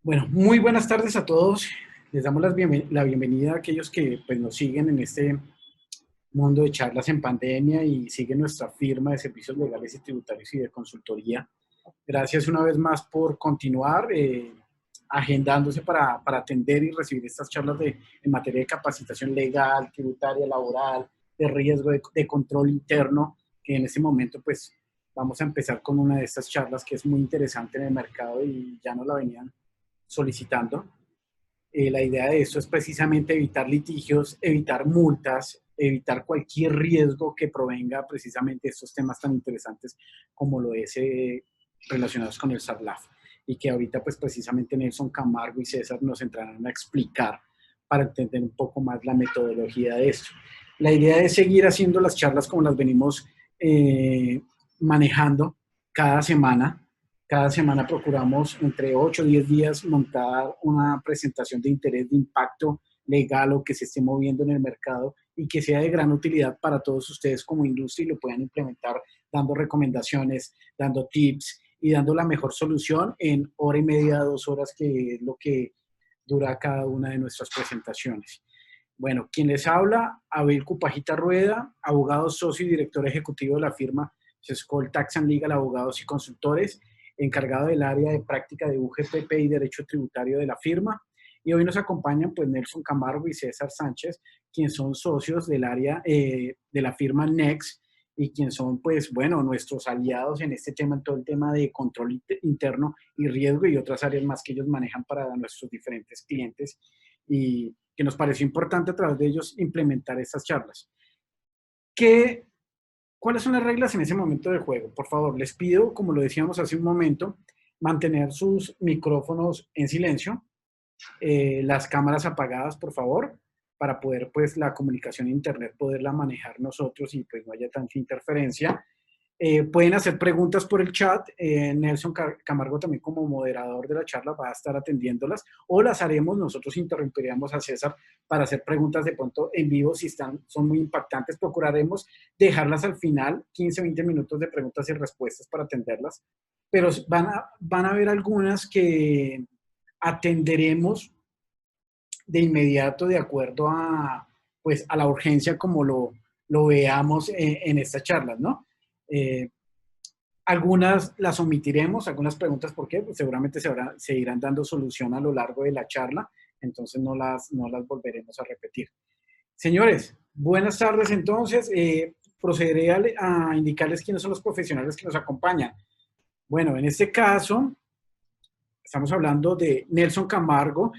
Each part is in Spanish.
Bueno, muy buenas tardes a todos. Les damos la bienvenida a aquellos que pues, nos siguen en este mundo de charlas en pandemia y siguen nuestra firma de servicios legales y tributarios y de consultoría. Gracias una vez más por continuar agendándose para atender y recibir estas charlas en materia de capacitación legal, tributaria, laboral, de riesgo, de control interno, que en este momento pues vamos a empezar con una de estas charlas que es muy interesante en el mercado y ya nos la venían solicitando. La idea de esto es precisamente evitar litigios, evitar multas, evitar cualquier riesgo que provenga precisamente de estos temas tan interesantes como lo es relacionados con el SARLAF. Y que ahorita pues precisamente Nelson Camargo y César nos entrarán a explicar para entender un poco más la metodología de esto. La idea es seguir haciendo las charlas como las venimos manejando cada semana. Cada semana procuramos entre 8 o 10 días montar una presentación de interés, de impacto legal o que se esté moviendo en el mercado y que sea de gran utilidad para todos ustedes como industria y lo puedan implementar dando recomendaciones, dando tips y dando la mejor solución en hora y media, 2 horas, que es lo que dura cada una de nuestras presentaciones. Bueno, quien les habla, Abel Cupajita Rueda, abogado, socio y director ejecutivo de la firma Sescol Tax and Legal Abogados y Consultores, encargado del área de práctica de UGPP y Derecho Tributario de la firma. Y hoy nos acompañan pues Nelson Camargo y César Sánchez, quienes son socios del área de la firma Next y quienes son pues bueno nuestros aliados en este tema, en todo el tema de control interno y riesgo y otras áreas más que ellos manejan para nuestros diferentes clientes y que nos pareció importante a través de ellos implementar estas charlas. ¿Qué ¿Cuáles son las reglas en ese momento del juego? Por favor, les pido, como lo decíamos hace un momento, mantener sus micrófonos en silencio, las cámaras apagadas, por favor, para poder, pues, la comunicación en internet, poderla manejar nosotros y, pues, no haya tanta interferencia. Pueden hacer preguntas por el chat. Nelson Camargo también como moderador de la charla va a estar atendiéndolas o las haremos, nosotros interrumpiremos a César para hacer preguntas de pronto en vivo si son muy impactantes. Procuraremos dejarlas al final, 15 o 20 minutos de preguntas y respuestas para atenderlas, pero van a haber algunas que atenderemos de inmediato de acuerdo pues, a la urgencia como lo veamos en estas charlas, ¿no? Eh, Algunas las omitiremos, algunas preguntas, ¿por qué? Pues seguramente se irán dando solución a lo largo de la charla, entonces no las volveremos a repetir. Señores, buenas tardes entonces. Procederé a indicarles quiénes son los profesionales que nos acompañan. Bueno, en este caso, estamos hablando de Nelson Camargo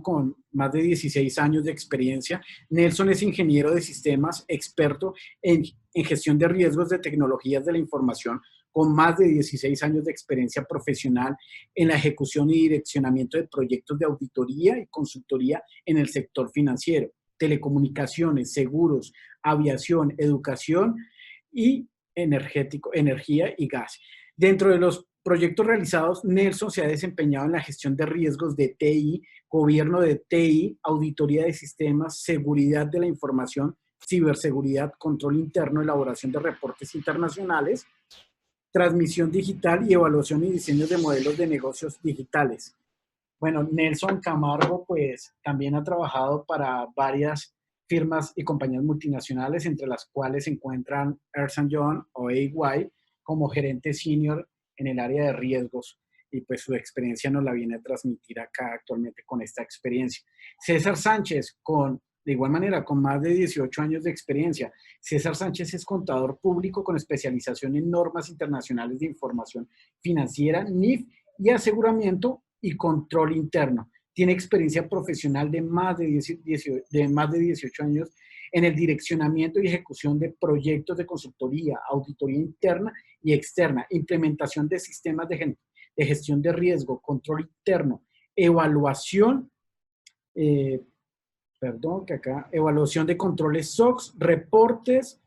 con más de 16 años de experiencia. Nelson es ingeniero de sistemas, experto en gestión de riesgos de tecnologías de la información, con más de 16 años de experiencia profesional en la ejecución y direccionamiento de proyectos de auditoría y consultoría en el sector financiero, telecomunicaciones, seguros, aviación, educación y energía y gas. Dentro de los proyectos realizados, Nelson se ha desempeñado en la gestión de riesgos de TI, gobierno de TI, auditoría de sistemas, seguridad de la información, ciberseguridad, control interno, elaboración de reportes internacionales, transmisión digital y evaluación y diseño de modelos de negocios digitales. Bueno, Nelson Camargo pues también ha trabajado para varias firmas y compañías multinacionales, entre las cuales se encuentran Ernst Young o EY como gerente senior en el área de riesgos, y pues su experiencia nos la viene a transmitir acá actualmente con esta experiencia. César Sánchez, de igual manera, con más de 18 años de experiencia. César Sánchez es contador público con especialización en normas internacionales de información financiera, NIF, y aseguramiento y control interno. Tiene experiencia profesional de más de 18 años en el direccionamiento y ejecución de proyectos de consultoría, auditoría interna y externa, implementación de sistemas de gestión de riesgo, control interno, evaluación, evaluación de controles SOX, reportes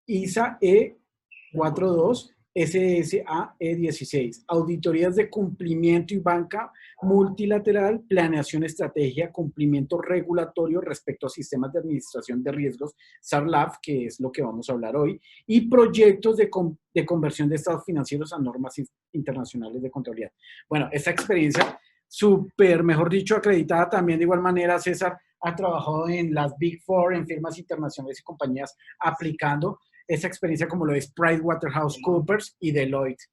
ISA E42, SSA E16, auditorías de cumplimiento y banca multilateral, planeación, estrategia, cumplimiento regulatorio respecto a sistemas de administración de riesgos, SARLAF, que es lo que vamos a hablar hoy, y proyectos de conversión de estados financieros a normas internacionales de contabilidad. Bueno, esta experiencia súper, mejor dicho, acreditada también. De igual manera, César ha trabajado en las Big Four, en firmas internacionales y compañías, aplicando esa experiencia como lo es PricewaterhouseCoopers y Deloitte.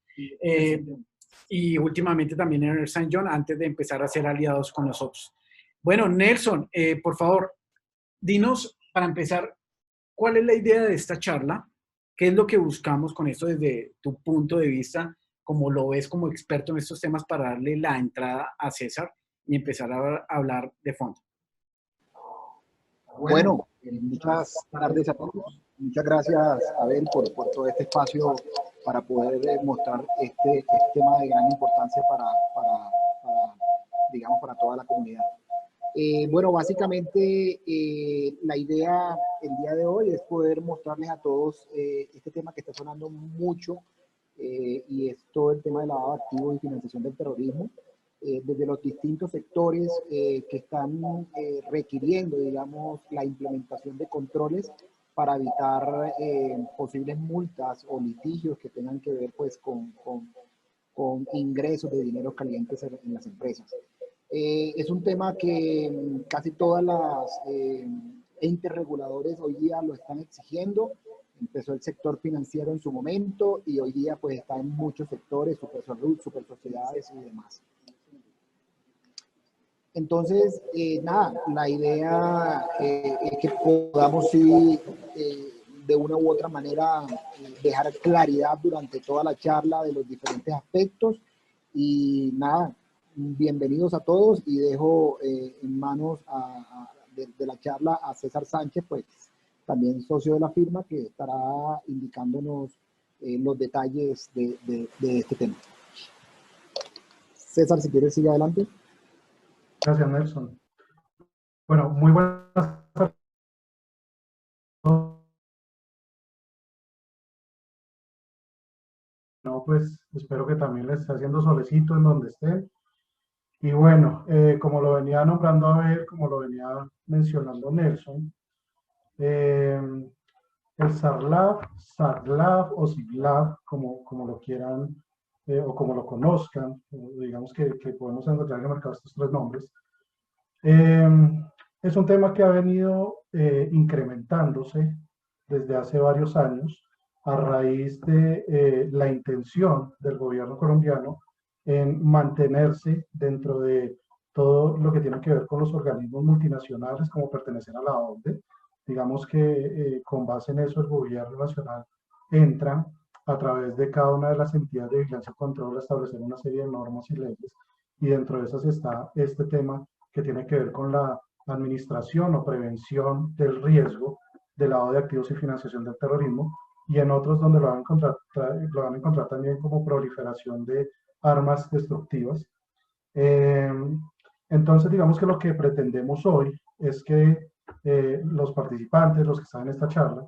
Y últimamente también en Ernst & Young, antes de empezar a ser aliados con nosotros. Bueno, Nelson, por favor, dinos, para empezar, ¿cuál es la idea de esta charla? ¿Qué es lo que buscamos con esto desde tu punto de vista, como lo ves como experto en estos temas, para darle la entrada a César y empezar a hablar de fondo? Bueno, muchas tardes a todos. Muchas gracias, Abel, por todo este espacio para poder mostrar este tema de gran importancia digamos, para toda la comunidad. Bueno, básicamente la idea el día de hoy es poder mostrarles a todos este tema que está sonando mucho y es todo el tema de lavado de activos y financiación del terrorismo. Desde los distintos sectores que están requiriendo, digamos, la implementación de controles para evitar posibles multas o litigios que tengan que ver pues, con ingresos de dinero calientes en las empresas. Es un tema que casi todas las entes reguladores hoy día lo están exigiendo. Empezó el sector financiero en su momento y hoy día pues está en muchos sectores, supersalud, super sociedades y demás. Entonces, nada, la idea es que podamos sí, de una u otra manera dejar claridad durante toda la charla de los diferentes aspectos y nada, bienvenidos a todos y dejo en manos de la charla a César Sánchez, pues también socio de la firma, que estará indicándonos los detalles de este tema. César, si quieres, sigue adelante. Gracias, Nelson. Bueno, muy buenas tardes. No, pues espero que también les esté haciendo solecito en donde estén. Y bueno, como lo venía nombrando Abel, como lo venía mencionando Nelson, el SARLAF o SIGLAF, como lo quieran o como lo conozcan, digamos que podemos encontrar en el mercado estos tres nombres. Es un tema que ha venido incrementándose desde hace varios años a raíz de la intención del gobierno colombiano en mantenerse dentro de todo lo que tiene que ver con los organismos multinacionales como pertenecer a la OCDE. Digamos que con base en eso el gobierno nacional entra a través de cada una de las entidades de vigilancia y control a establecer una serie de normas y leyes, y dentro de esas está este tema que tiene que ver con la administración o prevención del riesgo de lavado de activos y financiación del terrorismo, y en otros donde lo van a encontrar también como proliferación de armas destructivas. Entonces, digamos que lo que pretendemos hoy es que los participantes, los que están en esta charla,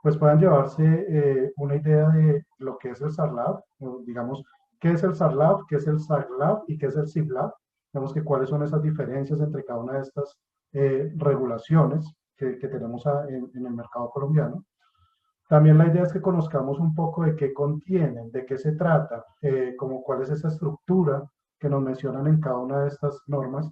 pues puedan llevarse una idea de lo que es el SARLAF, digamos, qué es el SARLAF, qué es el SARLAF y qué es el SIGLAF. Digamos que cuáles son esas diferencias entre cada una de estas regulaciones que tenemos en el mercado colombiano. También la idea es que conozcamos un poco de qué contienen, de qué se trata, como cuál es esa estructura que nos mencionan en cada una de estas normas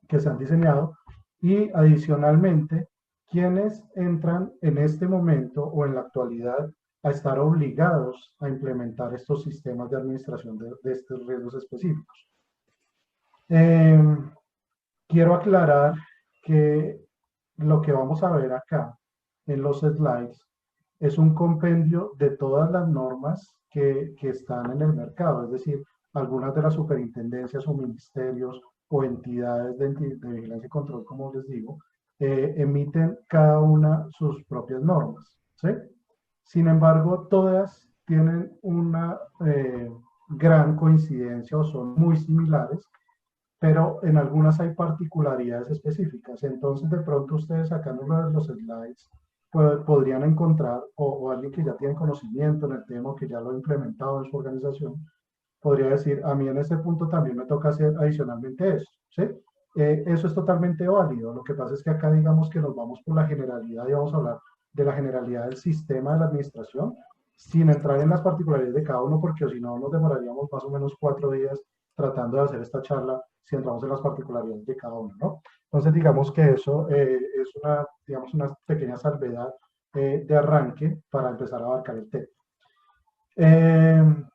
que se han diseñado, y adicionalmente, quiénes entran en este momento o en la actualidad a estar obligados a implementar estos sistemas de administración de estos riesgos específicos. Quiero aclarar que lo que vamos a ver acá en los slides es un compendio de todas las normas que están en el mercado, es decir, algunas de las superintendencias o ministerios o entidades de vigilancia y control, como les digo, emiten cada una sus propias normas, ¿sí? Sin embargo, todas tienen una gran coincidencia o son muy similares, pero en algunas hay particularidades específicas. Entonces, de pronto ustedes sacándolo de los slides, podrían encontrar, o alguien que ya tiene conocimiento en el tema, que ya lo ha implementado en su organización, podría decir, a mí en este punto también me toca hacer adicionalmente eso, ¿sí? Eso es totalmente válido. Lo que pasa es que acá digamos que nos vamos por la generalidad y vamos a hablar de la generalidad del sistema de la administración, sin entrar en las particularidades de cada uno, porque si no nos demoraríamos más o menos 4 días tratando de hacer esta charla si entramos en las particularidades de cada uno, ¿no? Entonces, digamos que eso es una, digamos, una pequeña salvedad de arranque para empezar a abarcar el tema.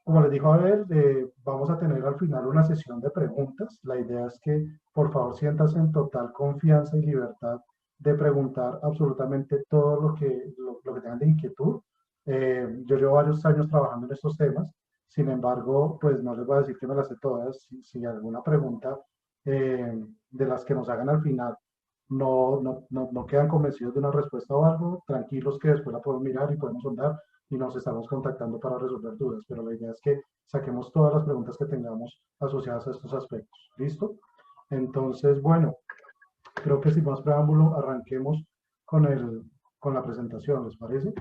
Como les dijo Abel, vamos a tener al final una sesión de preguntas. La idea es que, por favor, siéntanse en total confianza y libertad de preguntar absolutamente todo lo que tengan de inquietud. Yo llevo varios años trabajando en estos temas, sin embargo, pues no les voy a decir que me las sé todas. Si alguna pregunta de las que nos hagan al final no quedan convencidos de una respuesta o algo, tranquilos que después la podemos mirar y podemos sondar y nos estamos contactando para resolver dudas, pero la idea es que saquemos todas las preguntas que tengamos asociadas a estos aspectos. ¿Listo? Entonces, bueno, creo que sin más preámbulo, arranquemos con la presentación, ¿les parece?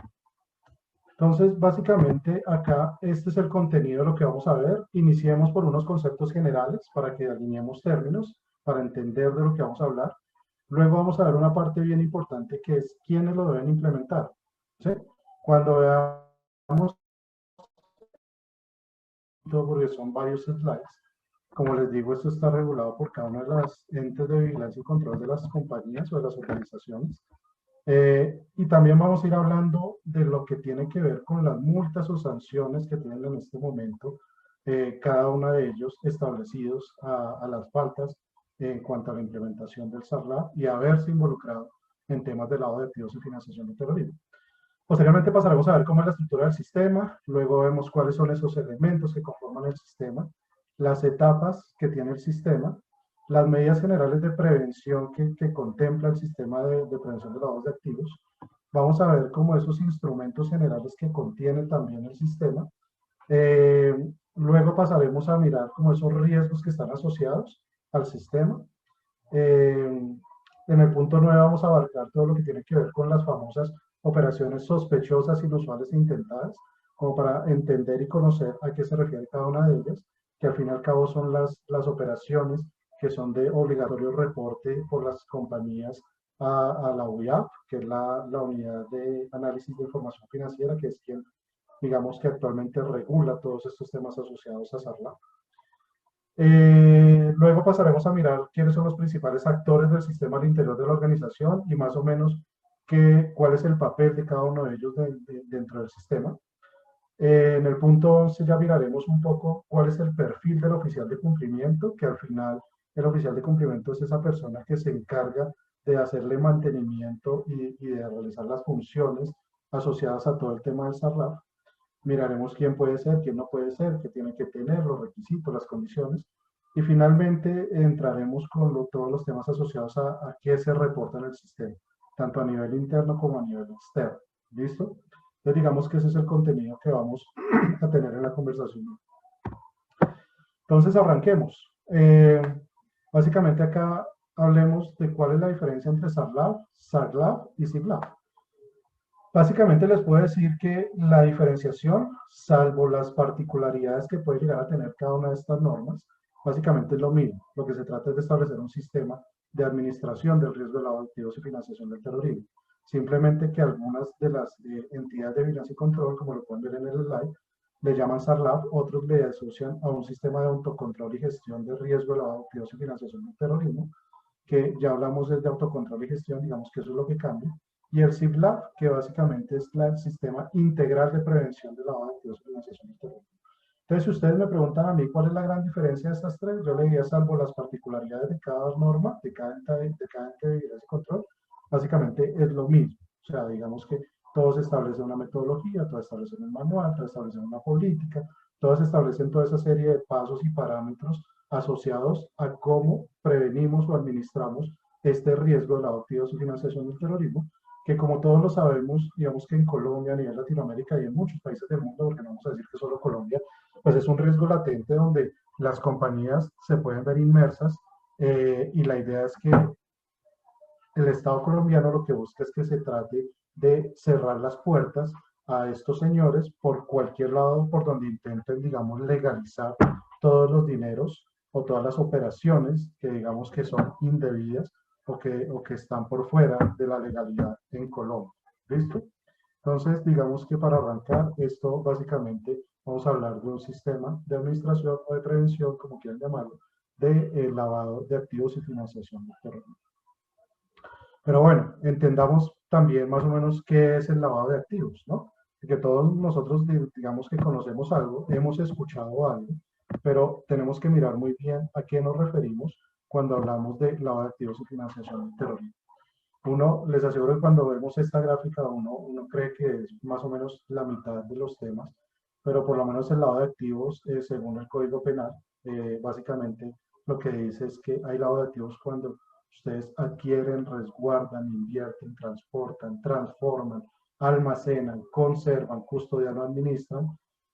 Entonces, básicamente, acá este es el contenido de lo que vamos a ver. Iniciemos por unos conceptos generales para que alineemos términos, para entender de lo que vamos a hablar. Luego vamos a ver una parte bien importante que es quiénes lo deben implementar. ¿Sí? Cuando veamos, porque son varios slides, como les digo, esto está regulado por cada una de las entes de vigilancia y control de las compañías o de las organizaciones. Y también vamos a ir hablando de lo que tiene que ver con las multas o sanciones que tienen en este momento cada uno de ellos establecidos a las faltas en cuanto a la implementación del SARLAB y haberse involucrado en temas de lavado de activos y financiación de terrorismo. Posteriormente pasaremos a ver cómo es la estructura del sistema, luego vemos cuáles son esos elementos que conforman el sistema, las etapas que tiene el sistema, las medidas generales de prevención que contempla el sistema de prevención de lavados de activos. Vamos a ver cómo esos instrumentos generales que contiene también el sistema. Luego pasaremos a mirar como esos riesgos que están asociados al sistema. En el punto 9 vamos a abarcar todo lo que tiene que ver con las famosas operaciones sospechosas, inusuales e intentadas, como para entender y conocer a qué se refiere cada una de ellas, que al fin y al cabo son las operaciones que son de obligatorio reporte por las compañías a la UIAF, que es la unidad de análisis de información financiera, que es quien, digamos, que actualmente regula todos estos temas asociados a SARLAB. Luego pasaremos a mirar quiénes son los principales actores del sistema al interior de la organización y más o menos cuál es el papel de cada uno de ellos dentro del sistema. En el punto 11 ya miraremos un poco cuál es el perfil del oficial de cumplimiento, que al final el oficial de cumplimiento es esa persona que se encarga de hacerle mantenimiento y de realizar las funciones asociadas a todo el tema del SARLAB. Miraremos quién puede ser, quién no puede ser, qué tiene que tener, los requisitos, las condiciones. Y finalmente entraremos con todos los temas asociados a qué se reporta en el sistema, tanto a nivel interno como a nivel externo. ¿Listo? Entonces digamos que ese es el contenido que vamos a tener en la conversación. Entonces arranquemos. Básicamente acá hablemos de cuál es la diferencia entre SARLAB, SARLAB y SIGLAB. Básicamente les puedo decir que la diferenciación, salvo las particularidades que puede llegar a tener cada una de estas normas, básicamente es lo mismo. Lo que se trata es de establecer un sistema de administración del riesgo de lavado de activos y financiación del terrorismo. Simplemente que algunas de las entidades de vigilancia y control, como lo pueden ver en el slide, le llaman SARLAB, otros le asocian a un sistema de autocontrol y gestión de riesgo de lavado de activos y financiación del terrorismo, que ya hablamos de autocontrol y gestión, digamos que eso es lo que cambia. Y el SIGLAB, que básicamente es el sistema integral de prevención de lavado de activos y financiación del terrorismo. Entonces, si ustedes me preguntan a mí cuál es la gran diferencia de estas tres, yo le diría, salvo las particularidades de cada norma, de cada ente de vigilancia y control, básicamente es lo mismo. O sea, digamos que todos establecen una metodología, todos establecen un manual, todos establecen una política, todos establecen toda esa serie de pasos y parámetros asociados a cómo prevenimos o administramos este riesgo de lavado de activos y financiación del terrorismo, que como todos lo sabemos, digamos que en Colombia, a nivel Latinoamérica y en muchos países del mundo, porque no vamos a decir que solo Colombia, pues es un riesgo latente donde las compañías se pueden ver inmersas y la idea es que el Estado colombiano lo que busca es que se trate de cerrar las puertas a estos señores por cualquier lado por donde intenten, digamos, legalizar todos los dineros o todas las operaciones que digamos que son indebidas o que están por fuera de la legalidad en Colombia. ¿Listo? Entonces, digamos que para arrancar esto, básicamente vamos a hablar de un sistema de administración o de prevención, como quieran llamarlo, de lavado de activos y financiación del terrorismo. Pero bueno, entendamos también más o menos qué es el lavado de activos, ¿no? Porque todos nosotros, digamos que conocemos algo, hemos escuchado algo, pero tenemos que mirar muy bien a qué nos referimos cuando hablamos de lavado de activos y financiación del terrorismo. Uno, les aseguro que cuando vemos esta gráfica, uno cree que es más o menos la mitad de los temas, pero por lo menos el lavado de activos, según el Código Penal, básicamente lo que dice es que hay lavado de activos cuando ustedes adquieren, resguardan, invierten, transportan, transforman, almacenan, conservan, custodian o administran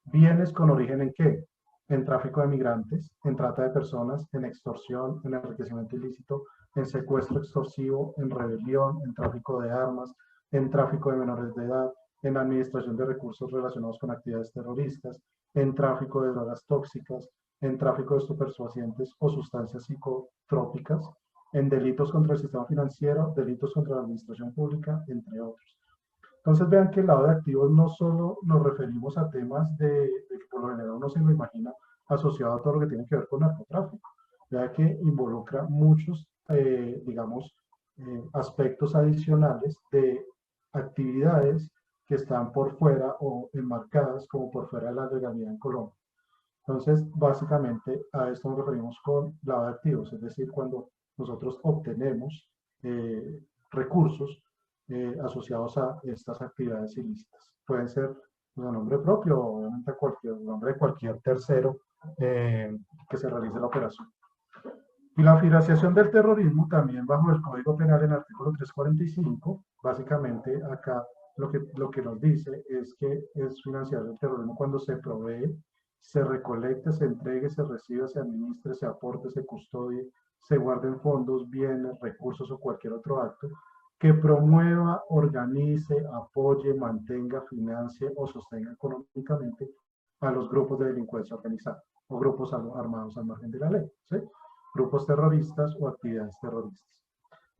bienes con origen ¿en qué? En tráfico de migrantes, en trata de personas, en extorsión, en enriquecimiento ilícito, en secuestro extorsivo, en rebelión, en tráfico de armas, en tráfico de menores de edad, en administración de recursos relacionados con actividades terroristas, en tráfico de drogas tóxicas, en tráfico de estupefacientes o sustancias psicotrópicas, en delitos contra el sistema financiero, delitos contra la administración pública, entre otros. Entonces vean que el lado de activos no solo nos referimos a temas de que por lo general uno se lo imagina asociado a todo lo que tiene que ver con narcotráfico, ya que involucra muchos, digamos, aspectos adicionales de actividades que están por fuera o enmarcadas como por fuera de la legalidad en Colombia. Entonces, básicamente a esto nos referimos con lavado de activos, es decir, cuando nosotros obtenemos recursos asociados a estas actividades ilícitas. Pueden ser pues, a nombre propio o obviamente a cualquier nombre de cualquier tercero que se realice la operación. Y la financiación del terrorismo también bajo el Código Penal en el artículo 345, básicamente acá lo que nos dice es que es financiar el terrorismo cuando se provee, se recolecte, se entregue, se reciba, se administre, se aporte, se custodie, se guarden fondos, bienes, recursos o cualquier otro acto que promueva, organice, apoye, mantenga, financie o sostenga económicamente a los grupos de delincuencia organizada o grupos armados al margen de la ley, ¿sí? Grupos terroristas o actividades terroristas.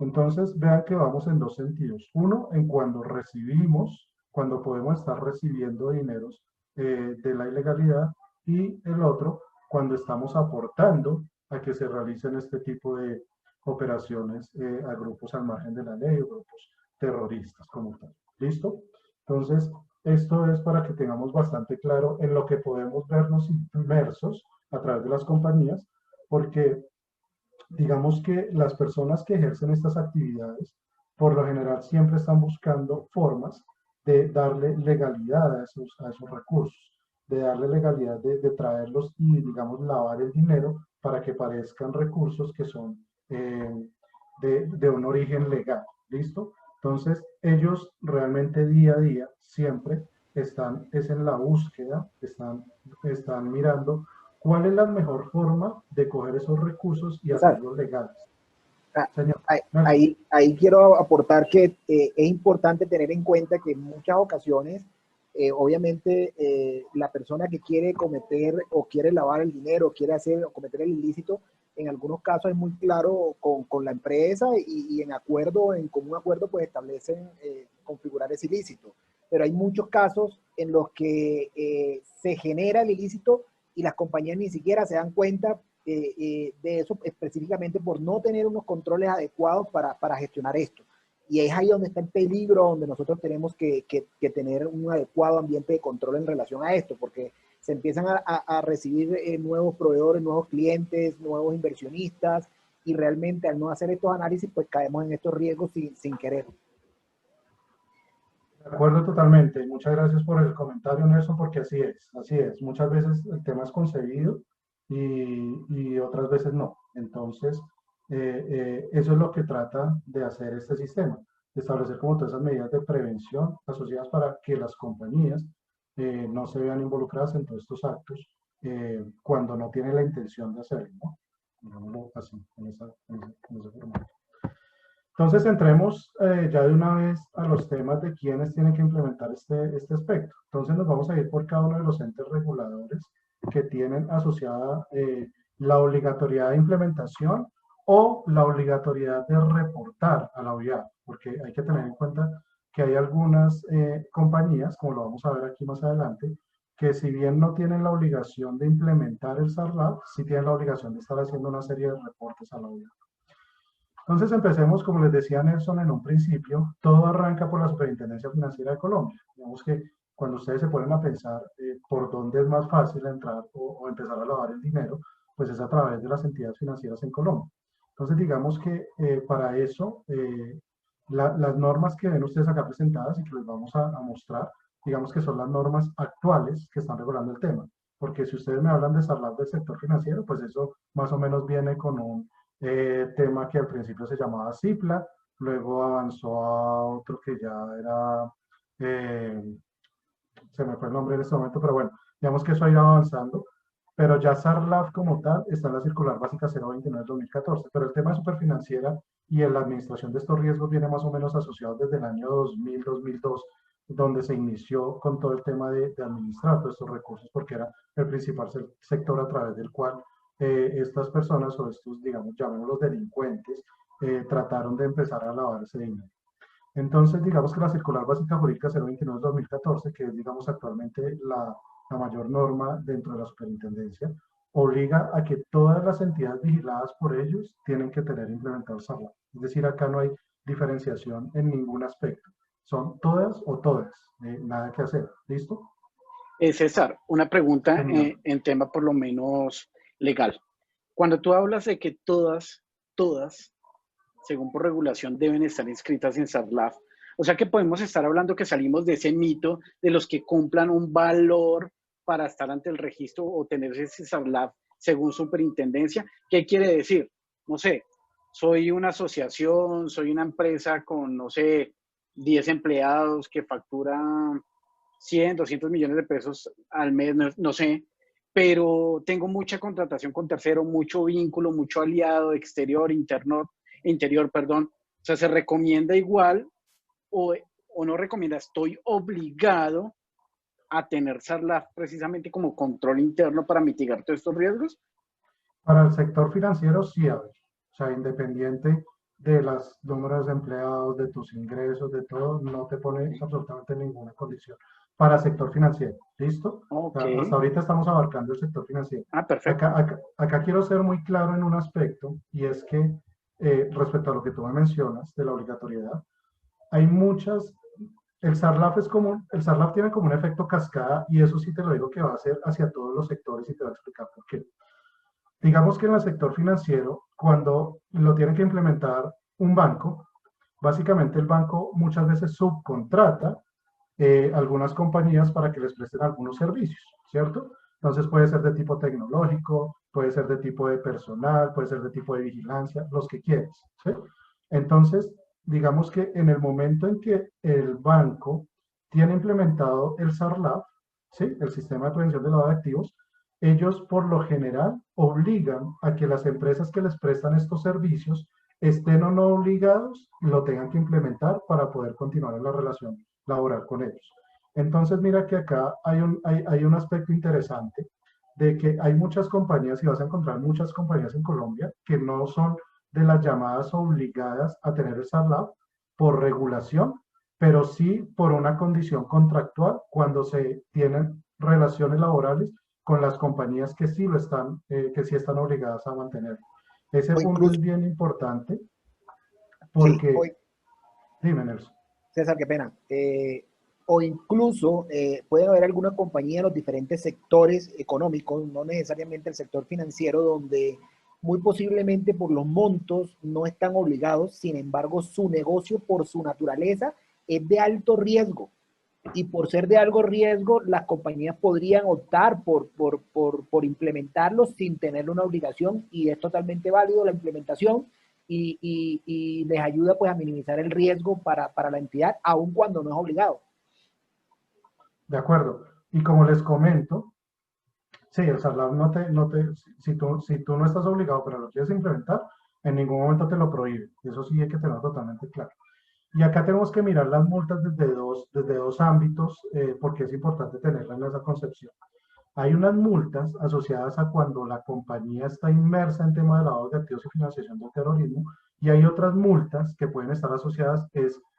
Entonces, vean que vamos en dos sentidos. Uno, en cuando recibimos, cuando podemos estar recibiendo dineros de la ilegalidad, y el otro, cuando estamos aportando a que se realicen este tipo de operaciones a grupos al margen de la ley o grupos terroristas como tal. ¿Listo? Entonces, esto es para que tengamos bastante claro en lo que podemos vernos inmersos a través de las compañías, porque digamos que las personas que ejercen estas actividades, por lo general, siempre están buscando formas de darle legalidad a esos recursos, de darle legalidad de traerlos y, digamos, lavar el dinero para que parezcan recursos que son de un origen legal. ¿Listo? Entonces, ellos realmente día a día siempre están es en la búsqueda, están mirando cuál es la mejor forma de coger esos recursos y hacerlos legales. Señor. Ahí quiero aportar que es importante tener en cuenta que en muchas ocasiones, obviamente, la persona que quiere cometer o quiere lavar el dinero, quiere hacer o cometer el ilícito, en algunos casos es muy claro con la empresa y en acuerdo, en común acuerdo, pues establecen configurar ese ilícito. Pero hay muchos casos en los que se genera el ilícito y las compañías ni siquiera se dan cuenta de eso específicamente por no tener unos controles adecuados para gestionar esto. Y es ahí donde está el peligro, donde nosotros tenemos que tener un adecuado ambiente de control en relación a esto, porque se empiezan a recibir nuevos proveedores, nuevos clientes, nuevos inversionistas, y realmente al no hacer estos análisis, pues caemos en estos riesgos sin querer. De acuerdo totalmente. Muchas gracias por el comentario, Nelson, porque así es, así es. Muchas veces el tema es concebido y otras veces no. Entonces, eso es lo que trata de hacer este sistema, de establecer como todas esas medidas de prevención asociadas para que las compañías no se vean involucradas en todos estos actos cuando no tienen la intención de hacerlo, ¿no? Digámoslo así, en ese formato. Entonces entremos ya de una vez a los temas de quiénes tienen que implementar este aspecto. Entonces nos vamos a ir por cada uno de los entes reguladores que tienen asociada la obligatoriedad de implementación o la obligatoriedad de reportar a la OIAD, porque hay que tener en cuenta que hay algunas compañías, como lo vamos a ver aquí más adelante, que si bien no tienen la obligación de implementar el SARLAB, sí tienen la obligación de estar haciendo una serie de reportes a la OIAC. Entonces empecemos, como les decía Nelson en un principio, todo arranca por la Superintendencia Financiera de Colombia. Digamos que cuando ustedes se ponen a pensar por dónde es más fácil entrar o empezar a lavar el dinero, pues es a través de las entidades financieras en Colombia. Entonces digamos que para eso, las normas que ven ustedes acá presentadas y que les vamos a mostrar, digamos que son las normas actuales que están regulando el tema. Porque si ustedes me hablan de SARLAB del sector financiero, pues eso más o menos viene con un tema que al principio se llamaba CIPLA, luego avanzó a otro que ya era, se me fue el nombre en este momento, pero bueno, digamos que eso ha ido avanzando, pero ya SARLAB como tal está en la circular básica 029-2014, pero el tema de superfinanciera y en la administración de estos riesgos viene más o menos asociado desde el año 2000-2002, donde se inició con todo el tema de administrar todos estos recursos, porque era el principal sector a través del cual estas personas o estos, digamos, llamémoslos delincuentes, trataron de empezar a lavar ese dinero. Entonces, digamos que la circular básica jurídica 029-2014, que es, digamos, actualmente la mayor norma dentro de la superintendencia, obliga a que todas las entidades vigiladas por ellos tienen que tener implementado el SARLAB. Es decir, acá no hay diferenciación en ningún aspecto. Son todas o todas, nada que hacer. ¿Listo? César, una pregunta Señor. en tema por lo menos legal. Cuando tú hablas de que todas, según por regulación, deben estar inscritas en SARLAB, o sea que podemos estar hablando que salimos de ese mito de los que cumplan un valor para estar ante el registro o tener ese SARLAB según superintendencia. ¿Qué quiere decir? No sé, soy una asociación, soy una empresa con, no sé, 10 empleados que factura 100, 200 millones de pesos al mes, no sé, pero tengo mucha contratación con tercero, mucho vínculo, mucho aliado exterior, interior, perdón. O sea, ¿se recomienda igual o no recomienda? Estoy obligado a tener SARLAB precisamente como control interno para mitigar todos estos riesgos. Para el sector financiero, sí, a ver. O sea, independiente de los números de empleados, de tus ingresos, de todo, no te pone absolutamente ninguna condición. Para el sector financiero, ¿listo? Ok. O sea, hasta ahorita estamos abarcando el sector financiero. Ah, perfecto. Acá quiero ser muy claro en un aspecto, y es que respecto a lo que tú me mencionas de la obligatoriedad, hay muchas, el SARLAB tiene como un efecto cascada, y eso sí te lo digo que va a ser hacia todos los sectores, y te voy a explicar por qué. Digamos que en el sector financiero, cuando lo tiene que implementar un banco, básicamente el banco muchas veces subcontrata algunas compañías para que les presten algunos servicios, ¿cierto? Entonces puede ser de tipo tecnológico, puede ser de tipo de personal, puede ser de tipo de vigilancia, los que quieras, ¿sí? Entonces, digamos que en el momento en que el banco tiene implementado el SARLAB, ¿sí? El sistema de prevención de lavado de activos, ellos por lo general obligan a que las empresas que les prestan estos servicios, estén o no obligados, lo tengan que implementar para poder continuar en la relación laboral con ellos. Entonces, mira que acá hay un aspecto interesante de que hay muchas compañías, y vas a encontrar muchas compañías en Colombia, que no son de las llamadas obligadas a tener el SARLAB por regulación, pero sí por una condición contractual cuando se tienen relaciones laborales con las compañías que sí están obligadas a mantenerlo. Ese O punto incluso, es bien importante sí, porque, dime Nelson. César, qué pena. O incluso puede haber alguna compañía en los diferentes sectores económicos, no necesariamente el sector financiero, donde muy posiblemente por los montos no están obligados, sin embargo su negocio por su naturaleza es de alto riesgo. Y por ser de alto riesgo, las compañías podrían optar por implementarlo sin tener una obligación, y es totalmente válido la implementación y les ayuda pues a minimizar el riesgo para la entidad, aun cuando no es obligado. De acuerdo. Y como les comento, sí, el SARLAB si tú no estás obligado, pero lo quieres implementar, en ningún momento te lo prohíbe. Eso sí hay que tenerlo totalmente claro. Y acá tenemos que mirar las multas desde dos ámbitos, porque es importante tenerla en esa concepción. Hay unas multas asociadas a cuando la compañía está inmersa en temas de lavado de activos y financiación del terrorismo, y hay otras multas que pueden estar asociadas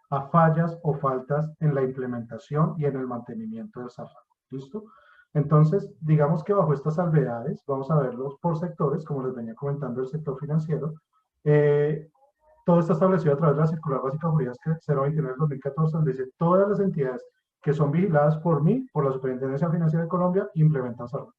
a fallas o faltas en la implementación y en el mantenimiento del SARLAC. ¿Listo? Entonces, digamos que bajo estas salvedades, vamos a verlos por sectores, como les venía comentando el sector financiero. Todo está establecido a través de la Circular Básica Jurídica 029 del 2014, donde dice todas las entidades que son vigiladas por mí, por la Superintendencia Financiera de Colombia, implementan SARLAC.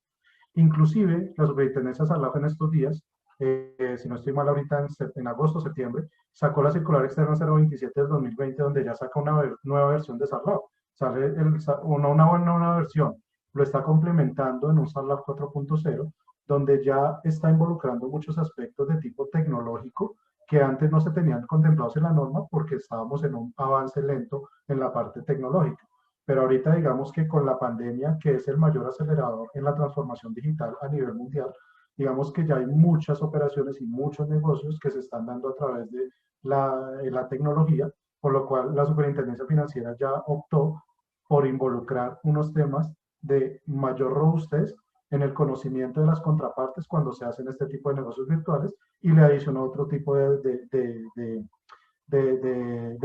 Inclusive, la Superintendencia de SARLAC en estos días, si no estoy mal ahorita en agosto o septiembre, sacó la Circular Externa 027 del 2020, donde ya saca una nueva versión de SARLAC. Sale una nueva versión, lo está complementando en un SARLAC 4.0, donde ya está involucrando muchos aspectos de tipo tecnológico que antes no se tenían contemplados en la norma porque estábamos en un avance lento en la parte tecnológica. Pero ahorita digamos que con la pandemia, que es el mayor acelerador en la transformación digital a nivel mundial, digamos que ya hay muchas operaciones y muchos negocios que se están dando a través de la tecnología, por lo cual la Superintendencia Financiera ya optó por involucrar unos temas de mayor robustez en el conocimiento de las contrapartes cuando se hacen este tipo de negocios virtuales y le adicionó otro tipo de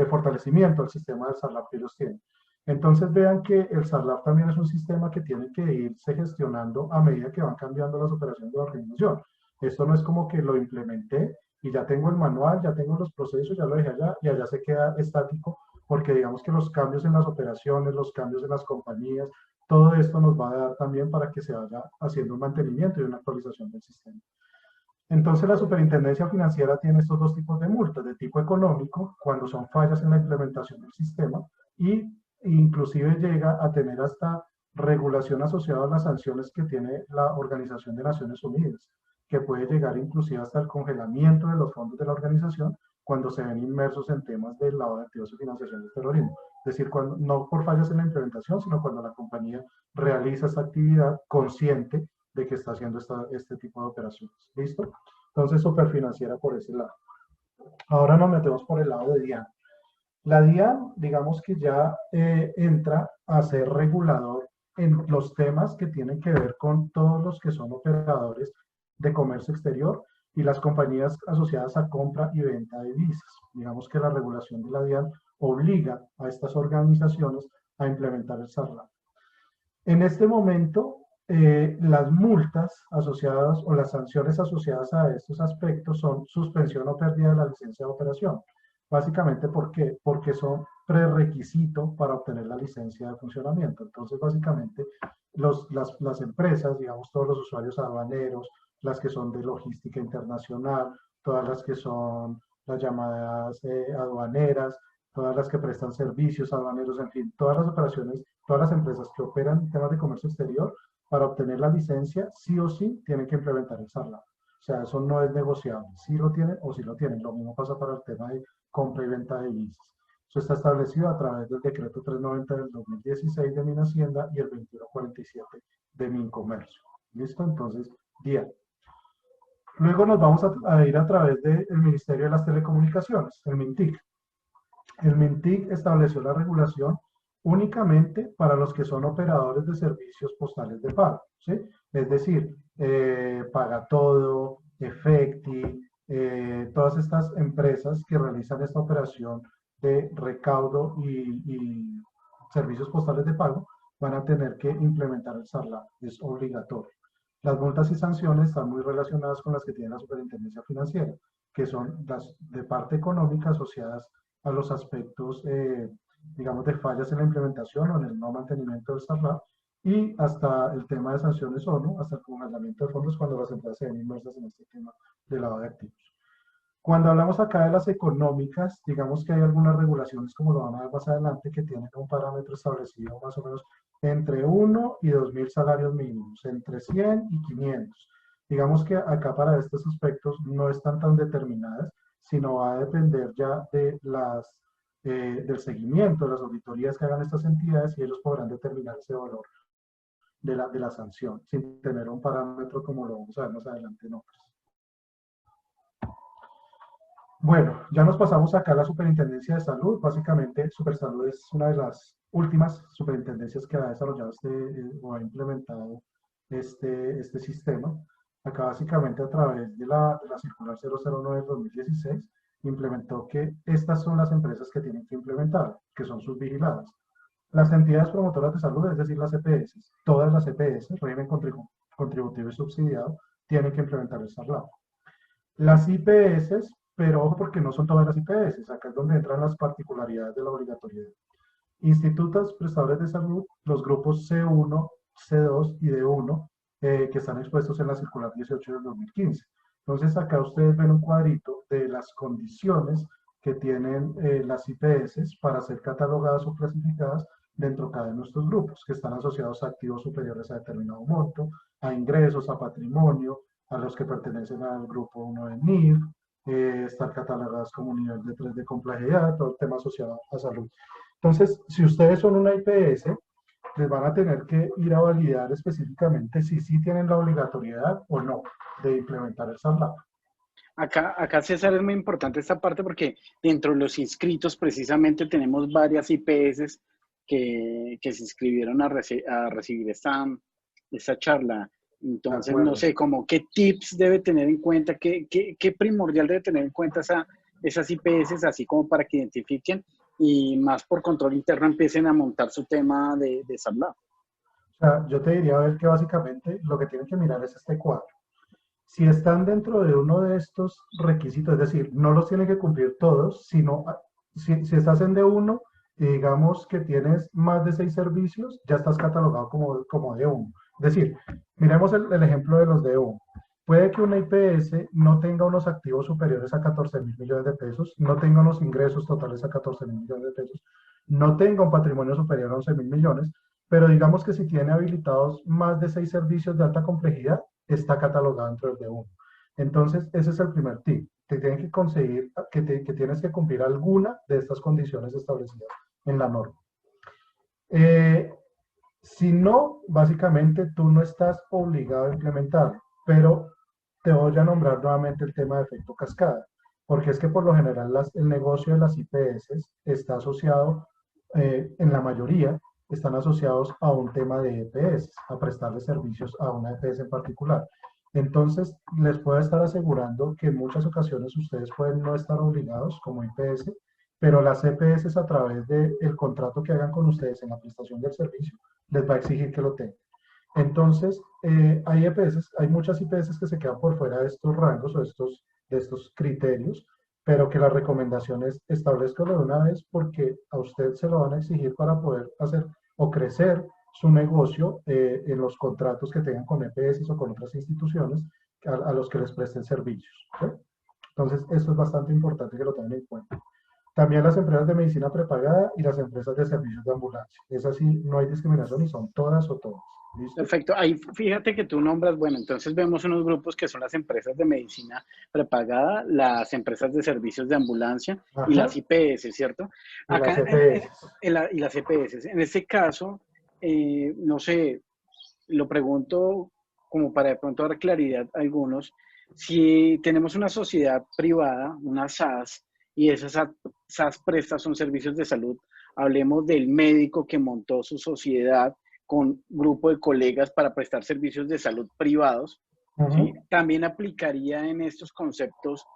fortalecimiento al sistema del SARLAC que ellos tienen. Entonces vean que el SARLAC también es un sistema que tiene que irse gestionando a medida que van cambiando las operaciones de la organización. Esto no es como que lo implementé y ya tengo el manual, ya tengo los procesos, ya lo dejé allá y allá se queda estático, porque digamos que los cambios en las operaciones, los cambios en las compañías, todo esto nos va a dar también para que se vaya haciendo un mantenimiento y una actualización del sistema. Entonces la Superintendencia Financiera tiene estos dos tipos de multas, de tipo económico, cuando son fallas en la implementación del sistema, y inclusive llega a tener hasta regulación asociada a las sanciones que tiene la Organización de Naciones Unidas, que puede llegar inclusive hasta el congelamiento de los fondos de la organización cuando se ven inmersos en temas de lavado de activos y financiación del terrorismo. Es decir, cuando, no por fallas en la implementación, sino cuando la compañía realiza esta actividad consciente de que está haciendo este tipo de operaciones. ¿Listo? Entonces, Superfinanciera por ese lado. Ahora nos metemos por el lado de DIAN. La DIAN, digamos que ya entra a ser regulador en los temas que tienen que ver con todos los que son operadores de comercio exterior y las compañías asociadas a compra y venta de divisas. Digamos que la regulación de la DIAN obliga a estas organizaciones a implementar el SARLAC. En este momento, las multas asociadas o las sanciones asociadas a estos aspectos son suspensión o pérdida de la licencia de operación. Básicamente, ¿por qué? Porque son prerequisito para obtener la licencia de funcionamiento. Entonces, básicamente, las empresas, digamos, todos los usuarios aduaneros, las que son de logística internacional, todas las que son las llamadas aduaneras, todas las que prestan servicios aduaneros, en fin, todas las operaciones, todas las empresas que operan en temas de comercio exterior, para obtener la licencia, sí o sí, tienen que implementar el SARLAC. O sea, eso no es negociable. Si lo tienen o si lo tienen. Lo mismo pasa para el tema de compra y venta de divisas. Eso está establecido a través del decreto 390 del 2016 de Minhacienda y el 2147 de Mincomercio. ¿Listo? Entonces, DIAN. Luego nos vamos a ir a través del Ministerio de las Telecomunicaciones, el MINTIC. El MINTIC estableció la regulación únicamente para los que son operadores de servicios postales de pago, ¿sí? Es decir, Paga Todo, Efecti, todas estas empresas que realizan esta operación de recaudo y servicios postales de pago van a tener que implementar el SARLAC, es obligatorio. Las multas y sanciones están muy relacionadas con las que tiene la Superintendencia Financiera, que son las de parte económica asociadas a los aspectos, digamos, de fallas en la implementación o en el no mantenimiento del SARLAC, y hasta el tema de sanciones ONU, hasta el congelamiento de fondos cuando las empresas se ven inmersas en este tema de lavado de activos. Cuando hablamos acá de las económicas, digamos que hay algunas regulaciones, como lo van a ver más adelante, que tienen un parámetro establecido más o menos entre 1 y 2.000 salarios mínimos, entre 100 y 500. Digamos que acá para estos aspectos no están tan determinadas, sino va a depender ya de del seguimiento, de las auditorías que hagan estas entidades y ellos podrán determinar ese valor de la sanción, sin tener un parámetro como lo vamos a ver más adelante en otros. Bueno, ya nos pasamos acá a la Superintendencia de Salud. Básicamente, Supersalud es una de las últimas superintendencias que ha desarrollado o ha implementado este sistema. Acá básicamente a través de la circular 009 del 2016, implementó que estas son las empresas que tienen que implementar, que son sus vigiladas. Las entidades promotoras de salud, es decir, las EPS, todas las EPS, régimen contributivo y subsidiado, tienen que implementar el SARLAB. Las IPS, pero ojo porque no son todas las IPS, acá es donde entran las particularidades de la obligatoriedad. Institutos prestadores de salud, los grupos C1, C2 y D1, que están expuestos en la circular 18 del 2015. Entonces acá ustedes ven un cuadrito de las condiciones que tienen las IPS para ser catalogadas o clasificadas dentro de cada de nuestros grupos, que están asociados a activos superiores a determinado monto, a ingresos, a patrimonio, a los que pertenecen al grupo 1 de NIF, estar catalogadas como nivel de 3 de complejidad, todo el tema asociado a salud. Entonces, si ustedes son una IPS, les van a tener que ir a validar específicamente si sí tienen la obligatoriedad o no de implementar el SARLAB. Acá, César, es muy importante esta parte porque dentro de los inscritos precisamente tenemos varias IPS que se inscribieron a recibir esta charla. Entonces, no sé, como qué tips debe tener en cuenta, qué primordial debe tener en cuenta esas IPS, así como para que identifiquen y más por control interno empiecen a montar su tema de SARLAB. O sea, yo te diría a ver que básicamente lo que tienen que mirar es este cuadro. Si están dentro de uno de estos requisitos, es decir, no los tienen que cumplir todos, sino si estás en D1 y digamos que tienes más de 6 servicios, ya estás catalogado como D1. Es decir, miremos el ejemplo de los D1. Puede que una IPS no tenga unos activos superiores a 14.000 millones de pesos, no tenga unos ingresos totales a 14.000 millones de pesos, no tenga un patrimonio superior a 11.000 millones, pero digamos que si tiene habilitados más de 6 servicios de alta complejidad, está catalogado dentro del D1. Entonces, ese es el primer tip. Te tienen que conseguir que tienes que cumplir alguna de estas condiciones establecidas en la norma. Si no, básicamente tú no estás obligado a implementarlo, pero te voy a nombrar nuevamente el tema de efecto cascada, porque es que por lo general el negocio de las IPS está asociado, en la mayoría, están asociados a un tema de EPS, a prestarle servicios a una EPS en particular. Entonces, les puedo estar asegurando que en muchas ocasiones ustedes pueden no estar obligados como IPS, pero las EPS a través del contrato que hagan con ustedes en la prestación del servicio, les va a exigir que lo tengan. Entonces, hay EPS, hay muchas IPS que se quedan por fuera de estos rangos o de estos criterios, pero que la recomendación es establezcalo de una vez porque a usted se lo van a exigir para poder hacer o crecer su negocio en los contratos que tengan con EPS o con otras instituciones a los que les presten servicios. ¿Sí? Entonces, esto es bastante importante que lo tengan en cuenta. También las empresas de medicina prepagada y las empresas de servicios de ambulancia. Es así, no hay discriminación y son todas o todas. ¿Listo? Perfecto. Ahí fíjate que tú nombras, bueno, entonces vemos unos grupos que son las empresas de medicina prepagada, las empresas de servicios de ambulancia. Ajá. Y las IPS, ¿cierto? Y acá, las EPS. Y las EPS. En este caso, no sé, lo pregunto como para de pronto dar claridad a algunos. Si tenemos una sociedad privada, una SAS, y esas SAS presta son servicios de salud, hablemos del médico que montó su sociedad con grupo de colegas para prestar servicios de salud privados, ¿sí? También aplicaría en estos conceptos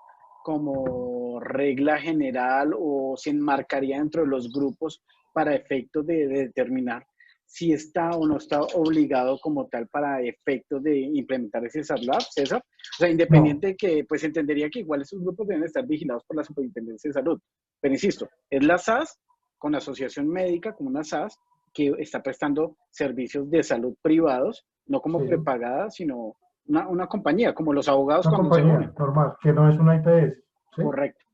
como regla general o se enmarcaría dentro de los grupos para efectos de determinar si está o no está obligado como tal para efectos de implementar ese SARLAB, César. O sea, independiente de que, pues entendería que igual esos grupos deben estar vigilados por la Superintendencia de Salud. Pero insisto, es la SAS con asociación médica, como una SAS, que está prestando servicios de salud privados, no como prepagada, sino una compañía, como los abogados cuando se unen. Normal, que no es una IPS. ¿Sí? Correcto.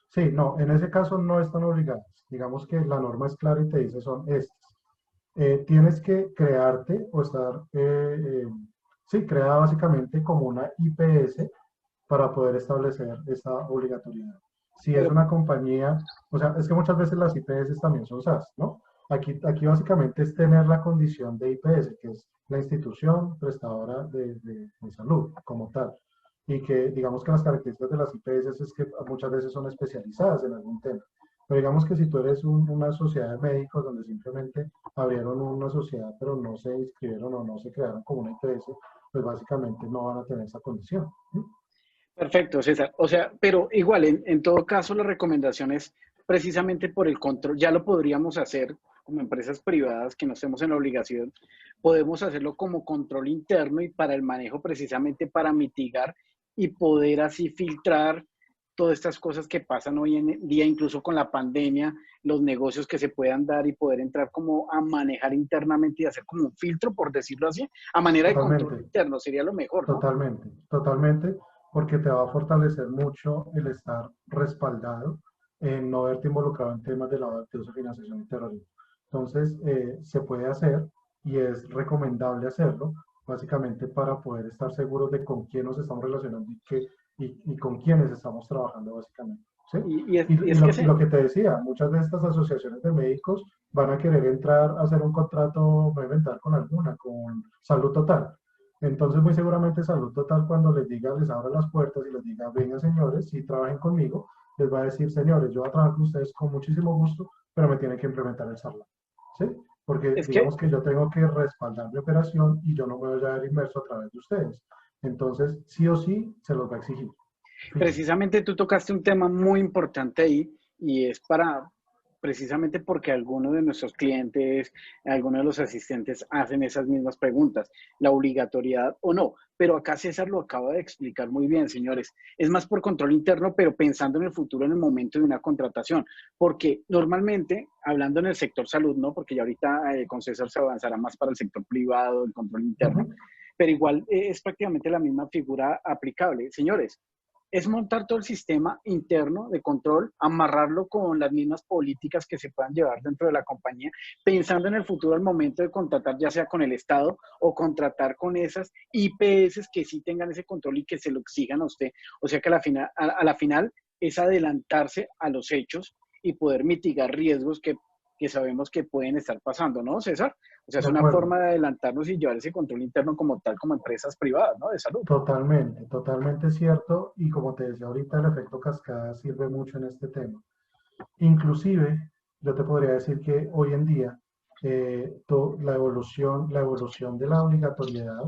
Sí, no, en ese caso no están obligadas. Digamos que la norma es clara y te dice son estas. Tienes que crearte o estar, creada básicamente como una IPS para poder establecer esta obligatoriedad. Si es una compañía, o sea, es que muchas veces las IPS también son SAS, ¿no? Aquí básicamente es tener la condición de IPS, que es la institución prestadora de salud como tal. Y que digamos que las características de las IPS es que muchas veces son especializadas en algún tema. Pero digamos que si tú eres una sociedad de médicos donde simplemente abrieron una sociedad pero no se inscribieron o no se crearon como una IPS, pues básicamente no van a tener esa condición. ¿Sí? Perfecto, César. O sea, pero igual, en todo caso, la recomendación es precisamente por el control. Ya lo podríamos hacer como empresas privadas que no estemos en la obligación. Podemos hacerlo como control interno y para el manejo precisamente para mitigar y poder así filtrar todas estas cosas que pasan hoy en día, incluso con la pandemia, los negocios que se puedan dar y poder entrar como a manejar internamente y hacer como un filtro, por decirlo así, a manera de control Totalmente. interno. Sería lo mejor, ¿no? Totalmente, totalmente, porque te va a fortalecer mucho el estar respaldado en no verte involucrado en temas de lavado de activos y financiación y terrorismo. Entonces, se puede hacer y es recomendable hacerlo, básicamente para poder estar seguros de con quién nos estamos relacionando y con quiénes estamos trabajando, básicamente. ¿Sí? Y Y es que y lo que te decía, muchas de estas asociaciones de médicos van a querer entrar a hacer un contrato, voy a inventar con alguna, con Salud Total. Entonces, muy seguramente Salud Total, cuando les diga, les abra las puertas y les diga, vengan señores, si trabajen conmigo, les va a decir, señores, yo voy a trabajar con ustedes con muchísimo gusto, pero me tienen que implementar el SARLAC. ¿Sí? Porque es que digamos que yo tengo que respaldar mi operación y yo no me voy a ver inmerso a través de ustedes. Entonces, sí o sí, se los va a exigir. Fijo. precisamente tú tocaste un tema muy importante ahí y es para, precisamente porque algunos de nuestros clientes, algunos de los asistentes hacen esas mismas preguntas, la obligatoriedad o no. Pero acá César lo acaba de explicar muy bien, señores. Es más por control interno, pero pensando en el futuro, en el momento de una contratación. Porque normalmente, hablando en el sector salud, ¿no? Porque ya ahorita con César se avanzará más para el sector privado, el control interno, Ujú. pero igual es prácticamente la misma figura aplicable. Señores, es montar todo el sistema interno de control, amarrarlo con las mismas políticas que se puedan llevar dentro de la compañía, pensando en el futuro al momento de contratar, ya sea con el Estado o contratar con esas IPS que sí tengan ese control y que se lo exijan a usted. O sea que a la final es adelantarse a los hechos y poder mitigar riesgos que sabemos que pueden estar pasando, ¿no, César? O sea, es De una acuerdo. forma de adelantarnos y llevar ese control interno como tal, como empresas privadas, ¿no? De salud. Totalmente, totalmente cierto. Y como te decía ahorita, el efecto cascada sirve mucho en este tema. Inclusive, yo te podría decir que hoy en día la evolución de la obligatoriedad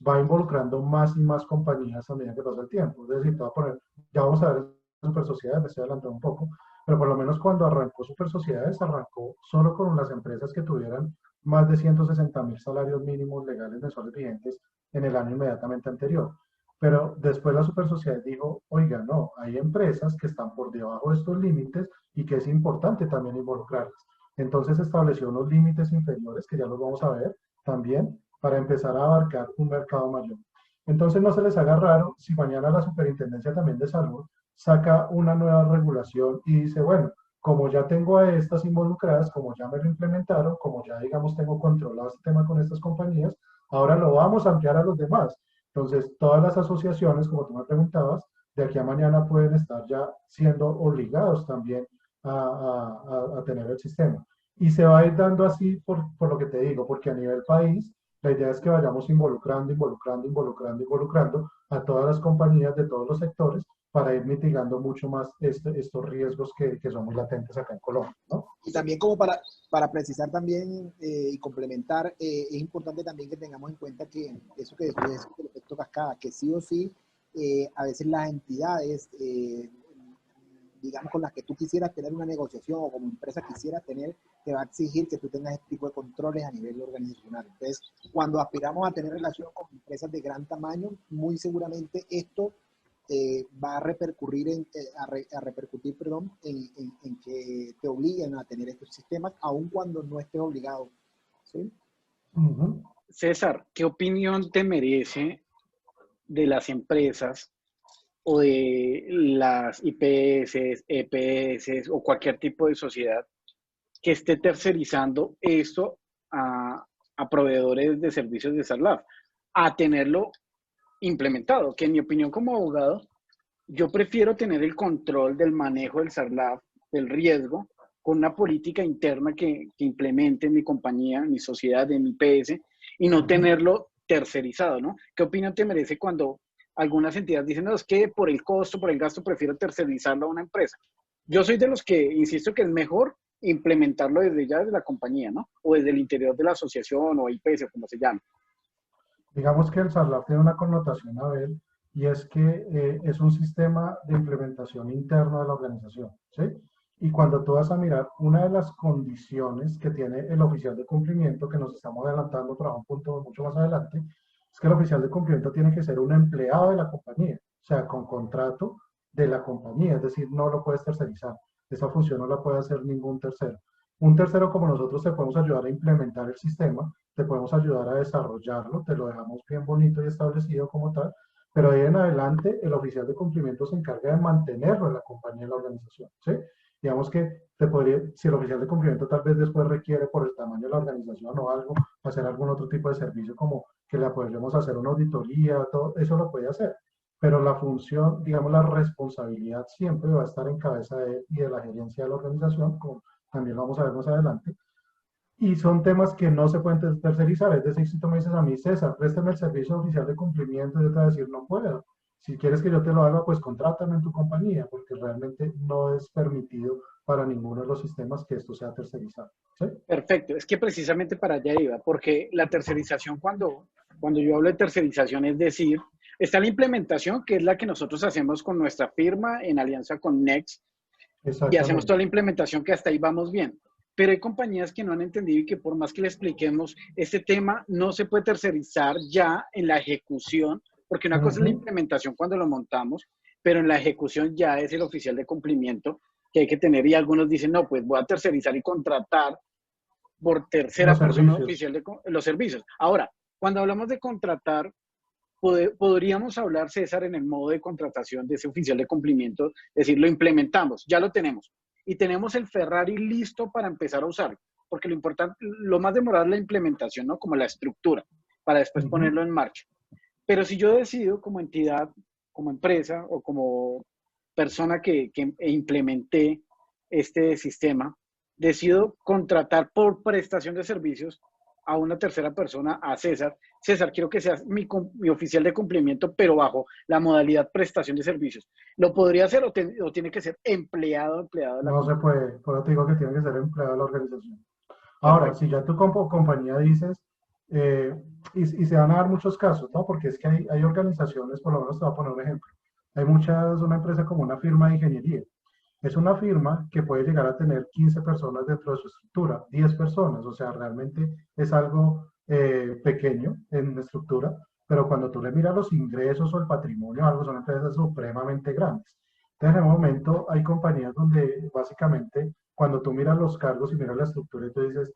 va involucrando más y más compañías a medida que pasa el tiempo. Es decir, te voy a poner, ya vamos a ver Super Sociedades, me estoy adelantando un poco, pero por lo menos cuando arrancó Super Sociedades, arrancó solo con unas empresas que tuvieran más de 160.000 salarios mínimos legales mensuales vigentes en el año inmediatamente anterior. Pero después la Super Sociedad dijo, oiga, no, hay empresas que están por debajo de estos límites y que es importante también involucrarlas. Entonces estableció unos límites inferiores, que ya los vamos a ver también, para empezar a abarcar un mercado mayor. Entonces no se les haga raro si mañana la Superintendencia también de Salud saca una nueva regulación y dice, bueno, como ya tengo a estas involucradas, como ya me lo implementaron, como ya digamos tengo controlado este tema con estas compañías, ahora lo vamos a ampliar a los demás. Entonces, todas las asociaciones, como tú me preguntabas, de aquí a mañana pueden estar ya siendo obligados también a tener el sistema. Y se va a ir dando así por lo que te digo, porque a nivel país, la idea es que vayamos involucrando a todas las compañías de todos los sectores para ir mitigando mucho más estos riesgos que son muy latentes acá en Colombia, ¿no? Y también como para precisar también y complementar, es importante también que tengamos en cuenta que eso que decías, el efecto cascada, que sí o sí, a veces las entidades, digamos, con las que tú quisieras tener una negociación o como empresa quisieras tener, te va a exigir que tú tengas este tipo de controles a nivel organizacional. Entonces, cuando aspiramos a tener relación con empresas de gran tamaño, muy seguramente esto va a repercutir, a repercutir perdón, en que te obliguen a tener estos sistemas, aun cuando no estés obligado. ¿Sí? Ujú. César, ¿qué opinión te merece de las empresas o de las IPS, EPS o cualquier tipo de sociedad que esté tercerizando esto a proveedores de servicios de SARLAF, a tenerlo implementado? Que en mi opinión como abogado, yo prefiero tener el control del manejo del SARLAF, del riesgo, con una política interna que implemente en mi compañía, en mi sociedad, en mi IPS, y no Ujú. tenerlo tercerizado, ¿no? ¿Qué opinión te merece cuando algunas entidades dicen, no, es que por el costo, por el gasto, prefiero tercerizarlo a una empresa? Yo soy de los que insisto que es mejor implementarlo desde ya desde la compañía, ¿no? O desde el interior de la asociación o IPS, como se llame. Digamos que el SARLAF tiene una connotación, a ver, y es que es un sistema de implementación interno de la organización, ¿sí? Y cuando tú vas a mirar, una de las condiciones que tiene el oficial de cumplimiento, que nos estamos adelantando para un punto mucho más adelante, es que el oficial de cumplimiento tiene que ser un empleado de la compañía, o sea, con contrato de la compañía, es decir, no lo puedes tercerizar. Esa función no la puede hacer ningún tercero. Un tercero como nosotros te podemos ayudar a implementar el sistema, te podemos ayudar a desarrollarlo, te lo dejamos bien bonito y establecido como tal, pero ahí en adelante el oficial de cumplimiento se encarga de mantenerlo en la compañía, en la organización, ¿sí? Digamos que te podría, si el oficial de cumplimiento tal vez después requiere por el tamaño de la organización o algo, hacer algún otro tipo de servicio como que le apoyemos a hacer una auditoría, todo eso lo puede hacer. Pero la función, digamos, la responsabilidad siempre va a estar en cabeza de él y de la gerencia de la organización, como también lo vamos a ver más adelante. Y son temas que no se pueden tercerizar. Es decir, si tú me dices a mí, César, préstame el servicio oficial de cumplimiento, yo te voy a decir, no puedo. Si quieres que yo te lo haga, pues contrátame en tu compañía, porque realmente no es permitido para ninguno de los sistemas que esto sea tercerizado. ¿Sí? Perfecto, es que precisamente para allá iba, porque la tercerización, cuando yo hablo de tercerización, es decir, está la implementación, que es la que nosotros hacemos con nuestra firma en alianza con Next, y hacemos toda Exactamente. la implementación, que hasta ahí vamos bien. Pero hay compañías que no han entendido y que por más que le expliquemos, este tema no se puede tercerizar ya en la ejecución, porque una cosa es la Ujú. implementación cuando lo montamos, pero en la ejecución ya es el oficial de cumplimiento que hay que tener, y algunos dicen, no, pues voy a tercerizar y contratar por tercera Los persona servicios. oficial de los servicios. Ahora, cuando hablamos de contratar, podríamos hablar, César, en el modo de contratación de ese oficial de cumplimiento, es decir, lo implementamos, ya lo tenemos, y tenemos el Ferrari listo para empezar a usarlo, porque lo importante, lo más demorado es la implementación, ¿no? Como la estructura, para después Ujú. ponerlo en marcha. Pero si yo decido como entidad, como empresa o como persona que implementé este sistema, decido contratar por prestación de servicios a una tercera persona, a César. César, quiero que seas mi oficial de cumplimiento, pero bajo la modalidad prestación de servicios. ¿Lo podría hacer o tiene que ser empleado de la No se compañía? puede, por eso te digo que tiene que ser empleado de la organización. Ahora, Perfecto. si ya tu compañía dices, eh, y se van a dar muchos casos, ¿no? Porque es que hay organizaciones, por lo menos te voy a poner un ejemplo. Hay muchas, una empresa como una firma de ingeniería. Es una firma que puede llegar a tener 15 personas dentro de su estructura, 10 personas, o sea, realmente es algo pequeño en estructura, pero cuando tú le miras los ingresos o el patrimonio, algo son empresas supremamente grandes. Entonces, en el momento hay compañías donde básicamente cuando tú miras los cargos y miras la estructura y tú dices,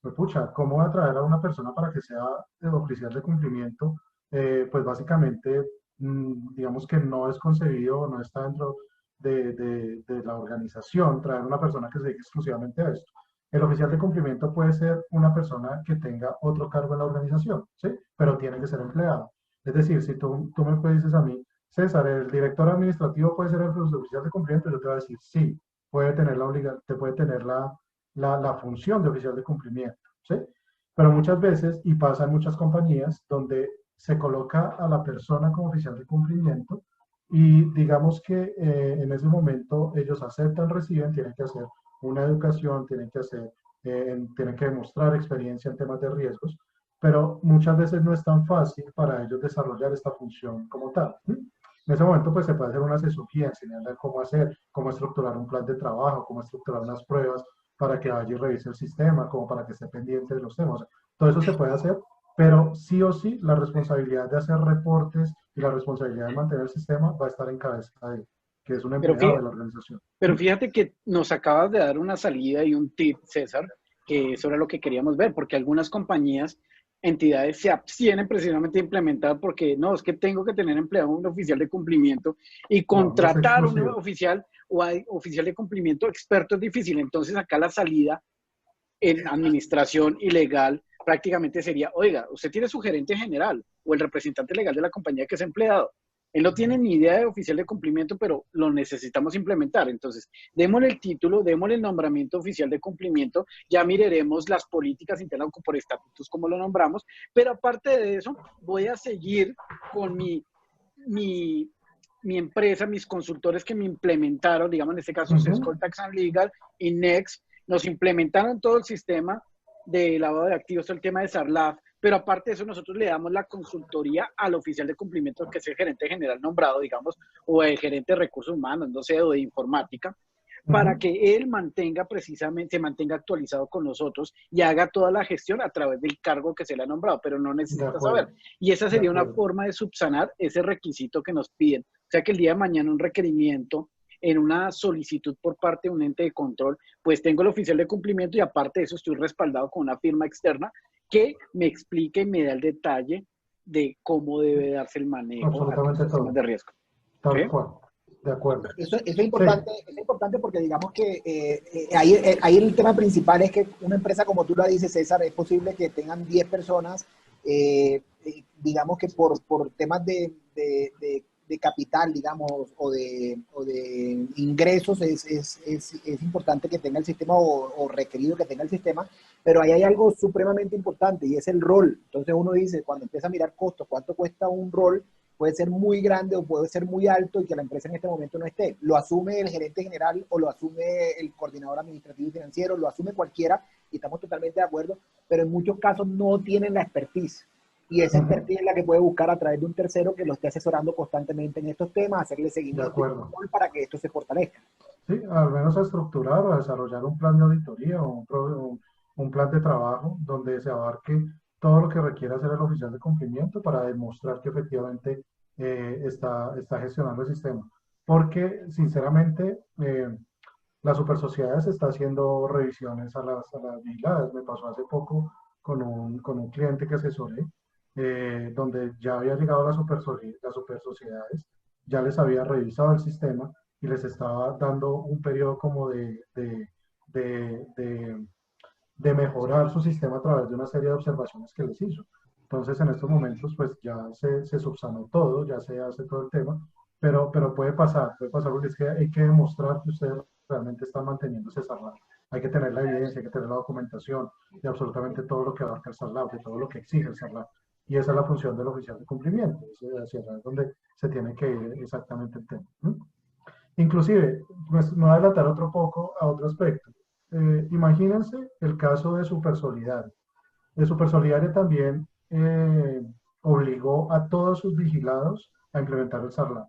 pues pucha, ¿cómo voy a traer a una persona para que sea oficial de cumplimiento? Pues básicamente, digamos que no es concebido, no está dentro de la organización, traer una persona que se dedique exclusivamente a esto. El oficial de cumplimiento puede ser una persona que tenga otro cargo en la organización, ¿sí? Pero tiene que ser empleado. Es decir, si tú me dices a mí, César, el director administrativo puede ser el oficial de cumplimiento, yo te voy a decir, sí, puede tener te puede tener la función de oficial de cumplimiento, ¿sí? Pero muchas veces, y pasa en muchas compañías, donde se coloca a la persona como oficial de cumplimiento y digamos que en ese momento ellos aceptan, reciben, tienen que hacer una educación, tienen que demostrar experiencia en temas de riesgos, pero muchas veces no es tan fácil para ellos desarrollar esta función como tal. ¿Sí? En ese momento, pues se puede hacer una asesoría, enseñarle cómo hacer, cómo estructurar un plan de trabajo, cómo estructurar unas pruebas para que vaya y revise el sistema, como para que esté pendiente de los temas. O sea, todo eso se puede hacer, pero sí o sí la responsabilidad de hacer reportes y la responsabilidad de mantener el sistema va a estar en cabeza de él, que es un Pero empleado de fíjate, la organización. Pero fíjate que nos acabas de dar una salida y un tip, César, que eso era lo que queríamos ver, porque algunas compañías, entidades se abstienen precisamente de implementar porque no, es que tengo que tener empleado un oficial de cumplimiento y No, no es contratar un exclusivo. oficial o hay oficial de cumplimiento experto es difícil. Entonces acá la salida en administración y legal prácticamente sería, oiga, usted tiene su gerente general o el representante legal de la compañía que es empleado. Él no tiene ni idea de oficial de cumplimiento, pero lo necesitamos implementar. Entonces, démosle el título, démosle el nombramiento oficial de cumplimiento, ya miraremos las políticas internas por estatutos, como lo nombramos, pero aparte de eso, voy a seguir con mi, mi empresa, mis consultores que me implementaron, digamos en este caso Ujú. Sescol Tax and Legal y Next, nos implementaron todo el sistema de lavado de activos, todo el tema de SARLAF, pero aparte de eso nosotros le damos la consultoría al oficial de cumplimiento, que es el gerente general nombrado, digamos, o el gerente de recursos humanos, no sé, o de informática, para que él mantenga precisamente, se mantenga actualizado con nosotros y haga toda la gestión a través del cargo que se le ha nombrado, pero no De necesita acuerdo, saber. Y esa de sería una acuerdo. forma de subsanar ese requisito que nos piden. O sea, que el día de mañana un requerimiento en una solicitud por parte de un ente de control, pues tengo el oficial de cumplimiento y aparte de eso estoy respaldado con una firma externa que me explique y me da el detalle de cómo debe darse el manejo a Absolutamente estos temas todo. de riesgo. Tal ¿Sí? cual. De acuerdo. Eso Sí, es importante porque digamos que ahí el tema principal es que una empresa como tú la dices, César, es posible que tengan 10 personas, digamos que por temas de capital, digamos, o de ingresos, es importante que tenga el sistema o requerido que tenga el sistema, pero ahí hay algo supremamente importante y es el rol. Entonces uno dice, cuando empieza a mirar costos, ¿cuánto cuesta un rol? Puede ser muy grande o puede ser muy alto y que la empresa en este momento no esté. Lo asume el gerente general o lo asume el coordinador administrativo y financiero, lo asume cualquiera y estamos totalmente de acuerdo, pero en muchos casos no tienen la expertise. Y esa expertise es la que puede buscar a través de un tercero que lo esté asesorando constantemente en estos temas, hacerle de seguimiento y acuerdo. control para que esto se fortalezca. Sí, al menos a estructurar o a desarrollar un plan de auditoría o un plan de trabajo donde se abarque todo lo que requiere hacer el oficial de cumplimiento para demostrar que efectivamente está gestionando el sistema. Porque, sinceramente, las super sociedades está haciendo revisiones a las vigiladas. Me pasó hace poco con un cliente que asesoré, donde ya había llegado las super sociedades, ya les había revisado el sistema y les estaba dando un periodo como de, de, de mejorar su sistema a través de una serie de observaciones que les hizo. Entonces, en estos momentos, pues ya se subsanó todo, ya se hace todo el tema, pero puede pasar porque es que hay que demostrar que ustedes realmente están manteniendo ese SARLAB. Hay que tener la evidencia, hay que tener la documentación de absolutamente todo lo que abarca el SARLAB, de todo lo que exige el SARLAB. Y esa es la función del oficial de cumplimiento, es donde se tiene que ir exactamente el tema. Inclusive, pues, me voy a adelantar otro poco a otro aspecto. Imagínense el caso de Supersolidaria. De Supersolidaria también obligó a todos sus vigilados a implementar el SARLAB.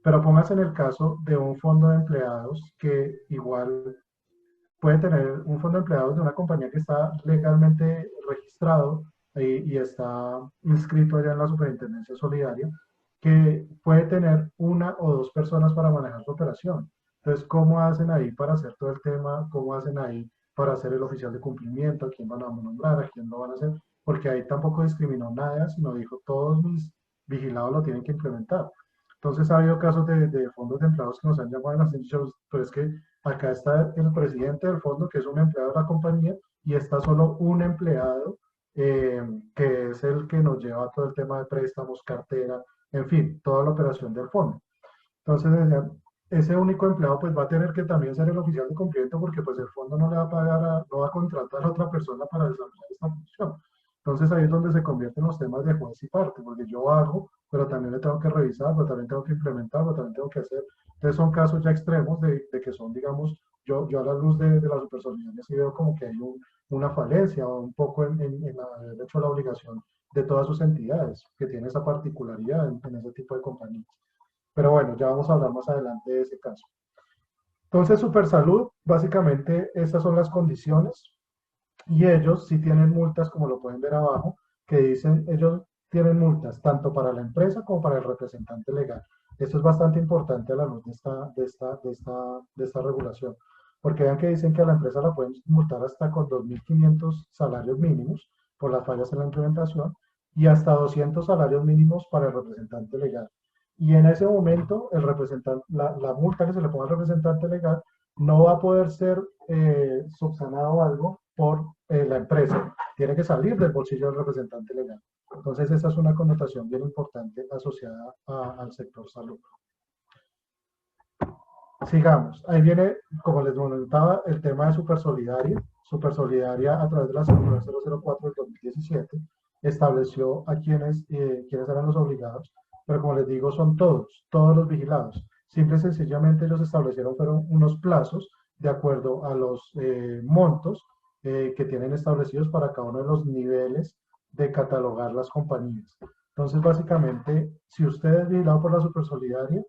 Pero póngase en el caso de un fondo de empleados que igual puede tener un fondo de empleados de una compañía que está legalmente registrado y está inscrito allá en la Superintendencia Solidaria, que puede tener una o dos personas para manejar su operación. Entonces, ¿cómo hacen ahí para hacer todo el tema? ¿Cómo hacen ahí para hacer el oficial de cumplimiento? ¿A quién van a nombrar? ¿A quién lo van a hacer? Porque ahí tampoco discriminó nada, sino dijo, todos mis vigilados lo tienen que implementar. Entonces, ha habido casos de fondos de empleados que nos han llamado y nos han dicho, pero es que acá está el presidente del fondo, que es un empleado de la compañía, y está solo un empleado, que es el que nos lleva todo el tema de préstamos, cartera, en fin, toda la operación del fondo. Entonces, ese único empleado pues va a tener que también ser el oficial de cumplimiento porque pues el fondo no le va a pagar, no va a contratar a otra persona para desarrollar esta función. Entonces ahí es donde se convierten los temas de juez y parte, porque yo hago, pero también le tengo que revisar, pero también tengo que implementar, pero también tengo que hacer. Entonces son casos ya extremos de que son, digamos, yo a la luz de la supersolidaria sí veo como que hay una falencia o un poco en haber hecho la obligación de todas sus entidades, que tiene esa particularidad en ese tipo de compañías. Pero bueno, ya vamos a hablar más adelante de ese caso. Entonces, Supersalud, básicamente estas son las condiciones y ellos sí tienen multas, como lo pueden ver abajo, que dicen, ellos tienen multas tanto para la empresa como para el representante legal. Esto es bastante importante a la luz de esta regulación, porque vean que dicen que a la empresa la pueden multar hasta con 2.500 salarios mínimos por las fallas en la implementación y hasta 200 salarios mínimos para el representante legal. Y en ese momento, el representante, la multa que se le ponga al representante legal no va a poder ser subsanado algo por la empresa. Tiene que salir del bolsillo del representante legal. Entonces, esa es una connotación bien importante asociada al sector salud. Sigamos. Ahí viene, como les comentaba, el tema de Supersolidaria. Supersolidaria, a través de la circular 004 del 2017, estableció a quienes eran los obligados, pero como les digo, son todos los vigilados. Simple y sencillamente ellos establecieron fueron unos plazos de acuerdo a los montos que tienen establecidos para cada uno de los niveles de catalogar las compañías. Entonces, básicamente, si usted es vigilado por la Supersolidaria,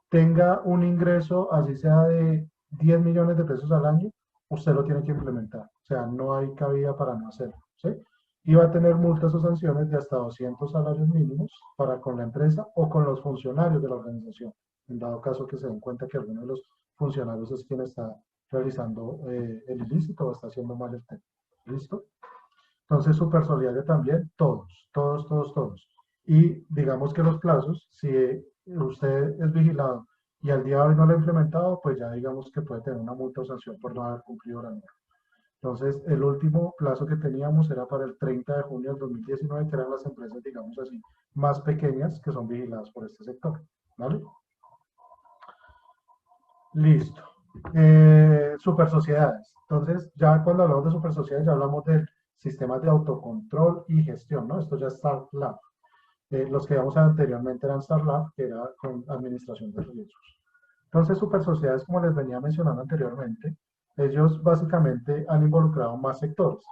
tenga un ingreso, así sea de 10 millones de pesos al año, usted lo tiene que implementar. O sea, no hay cabida para no hacerlo, ¿sí? Y va a tener multas o sanciones de hasta 200 salarios mínimos para con la empresa o con los funcionarios de la organización, en dado caso que se den cuenta que alguno de los funcionarios es quien está realizando el ilícito o está haciendo mal el tema. ¿Listo? Entonces, Supersolidaria también, todos. Y digamos que los plazos, si usted es vigilado y al día de hoy no lo ha implementado, pues ya digamos que puede tener una multa o sanción por no haber cumplido la norma. Entonces, el último plazo que teníamos era para el 30 de junio del 2019, que eran las empresas, digamos así, más pequeñas que son vigiladas por este sector. ¿Vale? Listo. Super sociedades. Entonces, ya cuando hablamos de super sociedades, ya hablamos del sistema de autocontrol y gestión, ¿no? Esto ya es StarLab. Los que veíamos anteriormente eran StarLab, que era con administración de riesgos. Entonces, super sociedades, como les venía mencionando anteriormente, ellos básicamente han involucrado más sectores.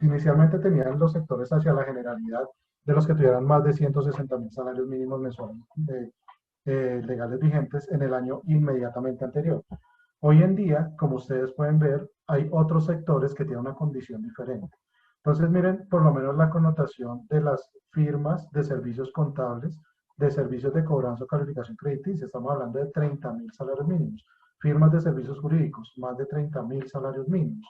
Inicialmente tenían los sectores hacia la generalidad de los que tuvieran más de 160.000 salarios mínimos mensuales legales vigentes en el año inmediatamente anterior. Hoy en día, como ustedes pueden ver, hay otros sectores que tienen una condición diferente. Entonces, miren, por lo menos la connotación de las firmas de servicios contables, de servicios de cobranza o calificación crediticia. Estamos hablando de 30.000 salarios mínimos. Firmas de servicios jurídicos, más de 30.000 salarios mínimos.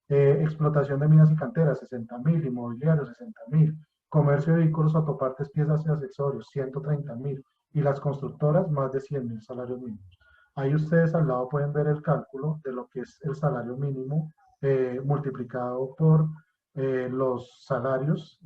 Explotación de minas y canteras, 60.000. Inmobiliarios, 60.000. Comercio de vehículos, autopartes, piezas y accesorios, 130.000. Y las constructoras, más de 100.000 salarios mínimos. Ahí ustedes al lado pueden ver el cálculo de lo que es el salario mínimo multiplicado por los salarios,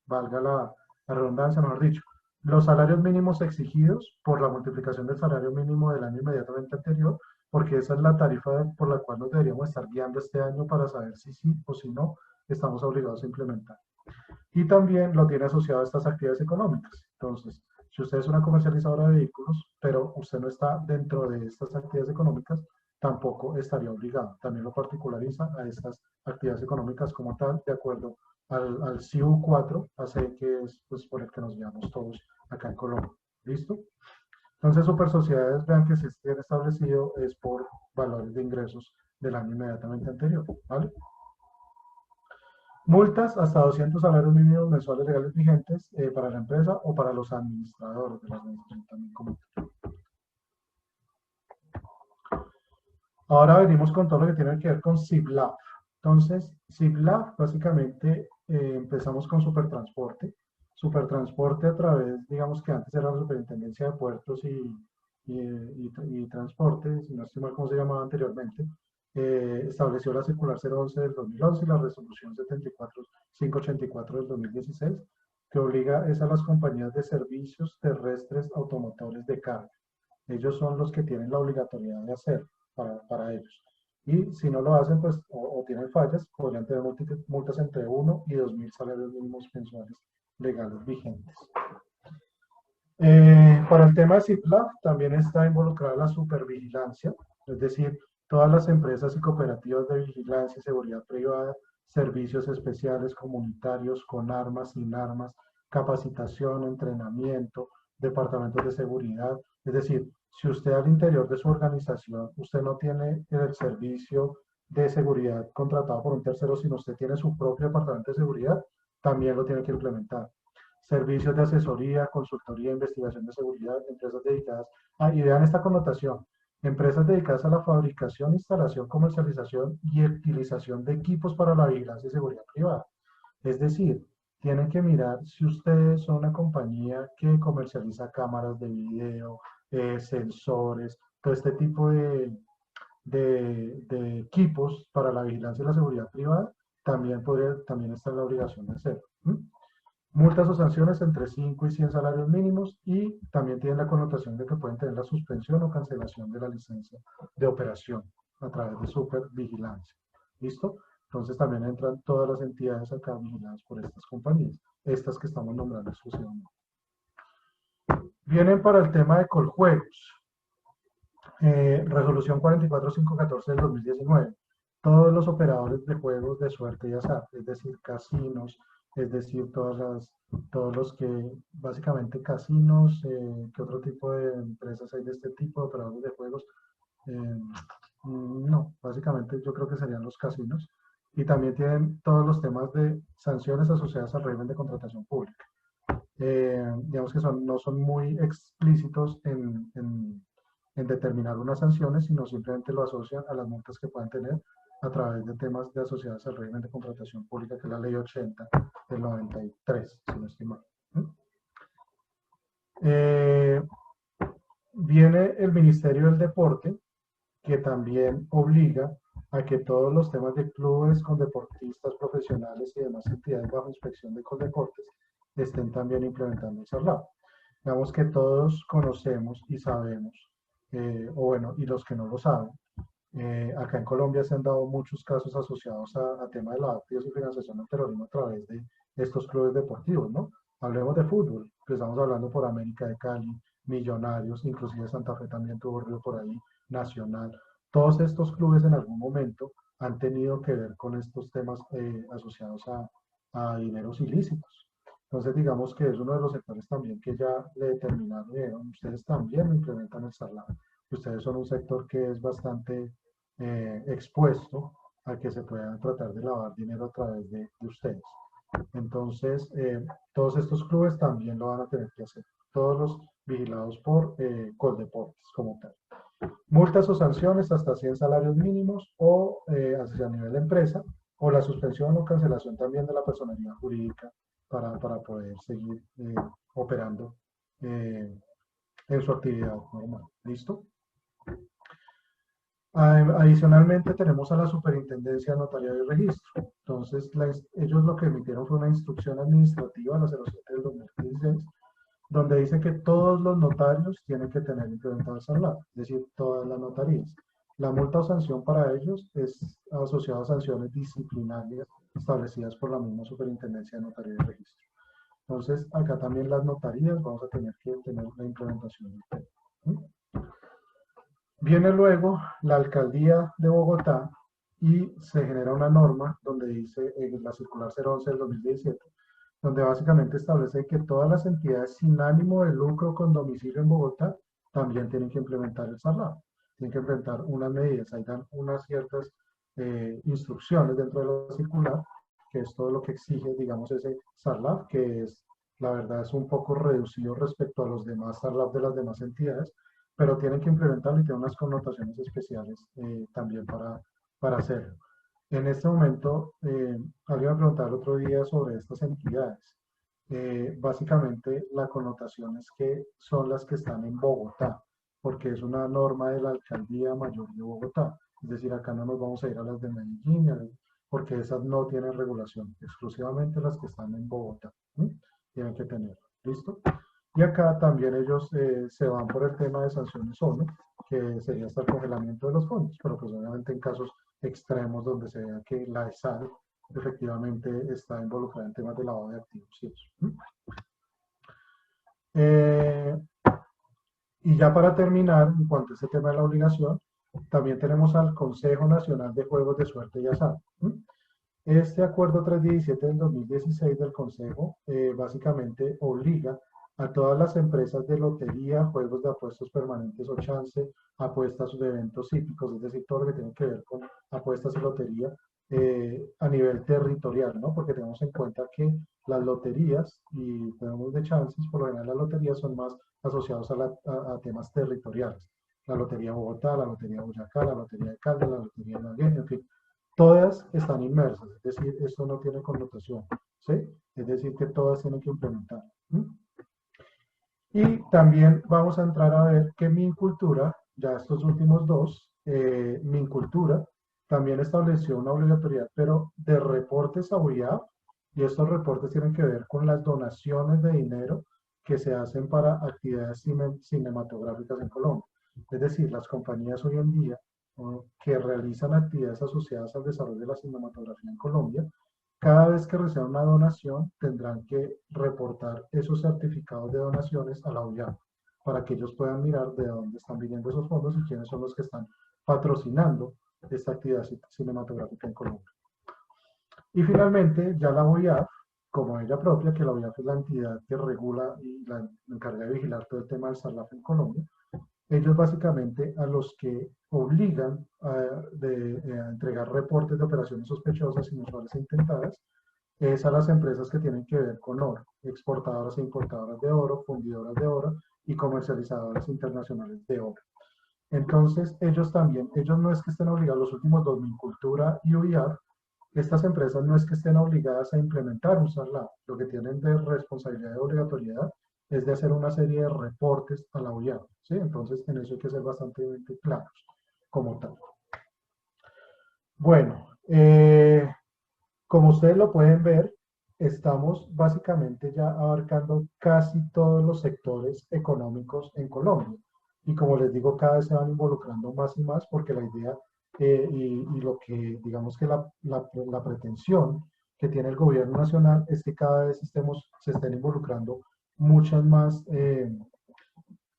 valga la redundancia, mejor dicho, los salarios mínimos exigidos por la multiplicación del salario mínimo del año inmediatamente anterior, porque esa es la tarifa por la cual nos deberíamos estar guiando este año para saber si sí o si no estamos obligados a implementar. Y también lo tiene asociado a estas actividades económicas. Entonces, si usted es una comercializadora de vehículos, pero usted no está dentro de estas actividades económicas, tampoco estaría obligado. También lo particulariza a estas actividades económicas como tal, de acuerdo al CIU 4, AC, que es pues, por el que nos guiamos todos acá en Colombia. ¿Listo? Entonces, super sociedades, vean que si tiene establecido es por valores de ingresos del año inmediatamente anterior. ¿Vale? Multas hasta 200 salarios mínimos mensuales legales vigentes para la empresa o para los administradores de la organización también como tal. Ahora venimos con todo lo que tiene que ver con SIPLAB. Entonces, SIPLAB básicamente empezamos con Supertransporte. Supertransporte a través, digamos que antes era la Superintendencia de Puertos y Transporte, si no estoy mal cómo se llamaba anteriormente, estableció la circular 011 del 2011 y la resolución 584 del 2016, que obliga a las compañías de servicios terrestres automotores de carga. Ellos son los que tienen la obligatoriedad de hacer para ellos. Y si no lo hacen, pues, o tienen fallas, podrían tener multas entre 1 y 2.000 salarios mínimos mensuales legales vigentes. Para el tema de SIPLAB también está involucrada la supervigilancia, es decir, todas las empresas y cooperativas de vigilancia y seguridad privada, servicios especiales comunitarios con armas, sin armas, capacitación, entrenamiento, departamentos de seguridad. Es decir, si usted al interior de su organización, usted no tiene el servicio de seguridad contratado por un tercero, sino usted tiene su propio departamento de seguridad, también lo tiene que implementar. Servicios de asesoría, consultoría, investigación de seguridad, empresas dedicadas y vean esta connotación, empresas dedicadas a la fabricación, instalación, comercialización y utilización de equipos para la vigilancia y seguridad privada. Es decir, tienen que mirar si ustedes son una compañía que comercializa cámaras de video, sensores, todo este tipo de equipos para la vigilancia y la seguridad privada, también está en la obligación de hacerlo. Multas o sanciones entre 5 y 100 salarios mínimos y también tienen la connotación de que pueden tener la suspensión o cancelación de la licencia de operación a través de supervigilancia. ¿Listo? Entonces también entran todas las entidades acá vigiladas por estas compañías, estas que estamos nombrando exclusivamente. Vienen para el tema de Coljuegos. Resolución 44514 del 2019. Todos los operadores de juegos de suerte y azar, es decir, casinos, es decir, todos los que, básicamente casinos, ¿qué otro tipo de empresas hay de este tipo, de operadores de juegos? Eh, no, básicamente yo creo que serían los casinos. Y también tienen todos los temas de sanciones asociadas al régimen de contratación pública. Digamos que no son muy explícitos en determinar unas sanciones, sino simplemente lo asocian a las multas que puedan tener a través de temas de asociadas al régimen de contratación pública, que es la ley 80 del 93, si no estoy mal. Viene el Ministerio del Deporte, que también obliga a que todos los temas de clubes con deportistas profesionales y demás entidades bajo inspección de Coldeportes estén también implementando el SARLAB. Digamos que todos conocemos y sabemos, o bueno, y los que no lo saben, acá en Colombia se han dado muchos casos asociados a tema de lavado y financiación del terrorismo a través de estos clubes deportivos, ¿no? Hablemos de fútbol, que estamos hablando por América de Cali, Millonarios, inclusive Santa Fe también tuvo ruido por ahí, Nacional. Todos estos clubes en algún momento han tenido que ver con estos temas asociados a dineros ilícitos. Entonces, digamos que es uno de los sectores también que ya le determinaron, ustedes también implementan el SARLAB. Ustedes son un sector que es bastante expuesto a que se puedan tratar de lavar dinero a través de ustedes. Entonces, todos estos clubes también lo van a tener que hacer, todos los vigilados por Coldeportes como tal. Multas o sanciones hasta 100 salarios mínimos o hacia nivel de empresa, o la suspensión o cancelación también de la personalidad jurídica para poder seguir operando en su actividad normal. ¿Listo? Adicionalmente tenemos a la Superintendencia de Notariado y Registro. Entonces, ellos lo que emitieron fue una instrucción administrativa, la 07 del 2016, donde dice que todos los notarios tienen que tener implementado el SARLAB, es decir, todas las notarías. La multa o sanción para ellos es asociada a sanciones disciplinarias establecidas por la misma Superintendencia de Notariado y Registro. Entonces, acá también las notarías vamos a tener que tener la implementación del tema. Viene luego la Alcaldía de Bogotá y se genera una norma donde dice, la circular 011 del 2017, donde básicamente establece que todas las entidades sin ánimo de lucro con domicilio en Bogotá también tienen que implementar el SARLAB, tienen que implementar unas medidas, ahí dan unas ciertas instrucciones dentro de la circular, que es todo lo que exige, digamos, ese SARLAB, que es, la verdad, es un poco reducido respecto a los demás SARLAB de las demás entidades, pero tienen que implementarlo y tienen unas connotaciones especiales también para hacerlo. En este momento, alguien me preguntaba el otro día sobre estas entidades. Básicamente, la connotación es que son las que están en Bogotá, porque es una norma de la Alcaldía Mayor de Bogotá. Es decir, acá no nos vamos a ir a las de Medellín, porque esas no tienen regulación, exclusivamente las que están en Bogotá. Tienen que tenerlo. ¿Listo? Y acá también ellos se van por el tema de sanciones ONU, que sería hasta el congelamiento de los fondos, pero pues obviamente en casos extremos donde se vea que la ESAL efectivamente está involucrada en temas de lavado de activos y eso. Y ya para terminar, en cuanto a este tema de la obligación, también tenemos al Consejo Nacional de Juegos de Suerte y Azar. Este acuerdo 317 del 2016 del Consejo básicamente obliga a todas las empresas de lotería, juegos de apuestas permanentes o chance, apuestas de eventos hípicos, es decir, todo lo que tiene que ver con apuestas y lotería a nivel territorial, ¿no? Porque tenemos en cuenta que las loterías y juegos de chances, por lo general las loterías son más asociados a temas territoriales. La Lotería Bogotá, la Lotería Boyacá, la Lotería de Caldas, la Lotería de Nariño, en fin. Todas están inmersas, es decir, esto no tiene connotación, ¿sí? Es decir, que todas tienen que implementar. Y también vamos a entrar a ver que Mincultura, ya estos últimos dos, Mincultura también estableció una obligatoriedad, pero de reportes a UIAP, y estos reportes tienen que ver con las donaciones de dinero que se hacen para actividades cinematográficas en Colombia. Es decir, las compañías hoy en día que realizan actividades asociadas al desarrollo de la cinematografía en Colombia, cada vez que reciban una donación tendrán que reportar esos certificados de donaciones a la OIAP para que ellos puedan mirar de dónde están viniendo esos fondos y quiénes son los que están patrocinando esta actividad cinematográfica en Colombia. Y finalmente, ya la OIAP como ella propia, que la OIAF es la entidad que regula y la encarga de vigilar todo el tema del SARLAF en Colombia. Ellos básicamente a los que obligan a entregar reportes de operaciones sospechosas, inusuales e intentadas, es a las empresas que tienen que ver con oro, exportadoras e importadoras de oro, fundidoras de oro y comercializadoras internacionales de oro. Entonces, ellos también, ellos no es que estén obligados, los últimos dos, Mincultura y UIAF, estas empresas no es que estén obligadas a implementar un SARLAF, lo que tienen de responsabilidad y obligatoriedad es de hacer una serie de reportes a la OIAF, ¿sí? Entonces, en eso hay que ser bastante claros, como tal. Bueno, como ustedes lo pueden ver, estamos básicamente ya abarcando casi todos los sectores económicos en Colombia. Y como les digo, cada vez se van involucrando más y más porque la idea y lo que, digamos que la pretensión que tiene el gobierno nacional es que cada vez se estén involucrando muchas más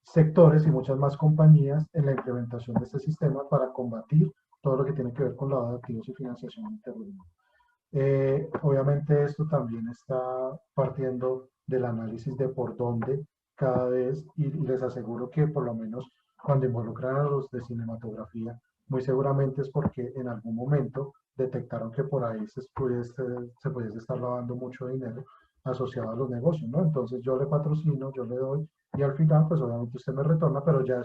sectores y muchas más compañías en la implementación de este sistema para combatir todo lo que tiene que ver con lavado de activos y financiación del terrorismo. Obviamente esto también está partiendo del análisis de por dónde cada vez, y les aseguro que por lo menos cuando involucran a los de cinematografía, muy seguramente es porque en algún momento detectaron que por ahí se pudiese estar lavando mucho dinero asociado a los negocios, ¿no? Entonces yo le patrocino, yo le doy, y al final, pues obviamente usted me retorna, pero ya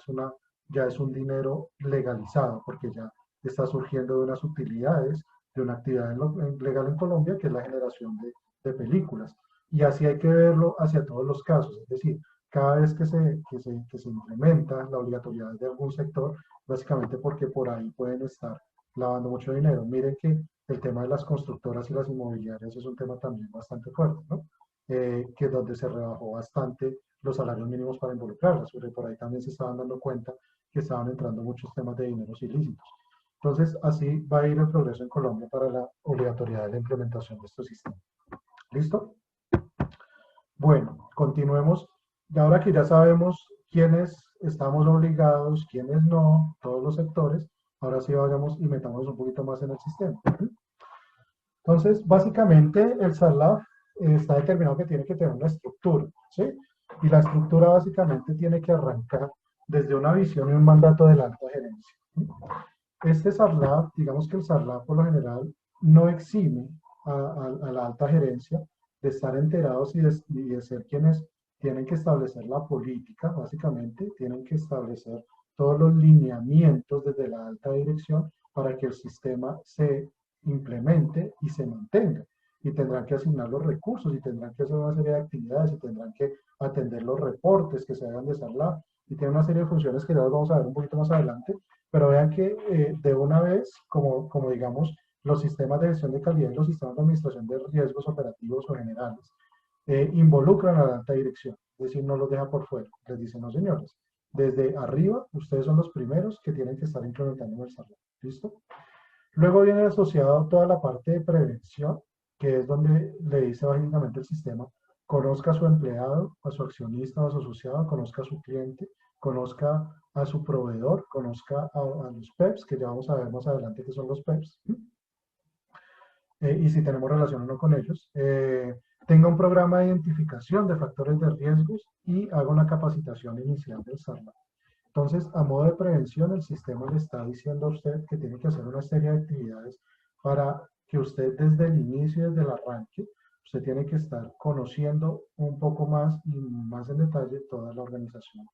es un dinero legalizado, porque ya está surgiendo de unas utilidades de una actividad legal en Colombia, que es la generación de películas. Y así hay que verlo hacia todos los casos, es decir, cada vez que se implementa la obligatoriedad de algún sector, básicamente porque por ahí pueden estar lavando mucho dinero. Miren que el tema de las constructoras y las inmobiliarias es un tema también bastante fuerte, ¿no? Que donde se rebajó bastante los salarios mínimos para involucrarlas, porque por ahí también se estaban dando cuenta que estaban entrando muchos temas de dineros ilícitos. Entonces, así va a ir el progreso en Colombia para la obligatoriedad de la implementación de estos sistemas. ¿Listo? Bueno, continuemos. Y ahora que ya sabemos quiénes estamos obligados, quiénes no, todos los sectores, ahora sí vayamos y metamos un poquito más en el sistema. Entonces, básicamente, el SARLAF está determinado que tiene que tener una estructura, ¿sí? Y la estructura básicamente tiene que arrancar desde una visión y un mandato de la alta gerencia. Este SARLAF, digamos que el SARLAF por lo general no exime a la alta gerencia de estar enterados y de ser quienes tienen que establecer la política, básicamente, tienen que establecer todos los lineamientos desde la alta dirección para que el sistema se implemente y se mantenga. Y tendrán que asignar los recursos y tendrán que hacer una serie de actividades y tendrán que atender los reportes que se hagan de SARLAF y tiene una serie de funciones que ya los vamos a ver un poquito más adelante, pero vean que de una vez, como digamos, los sistemas de gestión de calidad y los sistemas de administración de riesgos operativos o generales involucran a la alta dirección, es decir, no los deja por fuera, les dicen, no señores, desde arriba ustedes son los primeros que tienen que estar implementando el SARLAF, ¿listo? Luego viene asociado toda la parte de prevención, que es donde le dice básicamente el sistema, conozca a su empleado, a su accionista o a su asociado, conozca a su cliente, conozca a su proveedor, conozca a los PEPs, que ya vamos a ver más adelante qué son los PEPs, y si tenemos relación o no con ellos. Tenga un programa de identificación de factores de riesgos y haga una capacitación inicial del SARLAF. Entonces, a modo de prevención, el sistema le está diciendo a usted que tiene que hacer una serie de actividades para que usted desde el inicio, desde el arranque, usted tiene que estar conociendo un poco más y más en detalle toda la organización,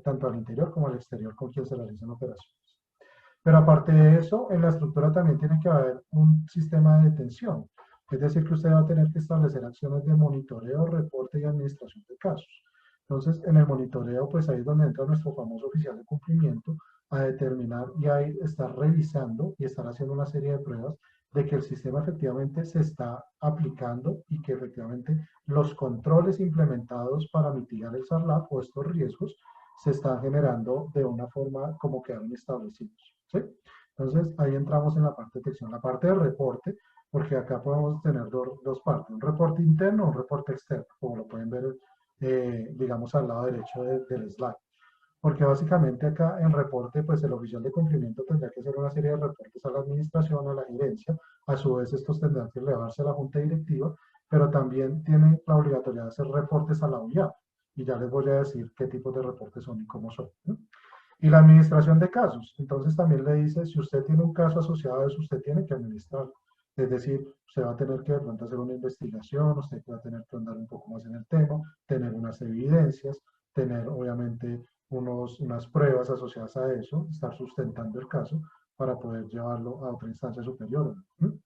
tanto al interior como al exterior con quien se realizan operaciones. Pero aparte de eso, en la estructura también tiene que haber un sistema de detención. Es decir, que usted va a tener que establecer acciones de monitoreo, reporte y administración de casos. Entonces, en el monitoreo, pues ahí es donde entra nuestro famoso oficial de cumplimiento a determinar y a estar revisando y estar haciendo una serie de pruebas de que el sistema efectivamente se está aplicando y que efectivamente los controles implementados para mitigar el SARLAF o estos riesgos se están generando de una forma como quedaron establecidos, ¿sí? Entonces, ahí entramos en la parte de detección, la parte de reporte, porque acá podemos tener dos partes, un reporte interno, un reporte externo, como lo pueden ver, digamos, al lado derecho del slide. Porque básicamente acá en reporte, pues el oficial de cumplimiento tendrá que hacer una serie de reportes a la administración, a la gerencia, a su vez estos tendrán que elevarse a la junta directiva, pero también tiene la obligatoriedad de hacer reportes a la OIAP. Y ya les voy a decir qué tipos de reportes son y cómo son, ¿no? Y la administración de casos. Entonces también le dice, si usted tiene un caso asociado a eso, usted tiene que administrarlo. Es decir, usted va a tener que de pronto hacer una investigación, usted va a tener que andar un poco más en el tema, tener unas evidencias, tener obviamente unas pruebas asociadas a eso, estar sustentando el caso para poder llevarlo a otra instancia superior, ¿no?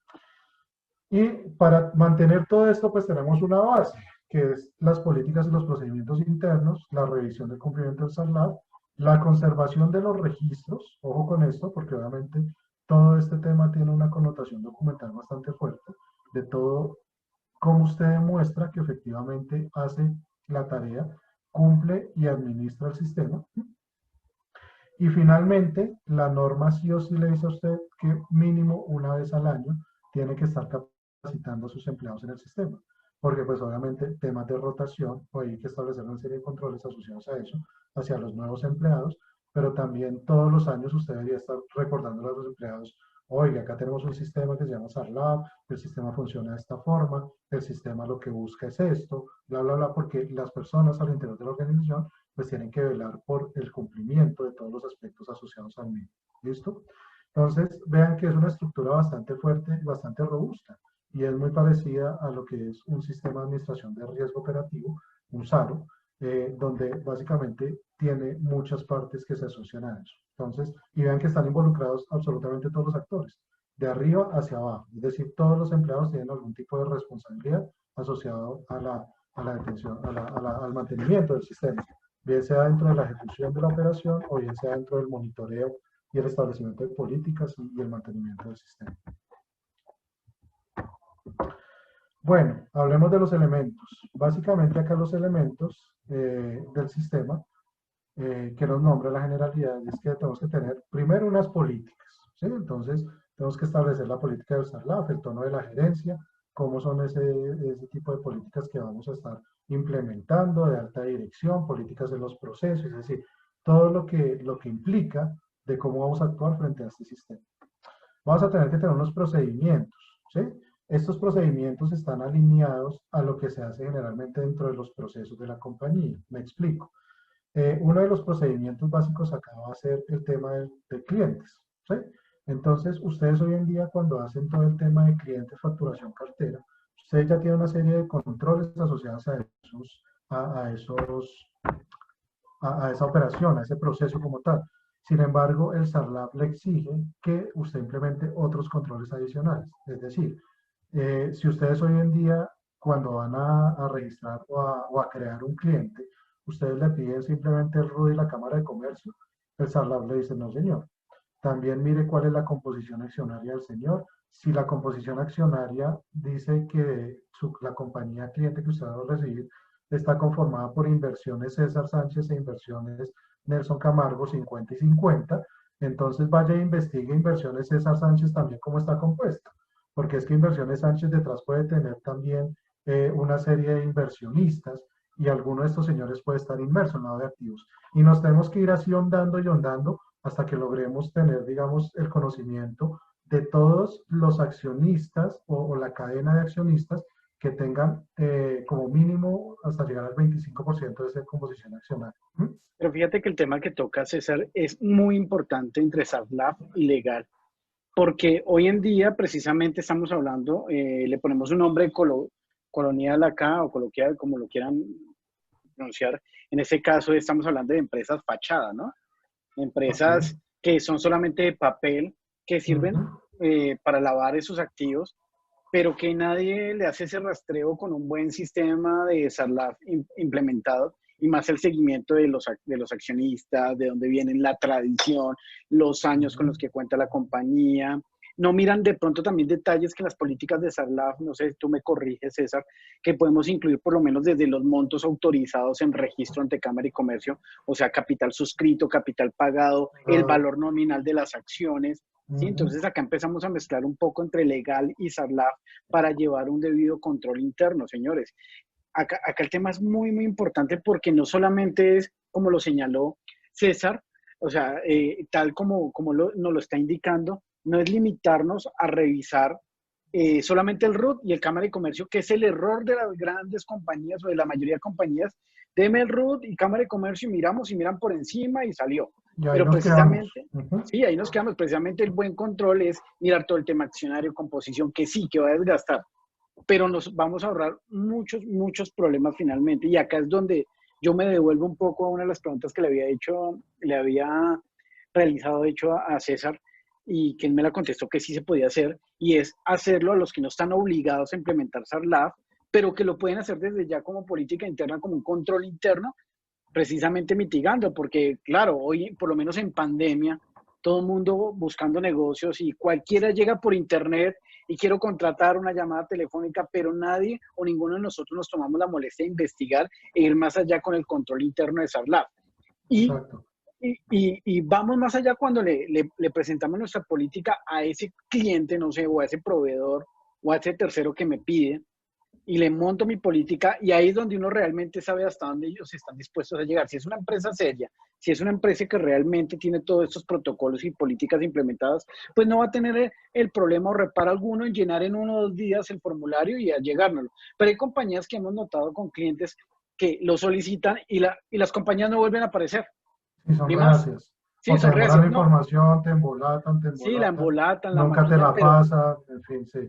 Y para mantener todo esto, pues tenemos una base, que es las políticas y los procedimientos internos, la revisión del cumplimiento del SARLAB, la conservación de los registros, ojo con esto, porque obviamente todo este tema tiene una connotación documental bastante fuerte, de todo cómo usted demuestra que efectivamente hace la tarea, cumple y administra el sistema. Y finalmente, la norma sí o sí le dice a usted que mínimo una vez al año tiene que estar capacitando a sus empleados en el sistema. Porque pues obviamente temas de rotación, o hay que establecer una serie de controles asociados a eso, hacia los nuevos empleados, pero también todos los años usted debería estar recordando a los empleados, oiga, acá tenemos un sistema que se llama SARLAB, el sistema funciona de esta forma, el sistema lo que busca es esto, bla, bla, bla, porque las personas al interior de la organización pues tienen que velar por el cumplimiento de todos los aspectos asociados al mismo. ¿Listo? Entonces, vean que es una estructura bastante fuerte y bastante robusta, y es muy parecida a lo que es un sistema de administración de riesgo operativo, un SARO, donde básicamente tiene muchas partes que se asocian a eso. Entonces, y vean que están involucrados absolutamente todos los actores, de arriba hacia abajo, es decir, todos los empleados tienen algún tipo de responsabilidad asociado a la detención, al mantenimiento del sistema, bien sea dentro de la ejecución de la operación o bien sea dentro del monitoreo y el establecimiento de políticas y el mantenimiento del sistema. Bueno, hablemos de los elementos. Básicamente acá los elementos del sistema que nos nombra la generalidad es que tenemos que tener primero unas políticas, ¿sí? Entonces tenemos que establecer la política del SARLAF, el tono de la gerencia, cómo son ese tipo de políticas que vamos a estar implementando, de alta dirección, políticas de los procesos, es decir, todo lo que implica de cómo vamos a actuar frente a este sistema. Vamos a tener que tener unos procedimientos, ¿sí? Estos procedimientos están alineados a lo que se hace generalmente dentro de los procesos de la compañía. Me explico. Uno de los procedimientos básicos acá va a ser el tema de clientes, ¿sí? Entonces, ustedes hoy en día cuando hacen todo el tema de clientes, facturación, cartera, ustedes ya tienen una serie de controles asociados a esa operación, a ese proceso como tal. Sin embargo, el SARLAB le exige que usted implemente otros controles adicionales. Es decir, si ustedes hoy en día, cuando van a registrar o a crear un cliente, ustedes le piden simplemente el RUT y la Cámara de Comercio, el SARLAB le dice, no señor. También mire cuál es la composición accionaria del señor. Si la composición accionaria dice que la compañía cliente que usted va a recibir está conformada por inversiones César Sánchez e inversiones Nelson Camargo 50 y 50, entonces vaya e investigue inversiones César Sánchez también cómo está compuesta, porque es que inversiones Sánchez detrás puede tener también una serie de inversionistas y alguno de estos señores puede estar inmerso en lado de activos. Y nos tenemos que ir así ondando y ondando hasta que logremos tener, digamos, el conocimiento de todos los accionistas o la cadena de accionistas que tengan como mínimo hasta llegar al 25% de esa composición accionaria. Pero fíjate que el tema que toca César es muy importante entre SARLAF y legal, porque hoy en día precisamente estamos hablando, le ponemos un nombre colonial acá o coloquial, como lo quieran pronunciar. En este caso estamos hablando de empresas fachada, ¿no? Empresas que son solamente de papel, que sirven para lavar esos activos, pero que nadie le hace ese rastreo con un buen sistema de SARLAF implementado, y más el seguimiento de los accionistas, de dónde vienen la tradición, los años con los que cuenta la compañía. No miran de pronto también detalles que las políticas de SARLAF, no sé, tú me corriges, César, que podemos incluir por lo menos desde los montos autorizados en registro ante Cámara y Comercio, o sea, capital suscrito, capital pagado, el valor nominal de las acciones. ¿Sí? Entonces acá empezamos a mezclar un poco entre legal y SARLAF para llevar un debido control interno, señores. Acá el tema es muy, muy importante porque no solamente es, como lo señaló César, o sea, tal como nos lo está indicando, no es limitarnos a revisar solamente el root y el Cámara de Comercio, que es el error de las grandes compañías o de la mayoría de compañías. Deme el root y Cámara de Comercio y miramos y miran por encima y salió. Y ahí Pero nos quedamos. precisamente, sí, ahí nos quedamos. Precisamente el buen control es mirar todo el tema accionario, composición, que sí, que va a desgastar, pero nos vamos a ahorrar muchos problemas finalmente. Y acá es donde yo me devuelvo un poco a una de las preguntas que le había realizado, de hecho, a César, y que él me la contestó que sí se podía hacer, y es hacerlo a los que no están obligados a implementar SARLAF, pero que lo pueden hacer desde ya como política interna, como un control interno, precisamente mitigando, porque claro, hoy, por lo menos en pandemia, todo el mundo buscando negocios y cualquiera llega por internet y quiero contratar una llamada telefónica, pero nadie o ninguno de nosotros nos tomamos la molestia de investigar e ir más allá con el control interno de SARLAF. Y Exacto. y vamos más allá cuando le presentamos nuestra política a ese cliente, no sé, o a ese proveedor, o a ese tercero que me pide, y le monto mi política, y ahí es donde uno realmente sabe hasta dónde ellos están dispuestos a llegar. Si es una empresa seria, si es una empresa que realmente tiene todos estos protocolos y políticas implementadas, pues no va a tener el problema o reparo alguno en llenar en 1 o 2 días el formulario y a llegárnoslo. Pero hay compañías que hemos notado con clientes que lo solicitan y las compañías no vuelven a aparecer. Y son Ni más. reacias. Sí, O te son demoran reacios, la no. información, te Sí, la embolatan, embolatan, la nunca te maquillan, la pero pasan, en fin, sí.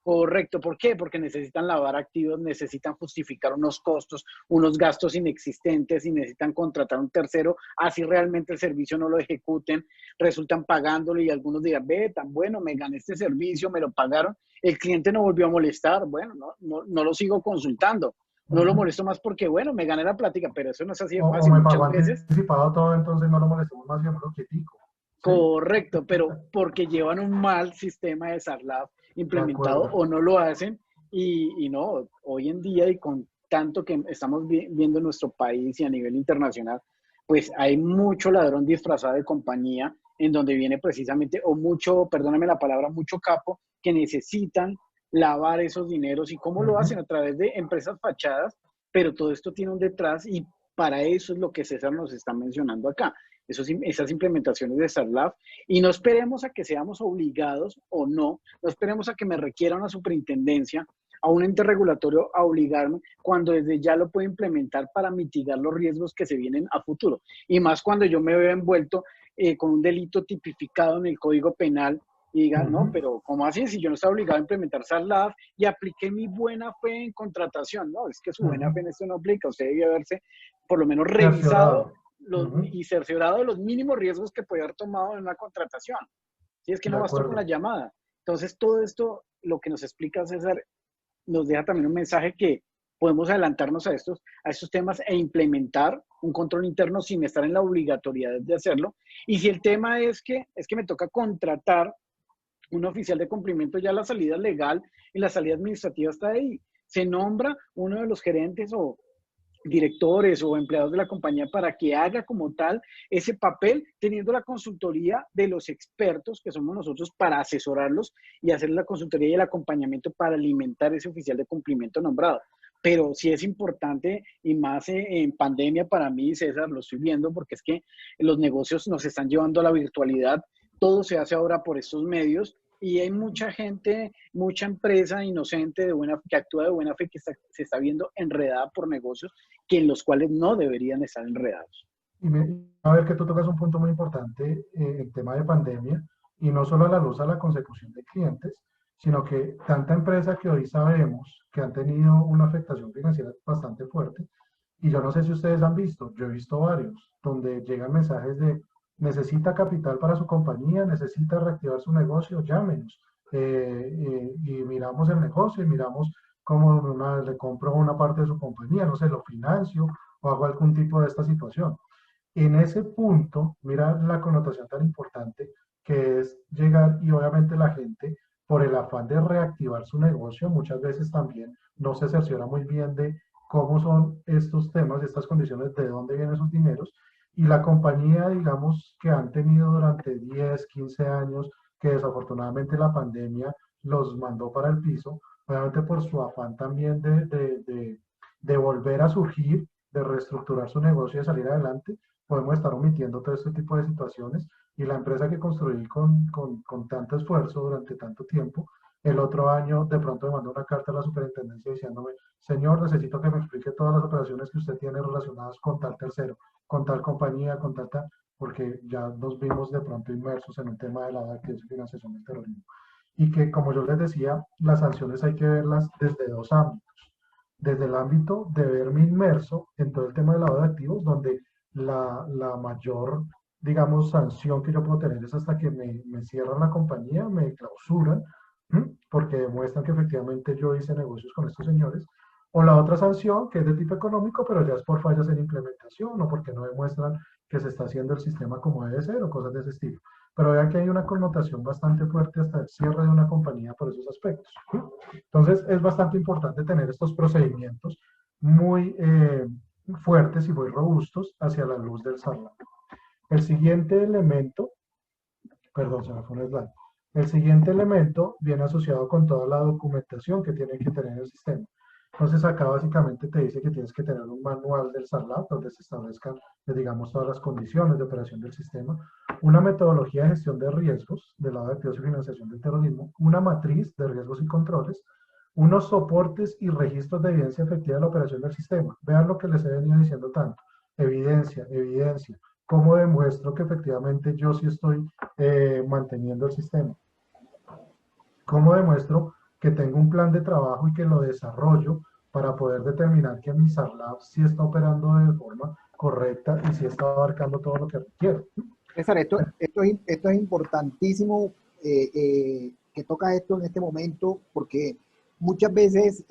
correcto. ¿Por qué? Porque necesitan lavar activos, necesitan justificar unos costos, unos gastos inexistentes y necesitan contratar a un tercero, así realmente el servicio no lo ejecuten, resultan pagándolo y algunos dirán, ve, tan bueno, me gané este servicio, me lo pagaron, el cliente no volvió a molestar, bueno, no lo sigo consultando. No lo molesto más porque, bueno, me gané la plática, pero eso no es así de O fácil. me Muchas pagó veces. anticipado todo, entonces no lo molestemos más, siempre quietico. ¿Sí? Correcto, pero porque llevan un mal sistema de SARLAF De implementado acuerdo. o no lo hacen y no, hoy en día y con tanto que estamos viendo en nuestro país y a nivel internacional, pues hay mucho ladrón disfrazado de compañía en donde viene precisamente, o mucho, perdóname la palabra, mucho capo que necesitan lavar esos dineros y cómo lo hacen a través de empresas fachadas, pero todo esto tiene un detrás y para eso es lo que César nos está mencionando acá esas implementaciones de SARLAF y no esperemos a que seamos obligados o no esperemos a que me requiera una superintendencia, a un ente regulatorio a obligarme cuando desde ya lo puedo implementar para mitigar los riesgos que se vienen a futuro. Y más cuando yo me veo envuelto con un delito tipificado en el Código Penal y diga, no, pero ¿cómo así? Si yo no estaba obligado a implementar SARLAF y apliqué mi buena fe en contratación, no, es que su buena fe en esto no aplica, usted debe haberse por lo menos revisado Cerciorado. y cerciorado de los mínimos riesgos que puede haber tomado en una contratación. Si es que De no bastó con la acuerdo. llamada. Entonces, todo esto, lo que nos explica César, nos deja también un mensaje que podemos adelantarnos a estos temas e implementar un control interno sin estar en la obligatoriedad de hacerlo. Y si el tema es que me toca contratar un oficial de cumplimiento, ya la salida legal y la salida administrativa está ahí. Se nombra uno de los gerentes o directores o empleados de la compañía para que haga como tal ese papel, teniendo la consultoría de los expertos que somos nosotros para asesorarlos y hacer la consultoría y el acompañamiento para alimentar ese oficial de cumplimiento nombrado. Pero sí es importante y más en pandemia para mí, César, lo estoy viendo porque es que los negocios nos están llevando a la virtualidad, todo se hace ahora por estos medios y hay mucha gente, mucha empresa inocente que actúa de buena fe que se está viendo enredada por negocios que en los cuales no deberían estar enredados. A ver que tú tocas un punto muy importante, el tema de pandemia, y no solo a la luz a la consecución de clientes, sino que tanta empresa que hoy sabemos que han tenido una afectación financiera bastante fuerte, y yo no sé si ustedes han visto, yo he visto varios, donde llegan mensajes de necesita capital para su compañía, necesita reactivar su negocio, llámenos, y miramos el negocio y miramos cómo le compro una parte de su compañía, no sé, lo financio o hago algún tipo de esta situación. En ese punto, mira la connotación tan importante que es llegar y obviamente la gente, por el afán de reactivar su negocio, muchas veces también no se cerciora muy bien de cómo son estos temas, estas condiciones, de dónde vienen sus dineros. Y la compañía, digamos, que han tenido durante 10, 15 años, que desafortunadamente la pandemia los mandó para el piso, obviamente por su afán también de volver a surgir, de reestructurar su negocio y de salir adelante, podemos estar omitiendo todo este tipo de situaciones y la empresa que construí con tanto esfuerzo durante tanto tiempo, El otro año de pronto me mandó una carta a la superintendencia diciéndome, señor, necesito que me explique todas las operaciones que usted tiene relacionadas con tal tercero, con tal compañía, con tal, porque ya nos vimos de pronto inmersos en un tema de la actividad y financiación del terrorismo. Y que, como yo les decía, las sanciones hay que verlas desde dos ámbitos. Desde el ámbito de verme inmerso en todo el tema de lavado de activos, donde la mayor, digamos, sanción que yo puedo tener es hasta que me cierran la compañía, me clausuran, porque demuestran que efectivamente yo hice negocios con estos señores. O la otra sanción, que es de tipo económico, pero ya es por fallas en implementación o porque no demuestran que se está haciendo el sistema como debe ser o cosas de ese estilo. Pero vean que hay una connotación bastante fuerte hasta el cierre de una compañía por esos aspectos. Entonces, es bastante importante tener estos procedimientos muy fuertes y muy robustos hacia la luz del SARLAC. El siguiente elemento, perdón, se me fue un slide. El siguiente elemento viene asociado con toda la documentación que tiene que tener el sistema. Entonces acá básicamente te dice que tienes que tener un manual del SARLAB donde se establezcan, digamos, todas las condiciones de operación del sistema, una metodología de gestión de riesgos del lado de activos y financiación del terrorismo, una matriz de riesgos y controles, unos soportes y registros de evidencia efectiva de la operación del sistema. Vean lo que les he venido diciendo tanto. Evidencia, evidencia. ¿Cómo demuestro que efectivamente yo sí estoy manteniendo el sistema? ¿Cómo demuestro que tengo un plan de trabajo y que lo desarrollo para poder determinar que mi SARLAB sí está operando de forma correcta y sí está abarcando todo lo que requiere? César, esto es importantísimo que toca esto en este momento, porque muchas veces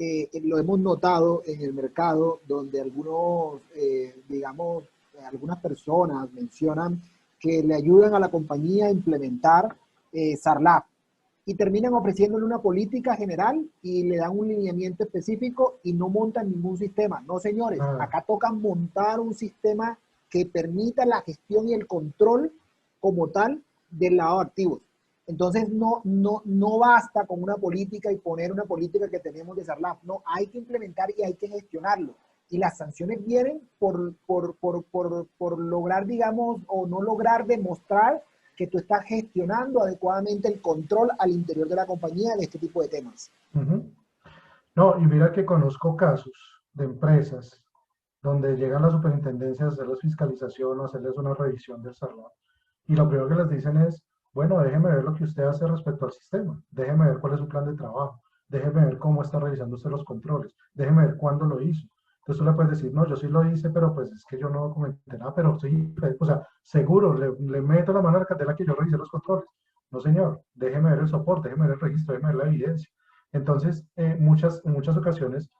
lo hemos notado en el mercado, donde algunos, digamos, algunas personas mencionan que le ayudan a la compañía a implementar SARLAB y terminan ofreciéndole una política general y le dan un lineamiento específico y no montan ningún sistema. No, señores, acá toca montar un sistema que permita la gestión y el control como tal del lavado de activos. Entonces no basta con una política y poner una política que tenemos de SARLAB. No, hay que implementar y hay que gestionarlo. Y las sanciones vienen por lograr, digamos, o no lograr demostrar que tú estás gestionando adecuadamente el control al interior de la compañía de este tipo de temas. No, y mira que conozco casos de empresas donde llegan las superintendencias a hacerles fiscalización o hacerles una revisión del SARLAB. Y lo primero que les dicen es, bueno, déjeme ver lo que usted hace respecto al sistema, déjeme ver cuál es su plan de trabajo, déjeme ver cómo está revisando usted los controles, déjeme ver cuándo lo hizo. Entonces tú le puedes decir, no, yo sí lo hice, pero pues es que yo no documenté nada, pero sí, o sea, seguro, le meto la mano a la cartera que yo revisé los controles. No, señor, déjeme ver el soporte, déjeme ver el registro, déjeme ver la evidencia. Entonces, en muchas ocasiones,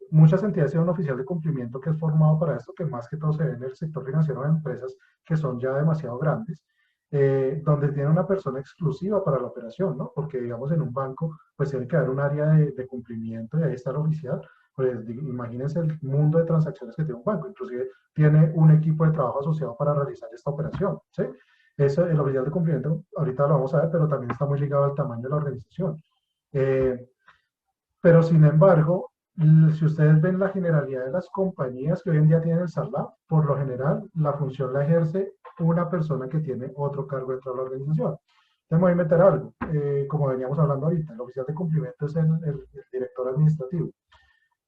muchas entidades tienen un oficial de cumplimiento que es formado para esto, que más que todo se ve en el sector financiero de empresas que son ya demasiado grandes, donde tiene una persona exclusiva para la operación, ¿no? Porque, digamos, en un banco, pues tiene que haber un área de cumplimiento y ahí está el oficial. Pues imagínense el mundo de transacciones que tiene un banco, inclusive tiene un equipo de trabajo asociado para realizar esta operación, ¿sí? Eso, el oficial de cumplimiento, ahorita lo vamos a ver, pero también está muy ligado al tamaño de la organización. Pero sin embargo, si ustedes ven la generalidad de las compañías que hoy en día tienen el SARLAB, por lo general la función la ejerce una persona que tiene otro cargo dentro de la organización. Entonces me voy a meter algo, como veníamos hablando ahorita, el oficial de cumplimiento es el director administrativo.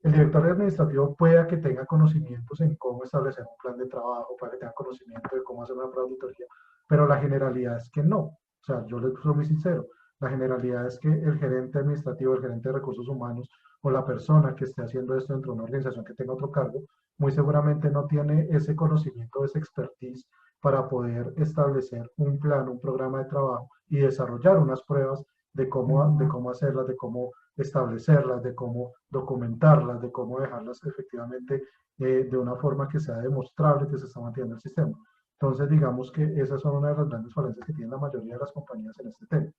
El director administrativo pueda que tenga conocimientos en cómo establecer un plan de trabajo, pueda que tenga conocimiento de cómo hacer una prueba de auditoría, pero la generalidad es que no. O sea, yo les soy muy sincero, la generalidad es que el gerente administrativo, el gerente de recursos humanos o la persona que esté haciendo esto dentro de una organización que tenga otro cargo, muy seguramente no tiene ese conocimiento, esa expertise para poder establecer un plan, un programa de trabajo y desarrollar unas pruebas de cómo hacerlas, de cómo establecerlas, de cómo documentarlas, de cómo dejarlas efectivamente de una forma que sea demostrable que se está manteniendo el sistema. Entonces, digamos que esas son una de las grandes falencias que tienen la mayoría de las compañías en este tema,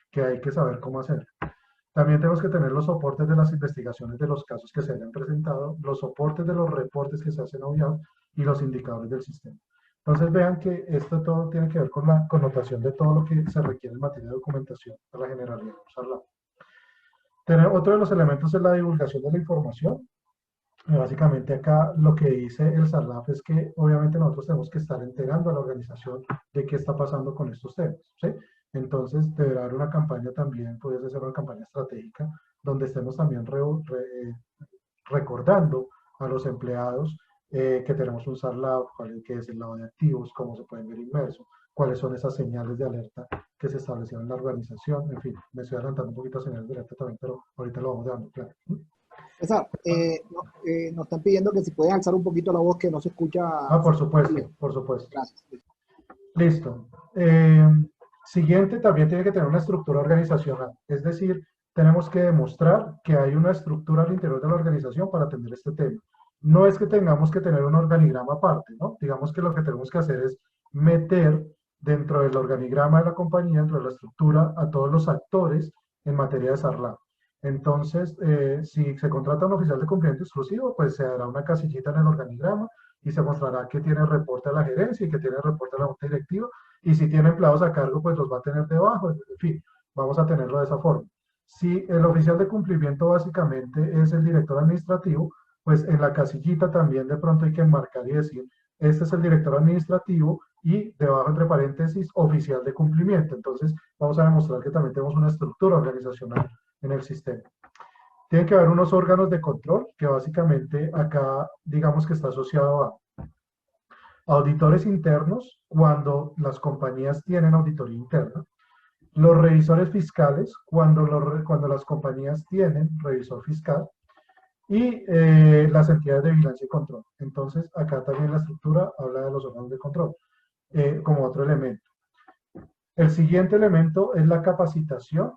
que hay que saber cómo hacer. También tenemos que tener los soportes de las investigaciones de los casos que se hayan presentado, los soportes de los reportes que se hacen audiados y los indicadores del sistema. Entonces vean que esto todo tiene que ver con la connotación de todo lo que se requiere en materia de documentación de la generalidad de SARLAB. Otro de los elementos es la divulgación de la información. Básicamente acá lo que dice el SARLAB es que obviamente nosotros tenemos que estar enterando a la organización de qué está pasando con estos temas, ¿sí? Entonces, deberá haber una campaña también, puede ser una campaña estratégica, donde estemos también recordando a los empleados que tenemos un SARLAB, qué es el lado de activos, cómo se pueden ver inmersos, cuáles son esas señales de alerta que se establecieron en la organización. En fin, me estoy adelantando un poquito a señales de alerta también, pero ahorita lo vamos dando, claro. César, nos están pidiendo que si puedes alzar un poquito la voz, que no se escucha. Ah, por supuesto, por supuesto. Gracias. Listo. Siguiente, también tiene que tener una estructura organizacional. Es decir, tenemos que demostrar que hay una estructura al interior de la organización para atender este tema. No es que tengamos que tener un organigrama aparte, ¿no? Digamos que lo que tenemos que hacer es meter dentro del organigrama de la compañía, dentro de la estructura, a todos los actores en materia de SARLAB. Entonces, si se contrata un oficial de cumplimiento exclusivo, pues se dará una casillita en el organigrama y se mostrará que tiene reporte a la gerencia y que tiene reporte a la junta directiva, y si tiene empleados a cargo, pues los va a tener debajo, en fin, vamos a tenerlo de esa forma. Si el oficial de cumplimiento básicamente es el director administrativo, pues en la casillita también de pronto hay que marcar y decir, este es el director administrativo y debajo entre paréntesis, oficial de cumplimiento. Entonces vamos a demostrar que también tenemos una estructura organizacional en el sistema. Tiene que haber unos órganos de control, que básicamente acá digamos que está asociado a auditores internos, cuando las compañías tienen auditoría interna, los revisores fiscales, cuando las compañías tienen revisor fiscal, y las entidades de vigilancia y control. Entonces, acá también la estructura habla de los órganos de control como otro elemento. El siguiente elemento es la capacitación,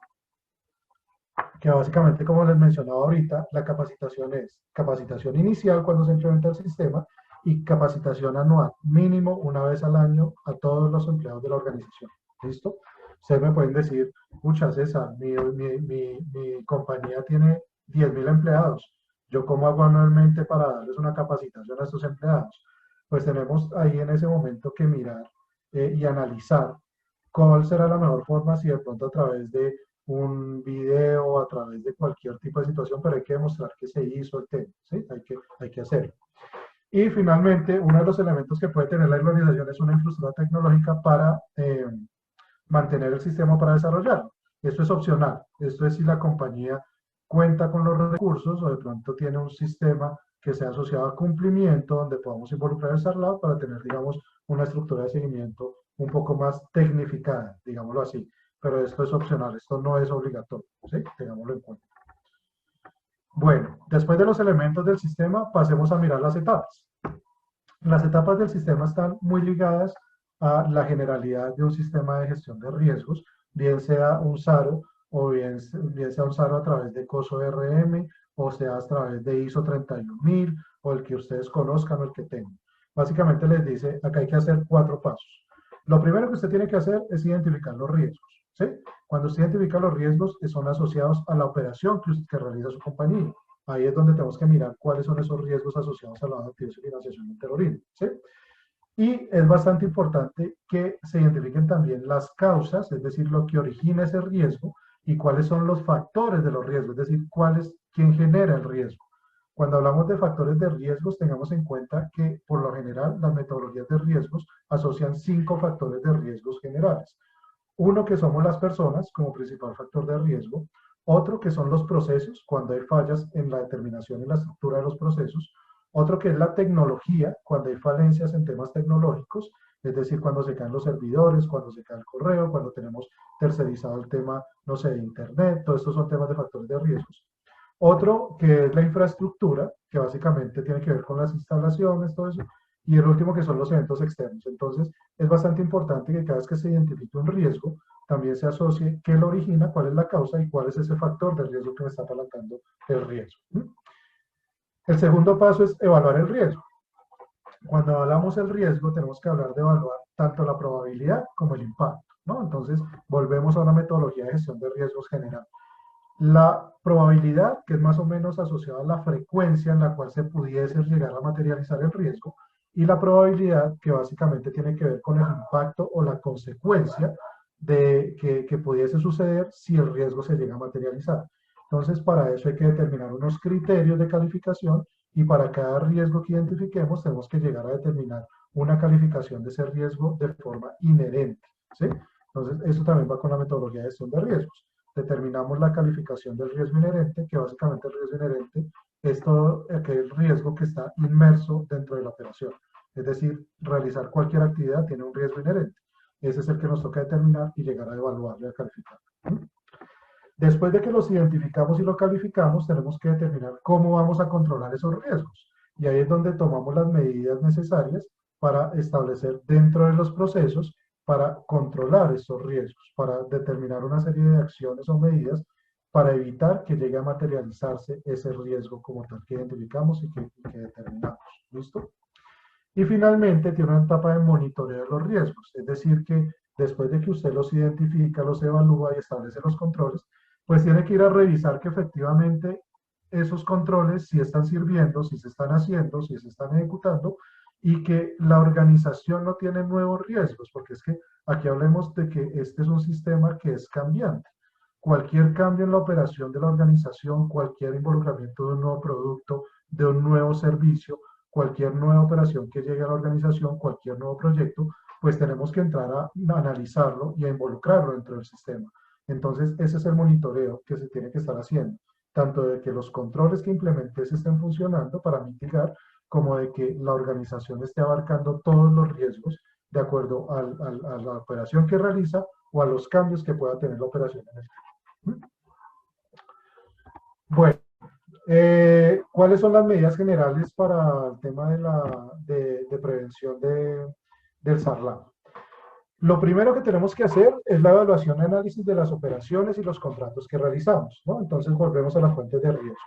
que básicamente, como les mencionaba ahorita, la capacitación es capacitación inicial cuando se implementa el sistema y capacitación anual, mínimo una vez al año a todos los empleados de la organización. ¿Listo? Ustedes me pueden decir, muchas César, mi compañía tiene 10.000 empleados. ¿Yo cómo hago anualmente para darles una capacitación a estos empleados? Pues tenemos ahí en ese momento que mirar y analizar cuál será la mejor forma, si de pronto a través de un video, a través de cualquier tipo de situación, pero hay que demostrar que se hizo el tema, ¿sí? Hay que hacerlo. Y finalmente, uno de los elementos que puede tener la organización es una infraestructura tecnológica para mantener el sistema, para desarrollarlo. Esto es opcional. Esto es si la compañía cuenta con los recursos o de pronto tiene un sistema que sea asociado a cumplimiento donde podamos involucrar el SARLAB para tener, digamos, una estructura de seguimiento un poco más tecnificada, digámoslo así. Pero esto es opcional, esto no es obligatorio, ¿sí? Tengámoslo en cuenta. Bueno, después de los elementos del sistema, pasemos a mirar las etapas. Las etapas del sistema están muy ligadas a la generalidad de un sistema de gestión de riesgos, bien sea un SARO o bien sea un SARO a través de COSO RM, o sea a través de ISO 31000, o el que ustedes conozcan o el que tengan. Básicamente les dice, acá hay que hacer 4 pasos. Lo primero que usted tiene que hacer es identificar los riesgos, ¿sí? Cuando usted identifica los riesgos, son asociados a la operación que realiza su compañía. Ahí es donde tenemos que mirar cuáles son esos riesgos asociados a la actividad y financiación del terrorismo, ¿sí? Y es bastante importante que se identifiquen también las causas, es decir, lo que origina ese riesgo y cuáles son los factores de los riesgos, es decir, quién genera el riesgo. Cuando hablamos de factores de riesgos, tengamos en cuenta que, por lo general, las metodologías de riesgos asocian 5 factores de riesgos generales. Uno, que somos las personas como principal factor de riesgo. Otro, que son los procesos, cuando hay fallas en la determinación y la estructura de los procesos. Otro, que es la tecnología, cuando hay falencias en temas tecnológicos, es decir, cuando se caen los servidores, cuando se cae el correo, cuando tenemos tercerizado el tema, no sé, de internet. Todos estos son temas de factores de riesgos. Otro, que es la infraestructura, que básicamente tiene que ver con las instalaciones, todo eso. Y el último, que son los eventos externos. Entonces, es bastante importante que cada vez que se identifique un riesgo, también se asocie qué lo origina, cuál es la causa y cuál es ese factor de riesgo que me está apalancando el riesgo. El segundo paso es evaluar el riesgo. Cuando hablamos del riesgo, tenemos que hablar de evaluar tanto la probabilidad como el impacto, ¿no? Entonces, volvemos a una metodología de gestión de riesgos general. La probabilidad, que es más o menos asociada a la frecuencia en la cual se pudiese llegar a materializar el riesgo, y la probabilidad, que básicamente tiene que ver con el impacto o la consecuencia de que pudiese suceder si el riesgo se llega a materializar. Entonces, para eso hay que determinar unos criterios de calificación, y para cada riesgo que identifiquemos tenemos que llegar a determinar una calificación de ese riesgo de forma inherente, ¿sí? Entonces, eso también va con la metodología de gestión de riesgos. Determinamos la calificación del riesgo inherente, que básicamente el riesgo inherente es todo aquel riesgo que está inmerso dentro de la operación. Es decir, realizar cualquier actividad tiene un riesgo inherente. Ese es el que nos toca determinar y llegar a evaluarlo y a calificar. Después de que los identificamos y lo calificamos, tenemos que determinar cómo vamos a controlar esos riesgos. Y ahí es donde tomamos las medidas necesarias para establecer dentro de los procesos para controlar esos riesgos, para determinar una serie de acciones o medidas para evitar que llegue a materializarse ese riesgo como tal que identificamos y que determinamos. ¿Listo? Y finalmente tiene una etapa de monitoreo de los riesgos, es decir que después de que usted los identifica, los evalúa y establece los controles, pues tiene que ir a revisar que efectivamente esos controles si están sirviendo, si se están haciendo, si se están ejecutando y que la organización no tiene nuevos riesgos, porque es que aquí hablemos de que este es un sistema que es cambiante. Cualquier cambio en la operación de la organización, cualquier involucramiento de un nuevo producto, de un nuevo servicio, cualquier nueva operación que llegue a la organización, cualquier nuevo proyecto, pues tenemos que entrar a analizarlo y a involucrarlo dentro del sistema. Entonces, ese es el monitoreo que se tiene que estar haciendo, tanto de que los controles que implementes estén funcionando para mitigar, como de que la organización esté abarcando todos los riesgos de acuerdo a la operación que realiza o a los cambios que pueda tener la operación en el tiempo. Bueno, ¿cuáles son las medidas generales para el tema de prevención del SARLAM? Lo primero que tenemos que hacer es la evaluación y análisis de las operaciones y los contratos que realizamos, ¿no? Entonces volvemos a las fuentes de riesgo.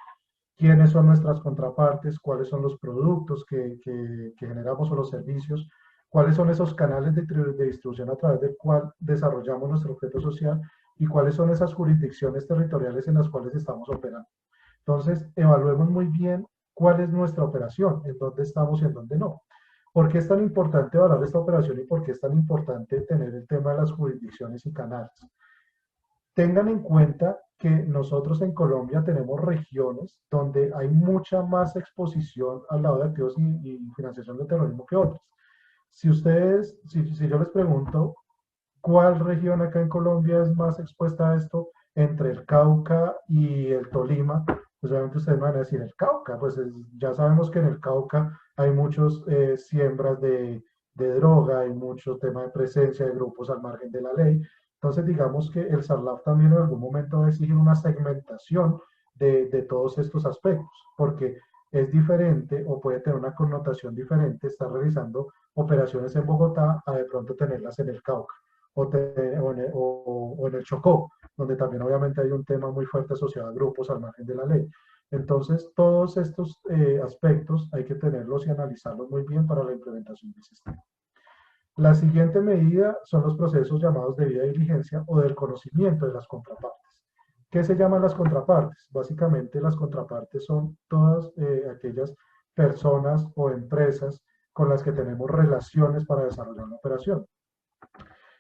¿Quiénes son nuestras contrapartes? ¿Cuáles son los productos que generamos o los servicios? ¿Cuáles son esos canales de distribución a través del cual desarrollamos nuestro objeto social? ¿Y cuáles son esas jurisdicciones territoriales en las cuales estamos operando? Entonces, evaluemos muy bien cuál es nuestra operación, en dónde estamos y en dónde no. ¿Por qué es tan importante evaluar esta operación y por qué es tan importante tener el tema de las jurisdicciones y canales? Tengan en cuenta que nosotros en Colombia tenemos regiones donde hay mucha más exposición al lado de activos y financiación del terrorismo que otras. Si yo les pregunto, ¿cuál región acá en Colombia es más expuesta a esto entre el Cauca y el Tolima? Pues obviamente ustedes me van a decir el Cauca, pues ya sabemos que en el Cauca hay muchos siembras de droga, hay mucho tema de presencia de grupos al margen de la ley. Entonces digamos que el SARLAF también en algún momento va a exigir una segmentación de todos estos aspectos, porque es diferente o puede tener una connotación diferente estar realizando operaciones en Bogotá a de pronto tenerlas en el Cauca o en el Chocó, donde también obviamente hay un tema muy fuerte asociado a grupos al margen de la ley. Entonces, todos estos aspectos hay que tenerlos y analizarlos muy bien para la implementación del sistema. La siguiente medida son los procesos llamados de debida diligencia o del conocimiento de las contrapartes. ¿Qué se llaman las contrapartes? Básicamente las contrapartes son todas aquellas personas o empresas con las que tenemos relaciones para desarrollar una operación.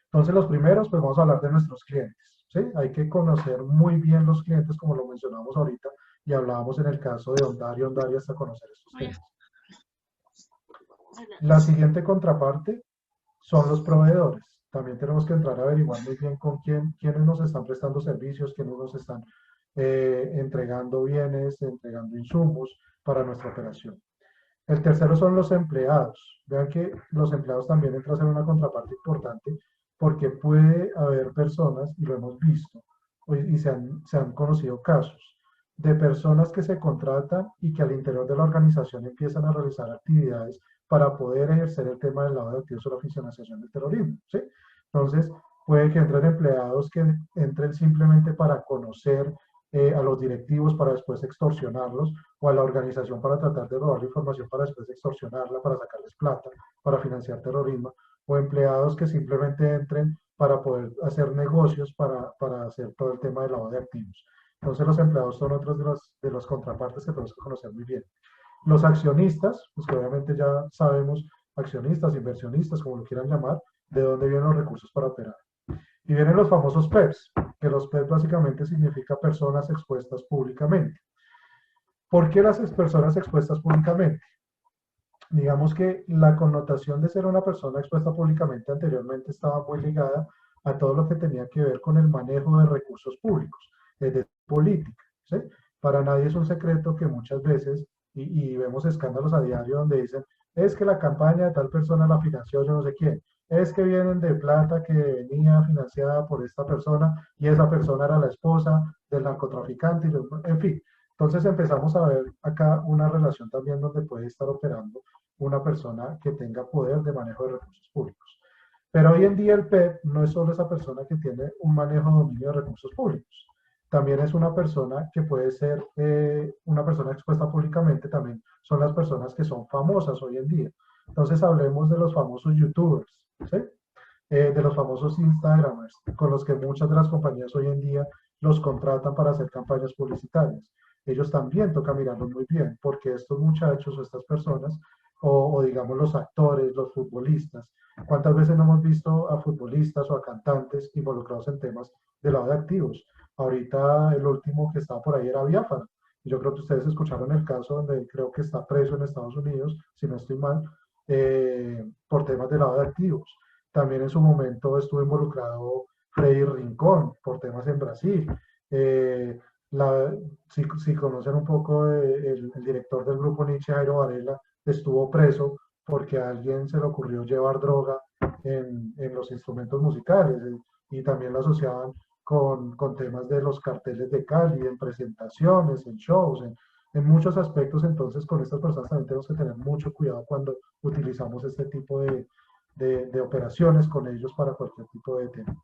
Entonces, los primeros, pues vamos a hablar de nuestros clientes, ¿sí? Hay que conocer muy bien los clientes, como lo mencionamos ahorita, y hablábamos en el caso de Ondario hasta conocer estos clientes. La siguiente contraparte son los proveedores. También tenemos que entrar a averiguar muy bien con quiénes nos están prestando servicios, quiénes nos están entregando bienes, entregando insumos para nuestra operación. El tercero son los empleados. Vean que los empleados también entran a ser una contraparte importante porque puede haber personas, y lo hemos visto, y se han conocido casos, de personas que se contratan y que al interior de la organización empiezan a realizar actividades para poder ejercer el tema del lavado de activos o la financiación del terrorismo, ¿sí? Entonces, puede que entren empleados que entren simplemente para conocer a los directivos para después extorsionarlos, o a la organización para tratar de robar la información para después extorsionarla, para sacarles plata, para financiar terrorismo, o empleados que simplemente entren para poder hacer negocios, para hacer todo el tema del lavado de activos. Entonces los empleados son otros de los contrapartes que tenemos que conocer muy bien. Los accionistas, pues que obviamente ya sabemos, accionistas, inversionistas, como lo quieran llamar, de dónde vienen los recursos para operar. Y vienen los famosos PEPs, que los PEPs básicamente significa personas expuestas públicamente. ¿Por qué las personas expuestas públicamente? Digamos que la connotación de ser una persona expuesta públicamente anteriormente estaba muy ligada a todo lo que tenía que ver con el manejo de recursos públicos, es decir, política, ¿sí? Para nadie es un secreto que muchas veces, y vemos escándalos a diario donde dicen, es que la campaña de tal persona la financió yo no sé quién, es que vienen de plata que venía financiada por esta persona y esa persona era la esposa del narcotraficante, en fin. Entonces empezamos a ver acá una relación también donde puede estar operando una persona que tenga poder de manejo de recursos públicos. Pero hoy en día el PEP no es solo esa persona que tiene un manejo de dominio de recursos públicos. También es una persona que puede ser una persona expuesta públicamente, también son las personas que son famosas hoy en día. Entonces hablemos de los famosos youtubers, ¿sí? De los famosos instagramers, con los que muchas de las compañías hoy en día los contratan para hacer campañas publicitarias. Ellos también toca mirarlos muy bien, porque estos muchachos o estas personas, o digamos los actores, los futbolistas, ¿cuántas veces no hemos visto a futbolistas o a cantantes involucrados en temas de lavado de activos? Ahorita el último que estaba por ahí era Biafara. Yo creo que ustedes escucharon el caso donde creo que está preso en Estados Unidos, si no estoy mal, por temas de lavado de activos. También en su momento estuvo involucrado Freddy Rincón por temas en Brasil. Eh, si conocen un poco el director del grupo Nietzsche, Jairo Varela, estuvo preso porque a alguien se le ocurrió llevar droga en los instrumentos musicales y también lo asociaban con temas de los carteles de Cali, en presentaciones, en shows, en muchos aspectos. Entonces con estas personas también tenemos que tener mucho cuidado cuando utilizamos este tipo de operaciones con ellos para cualquier tipo de tema.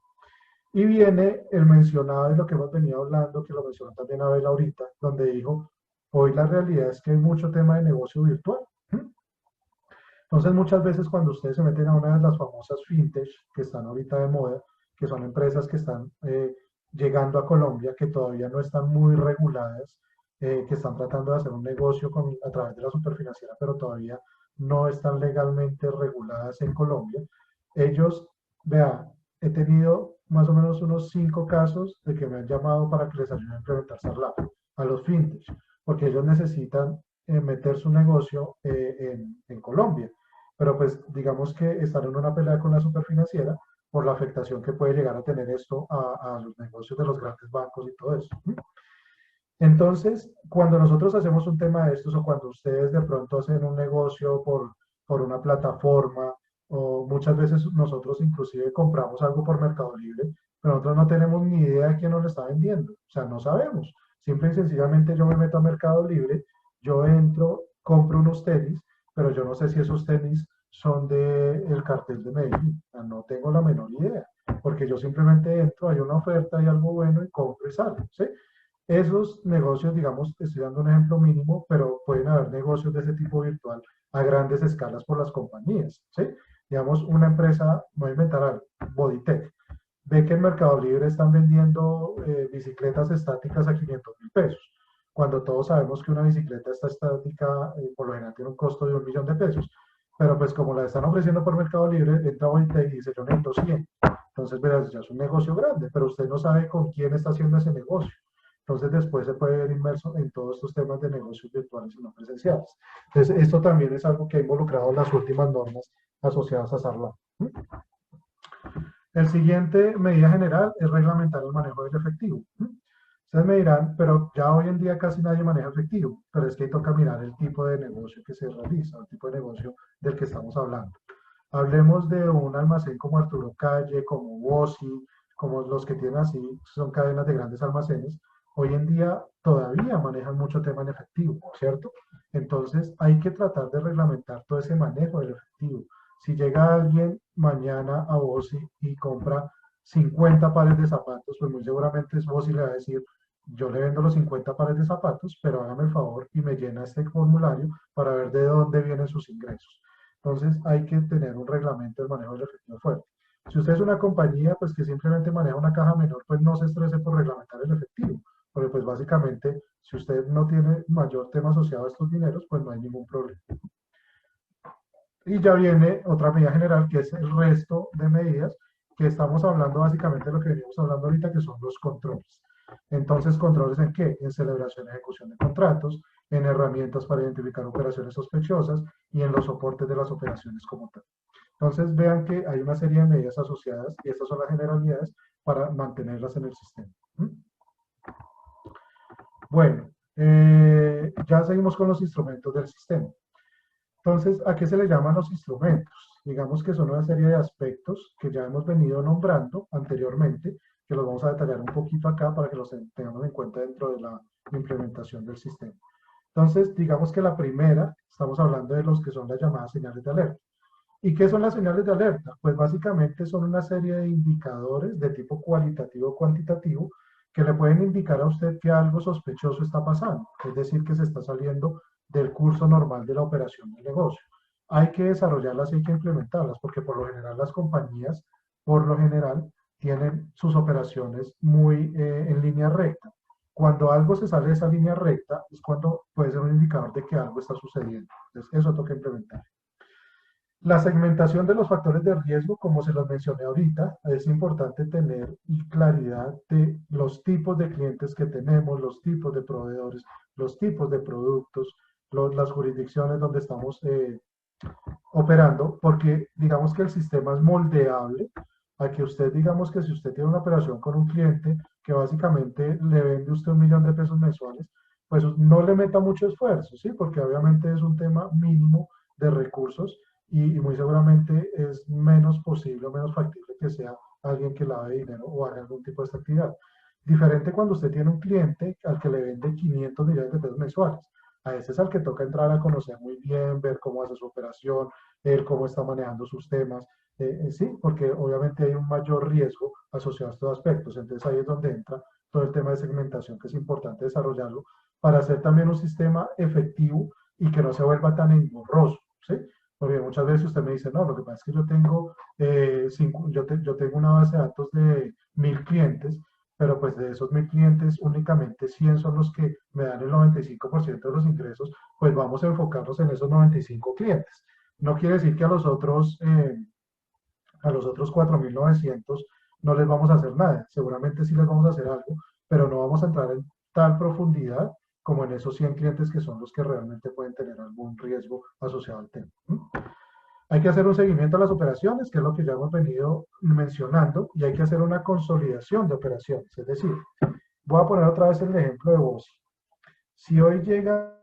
Y viene el mencionado y lo que hemos venido hablando, que lo mencionó también Abel ahorita, donde dijo, hoy la realidad es que hay mucho tema de negocio virtual. Entonces muchas veces cuando ustedes se meten a una de las famosas fintech que están ahorita de moda, que son empresas que están llegando a Colombia, que todavía no están muy reguladas, que están tratando de hacer un negocio a través de la superfinanciera, pero todavía no están legalmente reguladas en Colombia. Ellos, vea, he tenido más o menos unos 5 casos de que me han llamado para que les ayude a implementar Sarlap a los fintech, porque ellos necesitan meter su negocio en Colombia. Pero pues digamos que están en una pelea con la superfinanciera por la afectación que puede llegar a tener esto a los negocios de los grandes bancos y todo eso. Entonces, cuando nosotros hacemos un tema de estos o cuando ustedes de pronto hacen un negocio por una plataforma o muchas veces nosotros inclusive compramos algo por Mercado Libre, pero nosotros no tenemos ni idea de quién nos lo está vendiendo. O sea, no sabemos. Simple y sencillamente yo me meto a Mercado Libre, yo entro, compro unos tenis, pero yo no sé si esos tenis son del cartel de Medellín. O sea, no tengo la menor idea, porque yo simplemente entro, hay una oferta, hay algo bueno y compro y salgo, ¿sí? Esos negocios, digamos, estoy dando un ejemplo mínimo, pero pueden haber negocios de ese tipo virtual a grandes escalas por las compañías, ¿sí? Digamos, una empresa, voy a inventar algo, Bodytech, ve que en Mercado Libre están vendiendo bicicletas estáticas a 500.000 pesos, cuando todos sabemos que una bicicleta estática por lo general tiene un costo de 1.000.000 de pesos, pero pues como la están ofreciendo por Mercado Libre, entra Bodytech y dice, yo necesito 100. Entonces, verás, ya es un negocio grande, pero usted no sabe con quién está haciendo ese negocio. Entonces después se puede ver inmerso en todos estos temas de negocios virtuales y no presenciales. Entonces esto también es algo que ha involucrado las últimas normas asociadas a SARLA. El siguiente medida general es reglamentar el manejo del efectivo. Ustedes me dirán, pero ya hoy en día casi nadie maneja efectivo, pero es que ahí toca mirar el tipo de negocio que se realiza, el tipo de negocio del que estamos hablando. Hablemos de un almacén como Arturo Calle, como Bossi, como los que tienen así, son cadenas de grandes almacenes. Hoy en día todavía manejan mucho tema en efectivo, ¿cierto? Entonces hay que tratar de reglamentar todo ese manejo del efectivo. Si llega alguien mañana a Bossi y compra 50 pares de zapatos, pues muy seguramente Bossi le va a decir, yo le vendo los 50 pares de zapatos, pero hágame el favor y me llena este formulario para ver de dónde vienen sus ingresos. Entonces hay que tener un reglamento del manejo del efectivo fuerte. Si usted es una compañía pues que simplemente maneja una caja menor, pues no se estrese por reglamentar el efectivo, porque pues básicamente si usted no tiene mayor tema asociado a estos dineros, pues no hay ningún problema. Y ya viene otra medida general que es el resto de medidas que estamos hablando básicamente de lo que venimos hablando ahorita, que son los controles. Entonces, ¿controles en qué? En celebración y ejecución de contratos, en herramientas para identificar operaciones sospechosas y en los soportes de las operaciones como tal. Entonces vean que hay una serie de medidas asociadas y estas son las generalidades para mantenerlas en el sistema. Bueno, ya seguimos con los instrumentos del sistema. Entonces, ¿a qué se le llaman los instrumentos? Digamos que son una serie de aspectos que ya hemos venido nombrando anteriormente, que los vamos a detallar un poquito acá para que los tengamos en cuenta dentro de la implementación del sistema. Entonces, digamos que la primera, estamos hablando de los que son las llamadas señales de alerta. ¿Y qué son las señales de alerta? Pues básicamente son una serie de indicadores de tipo cualitativo o cuantitativo que le pueden indicar a usted que algo sospechoso está pasando, es decir, que se está saliendo del curso normal de la operación del negocio. Hay que desarrollarlas y hay que implementarlas, porque por lo general las compañías, por lo general, tienen sus operaciones muy en línea recta. Cuando algo se sale de esa línea recta es cuando puede ser un indicador de que algo está sucediendo. Entonces, eso toca implementar. La segmentación de los factores de riesgo, como se los mencioné ahorita, es importante tener claridad de los tipos de clientes que tenemos, los tipos de proveedores, los tipos de productos, las jurisdicciones donde estamos operando, porque digamos que el sistema es moldeable a que usted, digamos que si usted tiene una operación con un cliente que básicamente le vende usted 1.000.000 de pesos mensuales, pues no le meta mucho esfuerzo, ¿sí? Porque obviamente es un tema mínimo de recursos y muy seguramente es menos posible o menos factible que sea alguien que lave dinero o haga algún tipo de esta actividad. Diferente cuando usted tiene un cliente al que le vende 500 millones de pesos mensuales. A ese es al que toca entrar a conocer muy bien, ver cómo hace su operación, él cómo está manejando sus temas. Sí, porque obviamente hay un mayor riesgo asociado a estos aspectos. Entonces ahí es donde entra todo el tema de segmentación, que es importante desarrollarlo para hacer también un sistema efectivo y que no se vuelva tan engorroso, ¿sí? Porque muchas veces usted me dice, no, lo que pasa es que yo tengo, yo tengo una base de datos de 1.000 clientes, pero pues de esos 1.000 clientes únicamente 100 son los que me dan el 95% de los ingresos, pues vamos a enfocarnos en esos 95 clientes. No quiere decir que a los otros 4.900 no les vamos a hacer nada, seguramente sí les vamos a hacer algo, pero no vamos a entrar en tal profundidad como en esos 100 clientes que son los que realmente pueden tener algún riesgo asociado al tema. Hay que hacer un seguimiento a las operaciones, que es lo que ya hemos venido mencionando, y hay que hacer una consolidación de operaciones. Es decir, voy a poner otra vez el ejemplo de Bosi. Si hoy llega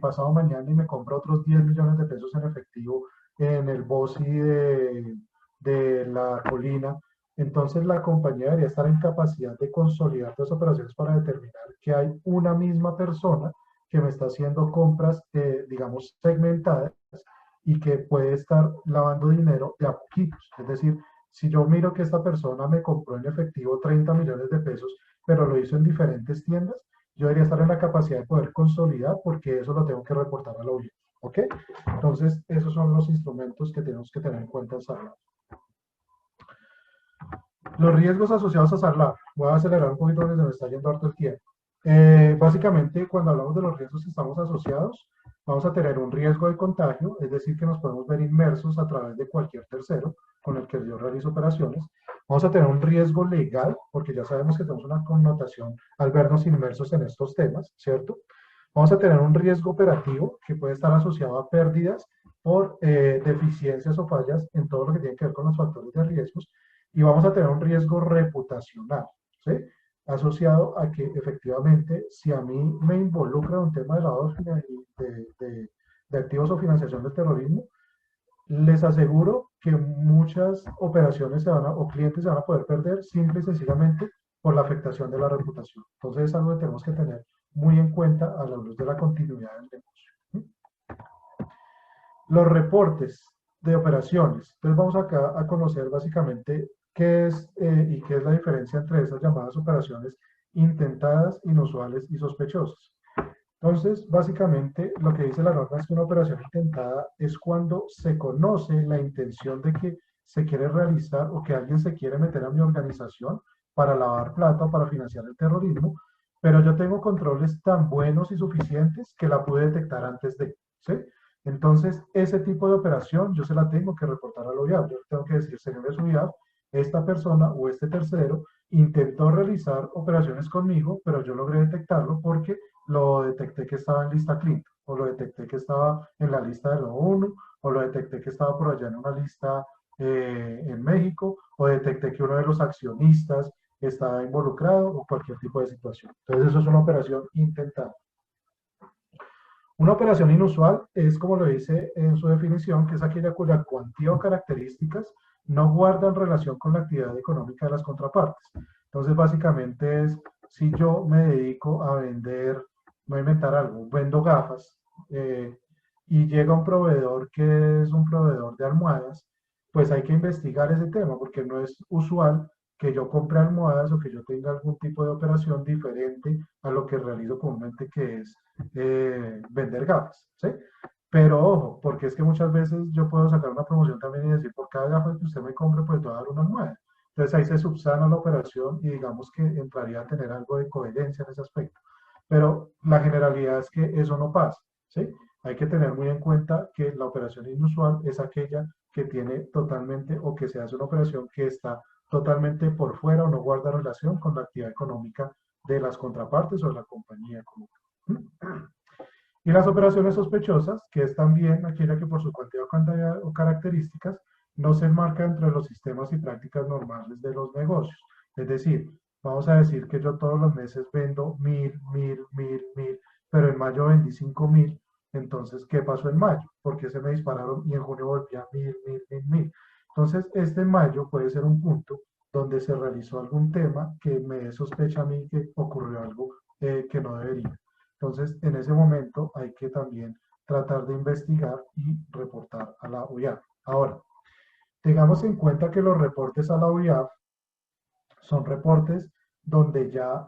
pasado mañana y me compra otros 10 millones de pesos en efectivo en el Bosi de la Colina, entonces la compañía debería estar en capacidad de consolidar las operaciones para determinar que hay una misma persona que me está haciendo compras, digamos, segmentadas y que puede estar lavando dinero de a poquitos. Es decir, si yo miro que esta persona me compró en efectivo 30 millones de pesos, pero lo hizo en diferentes tiendas, yo debería estar en la capacidad de poder consolidar porque eso lo tengo que reportar a la audiencia. ¿Ok? Entonces, esos son los instrumentos que tenemos que tener en cuenta en SARLAB. Los riesgos asociados a SARLAB. Voy a acelerar un poquito porque se me está yendo harto el tiempo. Básicamente, cuando hablamos de los riesgos que estamos asociados, vamos a tener un riesgo de contagio, es decir, que nos podemos ver inmersos a través de cualquier tercero con el que yo realizo operaciones. Vamos a tener un riesgo legal, porque ya sabemos que tenemos una connotación al vernos inmersos en estos temas, ¿cierto? Vamos a tener un riesgo operativo que puede estar asociado a pérdidas por deficiencias o fallas en todo lo que tiene que ver con los factores de riesgos. Y vamos a tener un riesgo reputacional, ¿sí? Asociado a que efectivamente, si a mí me involucra un tema de lavado de activos o financiación del terrorismo, les aseguro que muchas operaciones o clientes se van a poder perder simple y sencillamente por la afectación de la reputación. Entonces es algo que tenemos que tener muy en cuenta a la luz de la continuidad del negocio. Los reportes de operaciones. Entonces vamos acá a conocer básicamente qué es y qué es la diferencia entre esas llamadas operaciones intentadas, inusuales y sospechosas. Entonces, básicamente, lo que dice la norma es que una operación intentada es cuando se conoce la intención de que se quiere realizar o que alguien se quiere meter a mi organización para lavar plata o para financiar el terrorismo, pero yo tengo controles tan buenos y suficientes que la pude detectar antes de, ¿sí? Entonces, ese tipo de operación yo se la tengo que reportar al OIAP. Yo tengo que decir, señores OIAP, esta persona o este tercero intentó realizar operaciones conmigo, pero yo logré detectarlo porque lo detecté que estaba en lista Clinton, o lo detecté que estaba en la lista de la ONU, o lo detecté que estaba por allá en una lista en México, o detecté que uno de los accionistas estaba involucrado, o cualquier tipo de situación. Entonces eso es una operación intentada. Una operación inusual es, como lo dice en su definición, que es aquella cuya cuantía o características no guardan relación con la actividad económica de las contrapartes. Entonces, básicamente es, si yo me dedico a vender, voy a inventar algo, vendo gafas, y llega un proveedor que es un proveedor de almohadas, pues hay que investigar ese tema, porque no es usual que yo compre almohadas o que yo tenga algún tipo de operación diferente a lo que realizo comúnmente, que es vender gafas, ¿sí? Pero ojo, porque es que muchas veces yo puedo sacar una promoción también y decir, por cada gafa que usted me compre, pues te voy a dar una almohada. Entonces ahí se subsana la operación y digamos que entraría a tener algo de coherencia en ese aspecto. Pero la generalidad es que eso no pasa, ¿sí? Hay que tener muy en cuenta que la operación inusual es aquella que tiene totalmente o que se hace una operación que está totalmente por fuera o no guarda relación con la actividad económica de las contrapartes o de la compañía común. Y las operaciones sospechosas, que es también aquella que por su cuantía o características no se enmarca entre los sistemas y prácticas normales de los negocios. Es decir, vamos a decir que yo todos los meses vendo 1000, pero en mayo vendí 5000. Entonces, ¿qué pasó en mayo? ¿Por qué se me dispararon y en junio volvía 1000? Entonces, este mayo puede ser un punto donde se realizó algún tema que me dé sospecha a mí que ocurrió algo que no debería. Entonces, en ese momento hay que también tratar de investigar y reportar a la UIAF. Ahora, tengamos en cuenta que los reportes a la UIAF son reportes donde ya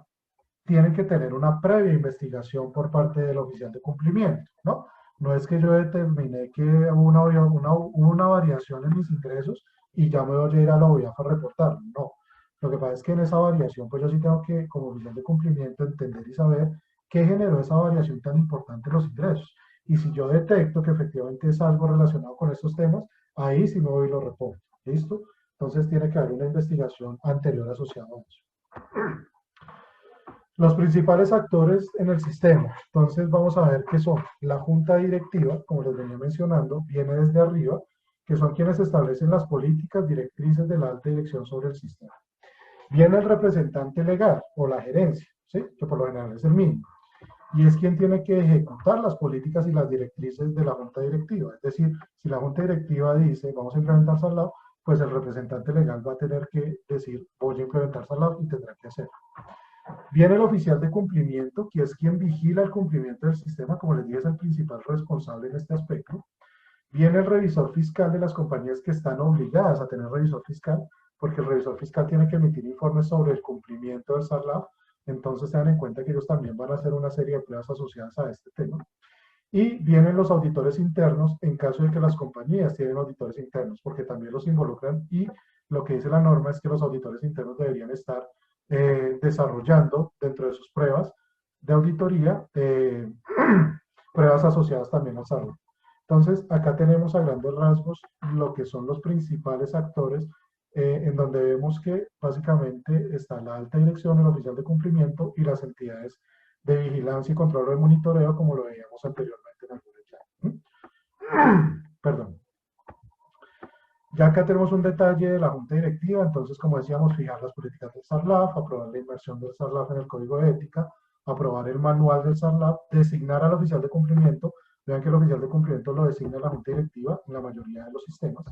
tienen que tener una previa investigación por parte del oficial de cumplimiento, ¿no? No es que yo determiné que hubo una variación en mis ingresos y ya me voy a ir a la OIAF a reportar, no. Lo que pasa es que en esa variación, pues yo sí tengo que, como oficial de cumplimiento, entender y saber qué generó esa variación tan importante en los ingresos. Y si yo detecto que efectivamente es algo relacionado con estos temas, ahí sí me voy y lo reporto, ¿listo? Entonces tiene que haber una investigación anterior asociada a eso. Los principales actores en el sistema. Entonces vamos a ver qué son. La junta directiva, como les venía mencionando, viene desde arriba, que son quienes establecen las políticas directrices de la alta dirección sobre el sistema. Viene el representante legal o la gerencia, ¿sí? Que por lo general es el mismo. Y es quien tiene que ejecutar las políticas y las directrices de la junta directiva. Es decir, si la junta directiva dice vamos a implementar SARLAB, pues el representante legal va a tener que decir voy a implementar SARLAB y tendrá que hacerlo. Viene el oficial de cumplimiento, que es quien vigila el cumplimiento del sistema, como les dije, es el principal responsable en este aspecto. Viene el revisor fiscal de las compañías que están obligadas a tener revisor fiscal, porque el revisor fiscal tiene que emitir informes sobre el cumplimiento del SARLAB, entonces tengan en cuenta que ellos también van a hacer una serie de pruebas asociadas a este tema. Y vienen los auditores internos en caso de que las compañías tienen auditores internos, porque también los involucran y lo que dice la norma es que los auditores internos deberían estar desarrollando dentro de sus pruebas de auditoría pruebas asociadas también al SARLAB. Entonces, acá tenemos a grandes rasgos lo que son los principales actores, en donde vemos que básicamente está la alta dirección, el oficial de cumplimiento y las entidades de vigilancia y control de monitoreo, como lo veíamos anteriormente en el slide. Perdón. Ya acá tenemos un detalle de la junta directiva, entonces, como decíamos, fijar las políticas del SARLAF, aprobar la inmersión del SARLAF en el código de ética, aprobar el manual del SARLAF, designar al oficial de cumplimiento. Vean que el oficial de cumplimiento lo designa la junta directiva en la mayoría de los sistemas.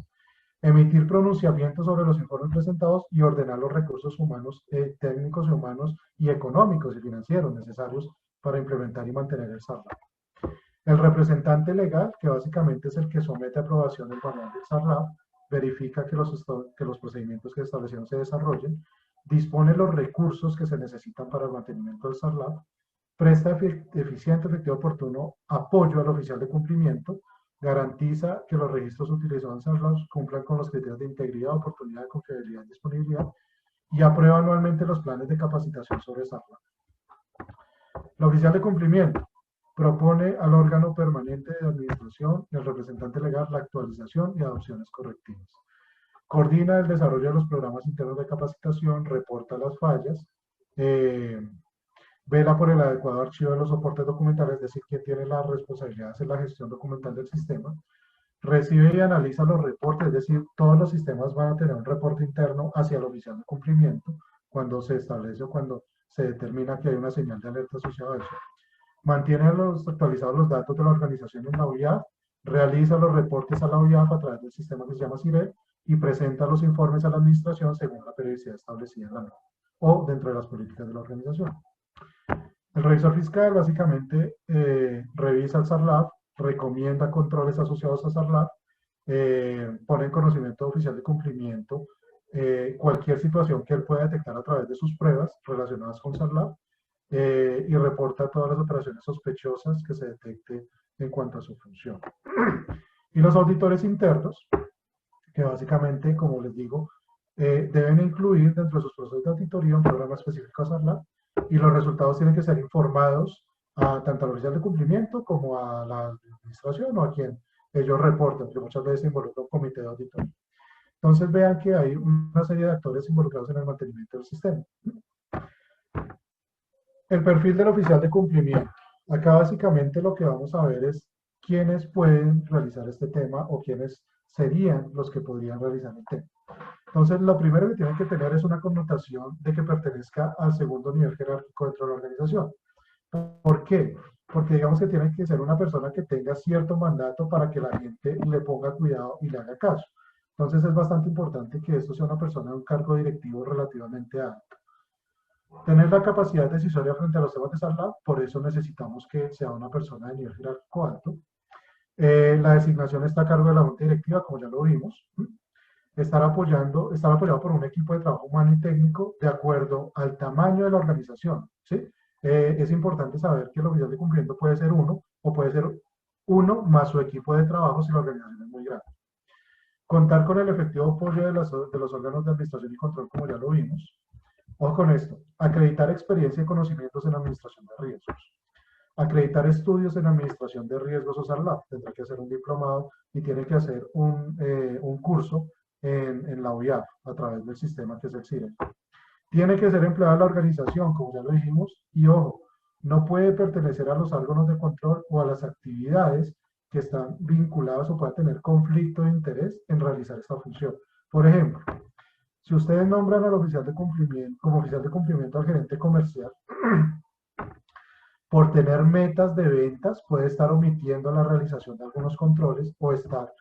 Emitir pronunciamientos sobre los informes presentados y ordenar los recursos humanos, técnicos y humanos y económicos y financieros necesarios para implementar y mantener el SARLAF. El representante legal, que básicamente es el que somete a aprobación el manual del SARLAF, verifica que los procedimientos que se establecieron se desarrollen, dispone los recursos que se necesitan para el mantenimiento del SARLAF, presta eficiente, efectivo, oportuno apoyo al oficial de cumplimiento, garantiza que los registros utilizados en SARLAF cumplan con los criterios de integridad, oportunidad, confiabilidad y disponibilidad, y aprueba anualmente los planes de capacitación sobre SARLAF. El oficial de cumplimiento propone al órgano permanente de administración y al representante legal la actualización y adopciones correctivas. coordina el desarrollo de los programas internos de capacitación, reporta las fallas, vela por el adecuado archivo de los soportes documentales, es decir, que tiene la responsabilidad de hacer la gestión documental del sistema, recibe y analiza los reportes, es decir, todos los sistemas van a tener un reporte interno hacia el oficial de cumplimiento cuando se establece o cuando se determina que hay una señal de alerta asociada a eso. Mantiene actualizados los datos de la organización en la OIAF, realiza los reportes a la OIAF a través del sistema que se llama CIRE y presenta los informes a la administración según la periodicidad establecida en la norma o dentro de las políticas de la organización. El revisor fiscal básicamente revisa el SARLAF, recomienda controles asociados a SARLAF, pone en conocimiento oficial de cumplimiento cualquier situación que él pueda detectar a través de sus pruebas relacionadas con SARLAF y reporta todas las operaciones sospechosas que se detecte en cuanto a su función. Y los auditores internos, que básicamente, como les digo, deben incluir dentro de sus procesos de auditoría un programa específico a SARLAF y los resultados tienen que ser informados tanto al oficial de cumplimiento como a la administración o a quien ellos reportan, que muchas veces involucra un comité de auditoría. Entonces vean que hay una serie de actores involucrados en el mantenimiento del sistema. El perfil del oficial de cumplimiento. Acá básicamente lo que vamos a ver es quiénes pueden realizar este tema o quiénes serían los que podrían realizar el tema. Entonces, lo primero que tienen que tener es una connotación de que pertenezca al segundo nivel jerárquico dentro de la organización. ¿Por qué? Porque digamos que tiene que ser una persona que tenga cierto mandato para que la gente le ponga cuidado y le haga caso. Entonces, es bastante importante que esto sea una persona de un cargo directivo relativamente alto. Tener la capacidad decisoria frente a los temas de SARLAF, por eso necesitamos que sea una persona de nivel jerárquico alto. La designación está a cargo de la junta directiva, como ya lo vimos. Estar apoyado por un equipo de trabajo humano y técnico de acuerdo al tamaño de la organización, ¿sí? Es importante saber que el oficial de cumplimiento puede ser uno o puede ser uno más su equipo de trabajo si la organización es muy grande. Contar con el efectivo apoyo de los órganos de administración y control, como ya lo vimos. Ojo con esto, acreditar experiencia y conocimientos en administración de riesgos. Acreditar estudios en administración de riesgos o SARLAF, tendrá que hacer un diplomado y tiene que hacer un curso en la OIAF a través del sistema que es el CIRE. Tiene que ser empleado en la organización, como ya lo dijimos, y ojo, no puede pertenecer a los órganos de control o a las actividades que están vinculadas o pueda tener conflicto de interés en realizar esta función. Por ejemplo, si ustedes nombran al oficial de cumplimiento, como oficial de cumplimiento al gerente comercial, por tener metas de ventas, puede estar omitiendo la realización de algunos controles o estar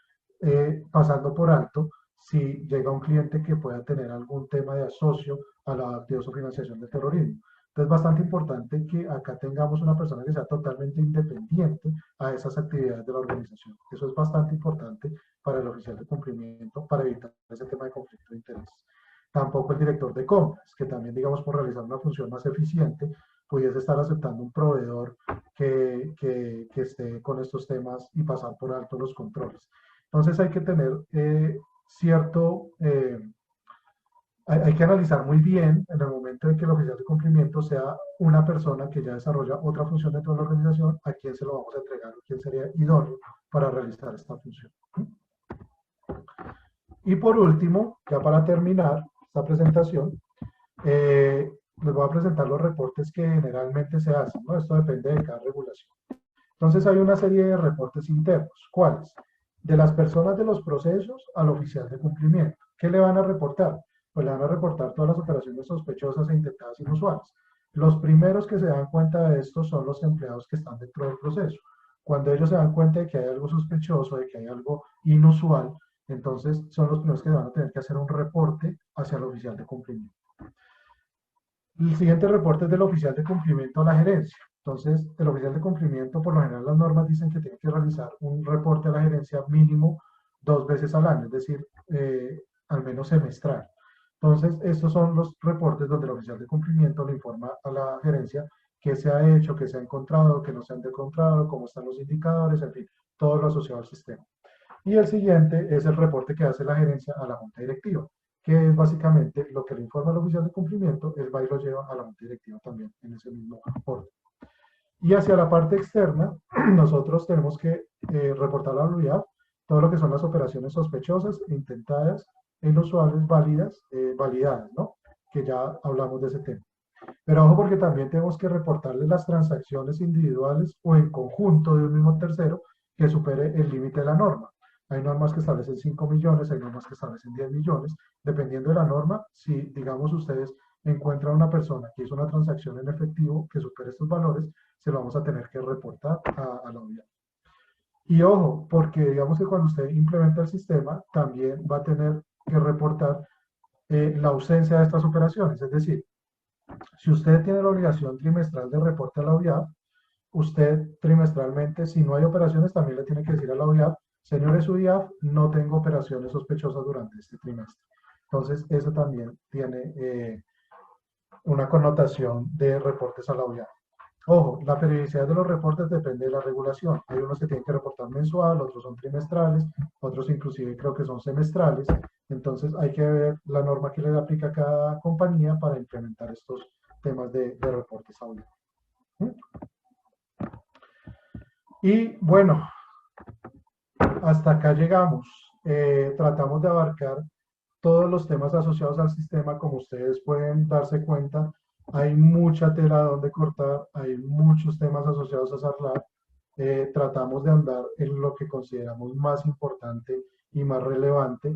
pasando por alto si llega un cliente que pueda tener algún tema de asocio a la actividad o financiación del terrorismo. Entonces es bastante importante que acá tengamos una persona que sea totalmente independiente a esas actividades de la organización. Eso es bastante importante para el oficial de cumplimiento para evitar ese tema de conflicto de intereses. Tampoco el director de compras, que también, digamos, por realizar una función más eficiente, pudiese estar aceptando un proveedor que esté con estos temas y pasar por alto los controles. Entonces hay que tener hay que analizar muy bien en el momento en que el oficial de cumplimiento sea una persona que ya desarrolla otra función dentro de la organización, a quién se lo vamos a entregar, quién sería idóneo para realizar esta función. Y por último, ya para terminar esta presentación, les voy a presentar los reportes que generalmente se hacen, ¿no? Esto depende de cada regulación. Entonces hay una serie de reportes internos. ¿Cuáles? De las personas de los procesos al oficial de cumplimiento. ¿Qué le van a reportar? Pues le van a reportar todas las operaciones sospechosas e intentadas inusuales. Los primeros que se dan cuenta de esto son los empleados que están dentro del proceso. Cuando ellos se dan cuenta de que hay algo sospechoso, de que hay algo inusual, entonces son los primeros que van a tener que hacer un reporte hacia el oficial de cumplimiento. El siguiente reporte es del oficial de cumplimiento a la gerencia. Entonces, el oficial de cumplimiento, por lo general las normas dicen que tiene que realizar un reporte a la gerencia mínimo 2 veces al año, es decir, al menos semestral. Entonces, estos son los reportes donde el oficial de cumplimiento le informa a la gerencia qué se ha hecho, qué se ha encontrado, qué no se han encontrado, cómo están los indicadores, en fin, todo lo asociado al sistema. Y el siguiente es el reporte que hace la gerencia a la junta directiva, que es básicamente lo que le informa al oficial de cumplimiento, él va y lo lleva a la junta directiva también en ese mismo orden. Y hacia la parte externa, nosotros tenemos que reportar a la OIAF todo lo que son las operaciones sospechosas e intentadas inusuales validadas, ¿no? Que ya hablamos de ese tema. Pero ojo porque también tenemos que reportarle las transacciones individuales o en conjunto de un mismo tercero que supere el límite de la norma. Hay normas que establecen 5 millones, hay normas que establecen 10 millones. Dependiendo de la norma, si, digamos, ustedes encuentran una persona que hizo una transacción en efectivo que supere estos valores, se lo vamos a tener que reportar a la unidad. Y ojo, porque digamos que cuando usted implementa el sistema, también va a tener que reportar la ausencia de estas operaciones. Es decir, si usted tiene la obligación trimestral de reporte a la OIAP, usted trimestralmente, si no hay operaciones, también le tiene que decir a la OIAP, señores OIAP, no tengo operaciones sospechosas durante este trimestre. Entonces, eso también tiene una connotación de reportes a la OIAP. Ojo, la periodicidad de los reportes depende de la regulación. Hay unos que tienen que reportar mensual, otros son trimestrales, otros inclusive creo que son semestrales. Entonces hay que ver la norma que le aplica a cada compañía para implementar estos temas de reportes a OIAP. Y bueno, hasta acá llegamos. Tratamos de abarcar todos los temas asociados al sistema. Como ustedes pueden darse cuenta, hay mucha tela donde cortar, hay muchos temas asociados a SARLAB. Tratamos de andar en lo que consideramos más importante y más relevante.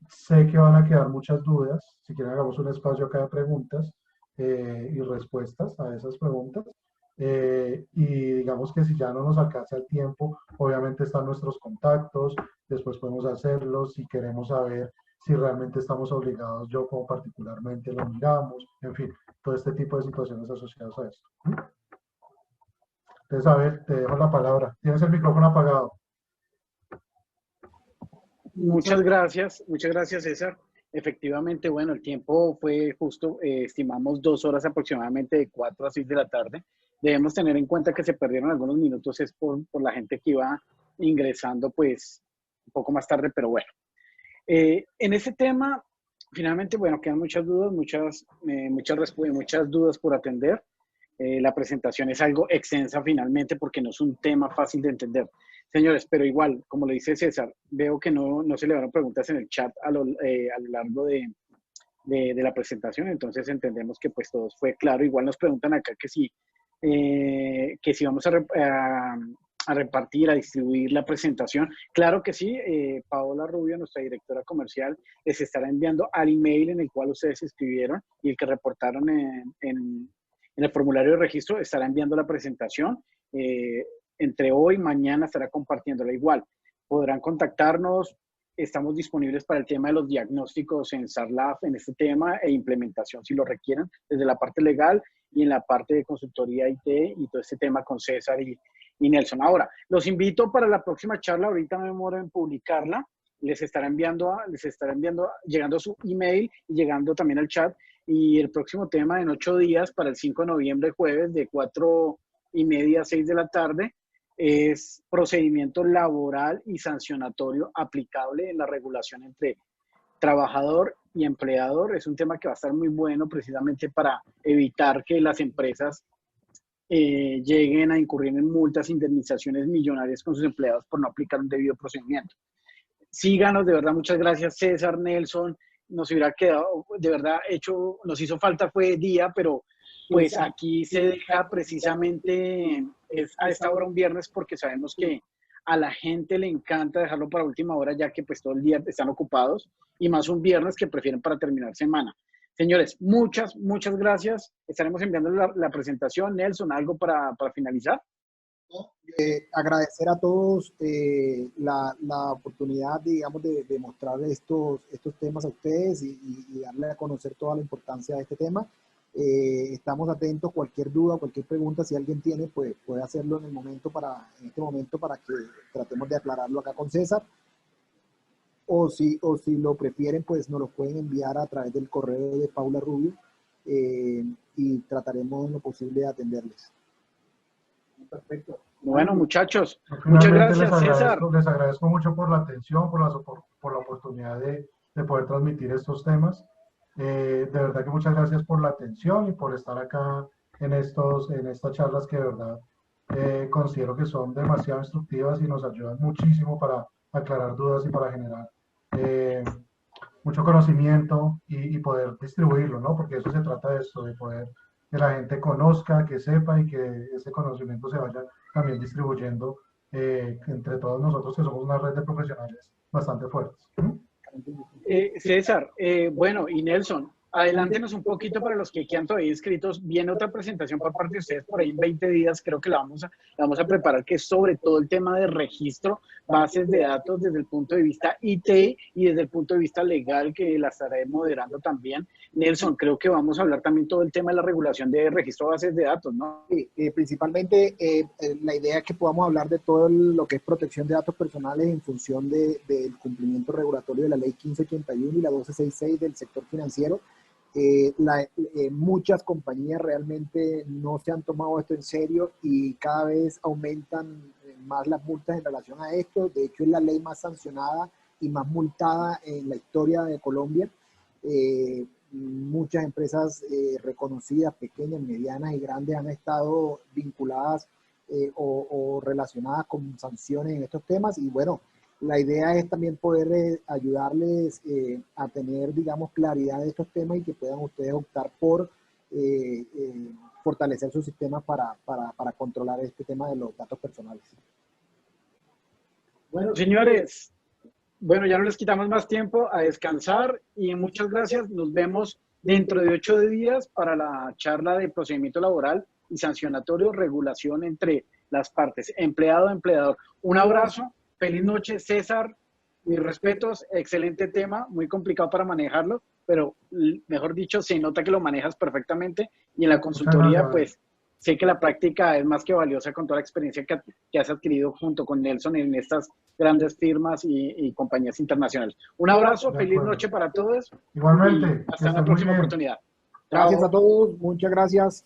Sé que van a quedar muchas dudas. Si quieren, hagamos un espacio acá de preguntas y respuestas a esas preguntas. Y digamos que si ya no nos alcanza el tiempo, obviamente están nuestros contactos, después podemos hacerlos. Si queremos saber si realmente estamos obligados, yo como particularmente lo miramos, en fin, todo este tipo de situaciones asociadas a esto. Entonces, a ver, te dejo la palabra. Tienes el micrófono apagado. Muchas gracias, César. Efectivamente, bueno, el tiempo fue justo, estimamos 2 horas aproximadamente de 4 a 6 de la tarde. Debemos tener en cuenta que se perdieron algunos minutos, es por la gente que iba ingresando pues un poco más tarde, pero bueno. En ese tema, finalmente, bueno, quedan muchas dudas, muchas dudas por atender. La presentación es algo extensa finalmente porque no es un tema fácil de entender. Señores, pero igual, como le dice César, veo que no se le van preguntas en el chat a lo largo de la presentación, entonces entendemos que pues todo fue claro. Igual nos preguntan acá que si vamos a repartir, a distribuir la presentación. Claro que sí, Paola Rubio, nuestra directora comercial, les estará enviando al email en el cual ustedes escribieron y el que reportaron en el formulario de registro, estará enviando la presentación. Entre hoy y mañana estará compartiéndola igual. Podrán contactarnos, estamos disponibles para el tema de los diagnósticos en SARLAB, en este tema, e implementación si lo requieren, desde la parte legal y en la parte de consultoría IT y todo este tema con César y Nelson. Ahora, los invito para la próxima charla, ahorita me demoro en publicarla, les estará enviando, llegando a su email y llegando también al chat, y el próximo tema en 8 días, para el 5 de noviembre, jueves, de 4:30 a 6 de la tarde, es procedimiento laboral y sancionatorio aplicable en la regulación entre trabajador y empleador. Es un tema que va a estar muy bueno precisamente para evitar que las empresas lleguen a incurrir en multas, indemnizaciones millonarias con sus empleados por no aplicar un debido procedimiento. Síganos, de verdad, muchas gracias César, Nelson, nos hubiera quedado, de verdad, nos hizo falta fue día, pero pues aquí se deja precisamente a esta hora un viernes porque sabemos que a la gente le encanta dejarlo para última hora, ya que pues todo el día están ocupados, y más un viernes que prefieren para terminar semana. Señores, muchas gracias. Estaremos enviando la presentación. Nelson, ¿algo para finalizar? Agradecer a todos la oportunidad, digamos, de mostrar estos temas a ustedes y darle a conocer toda la importancia de este tema. Estamos atentos, cualquier duda, cualquier pregunta, si alguien tiene, pues puede hacerlo en este momento para que tratemos de aclararlo acá con César. O si lo prefieren, pues nos lo pueden enviar a través del correo de Paula Rubio y trataremos en lo posible de atenderles. Perfecto. Bueno, muchachos, muchas gracias, César. Les agradezco mucho por la atención, por la oportunidad de poder transmitir estos temas. De verdad que muchas gracias por la atención y por estar acá en estas charlas que de verdad considero que son demasiado instructivas y nos ayudan muchísimo para aclarar dudas y para generar mucho conocimiento y poder distribuirlo, ¿no? Porque eso se trata de eso, de poder que la gente conozca, que sepa y que ese conocimiento se vaya también distribuyendo entre todos nosotros que somos una red de profesionales bastante fuertes. César, bueno, y Nelson, adelántenos un poquito para los que quedan todavía inscritos. Viene otra presentación por parte de ustedes por ahí en 20 días, creo que la vamos a preparar, que es sobre todo el tema de registro, bases de datos desde el punto de vista IT y desde el punto de vista legal, que la estaré moderando también. Nelson, creo que vamos a hablar también todo el tema de la regulación de registro de bases de datos, ¿no? Principalmente la idea es que podamos hablar de todo lo que es protección de datos personales en función del cumplimiento regulatorio de la ley 1581 y la 1266 del sector financiero. Muchas compañías realmente no se han tomado esto en serio y cada vez aumentan más las multas en relación a esto. De hecho, es la ley más sancionada y más multada en la historia de Colombia. Muchas empresas reconocidas, pequeñas, medianas y grandes, han estado vinculadas o relacionadas con sanciones en estos temas. Y bueno, la idea es también poder ayudarles a tener, digamos, claridad de estos temas y que puedan ustedes optar por fortalecer sus sistemas para controlar este tema de los datos personales. Bueno, señores, bueno, ya no les quitamos más tiempo, a descansar y muchas gracias. Nos vemos dentro de 8 días para la charla de procedimiento laboral y sancionatorio, regulación entre las partes, empleado-empleador. Un abrazo. Feliz noche, César. Mis respetos, excelente tema, muy complicado para manejarlo, pero mejor dicho, se nota que lo manejas perfectamente y en la consultoría, pues sé que la práctica es más que valiosa con toda la experiencia que has adquirido junto con Nelson en estas grandes firmas y compañías internacionales. Un abrazo, feliz noche para todos. Igualmente. Hasta la próxima oportunidad. Gracias a todos, muchas gracias.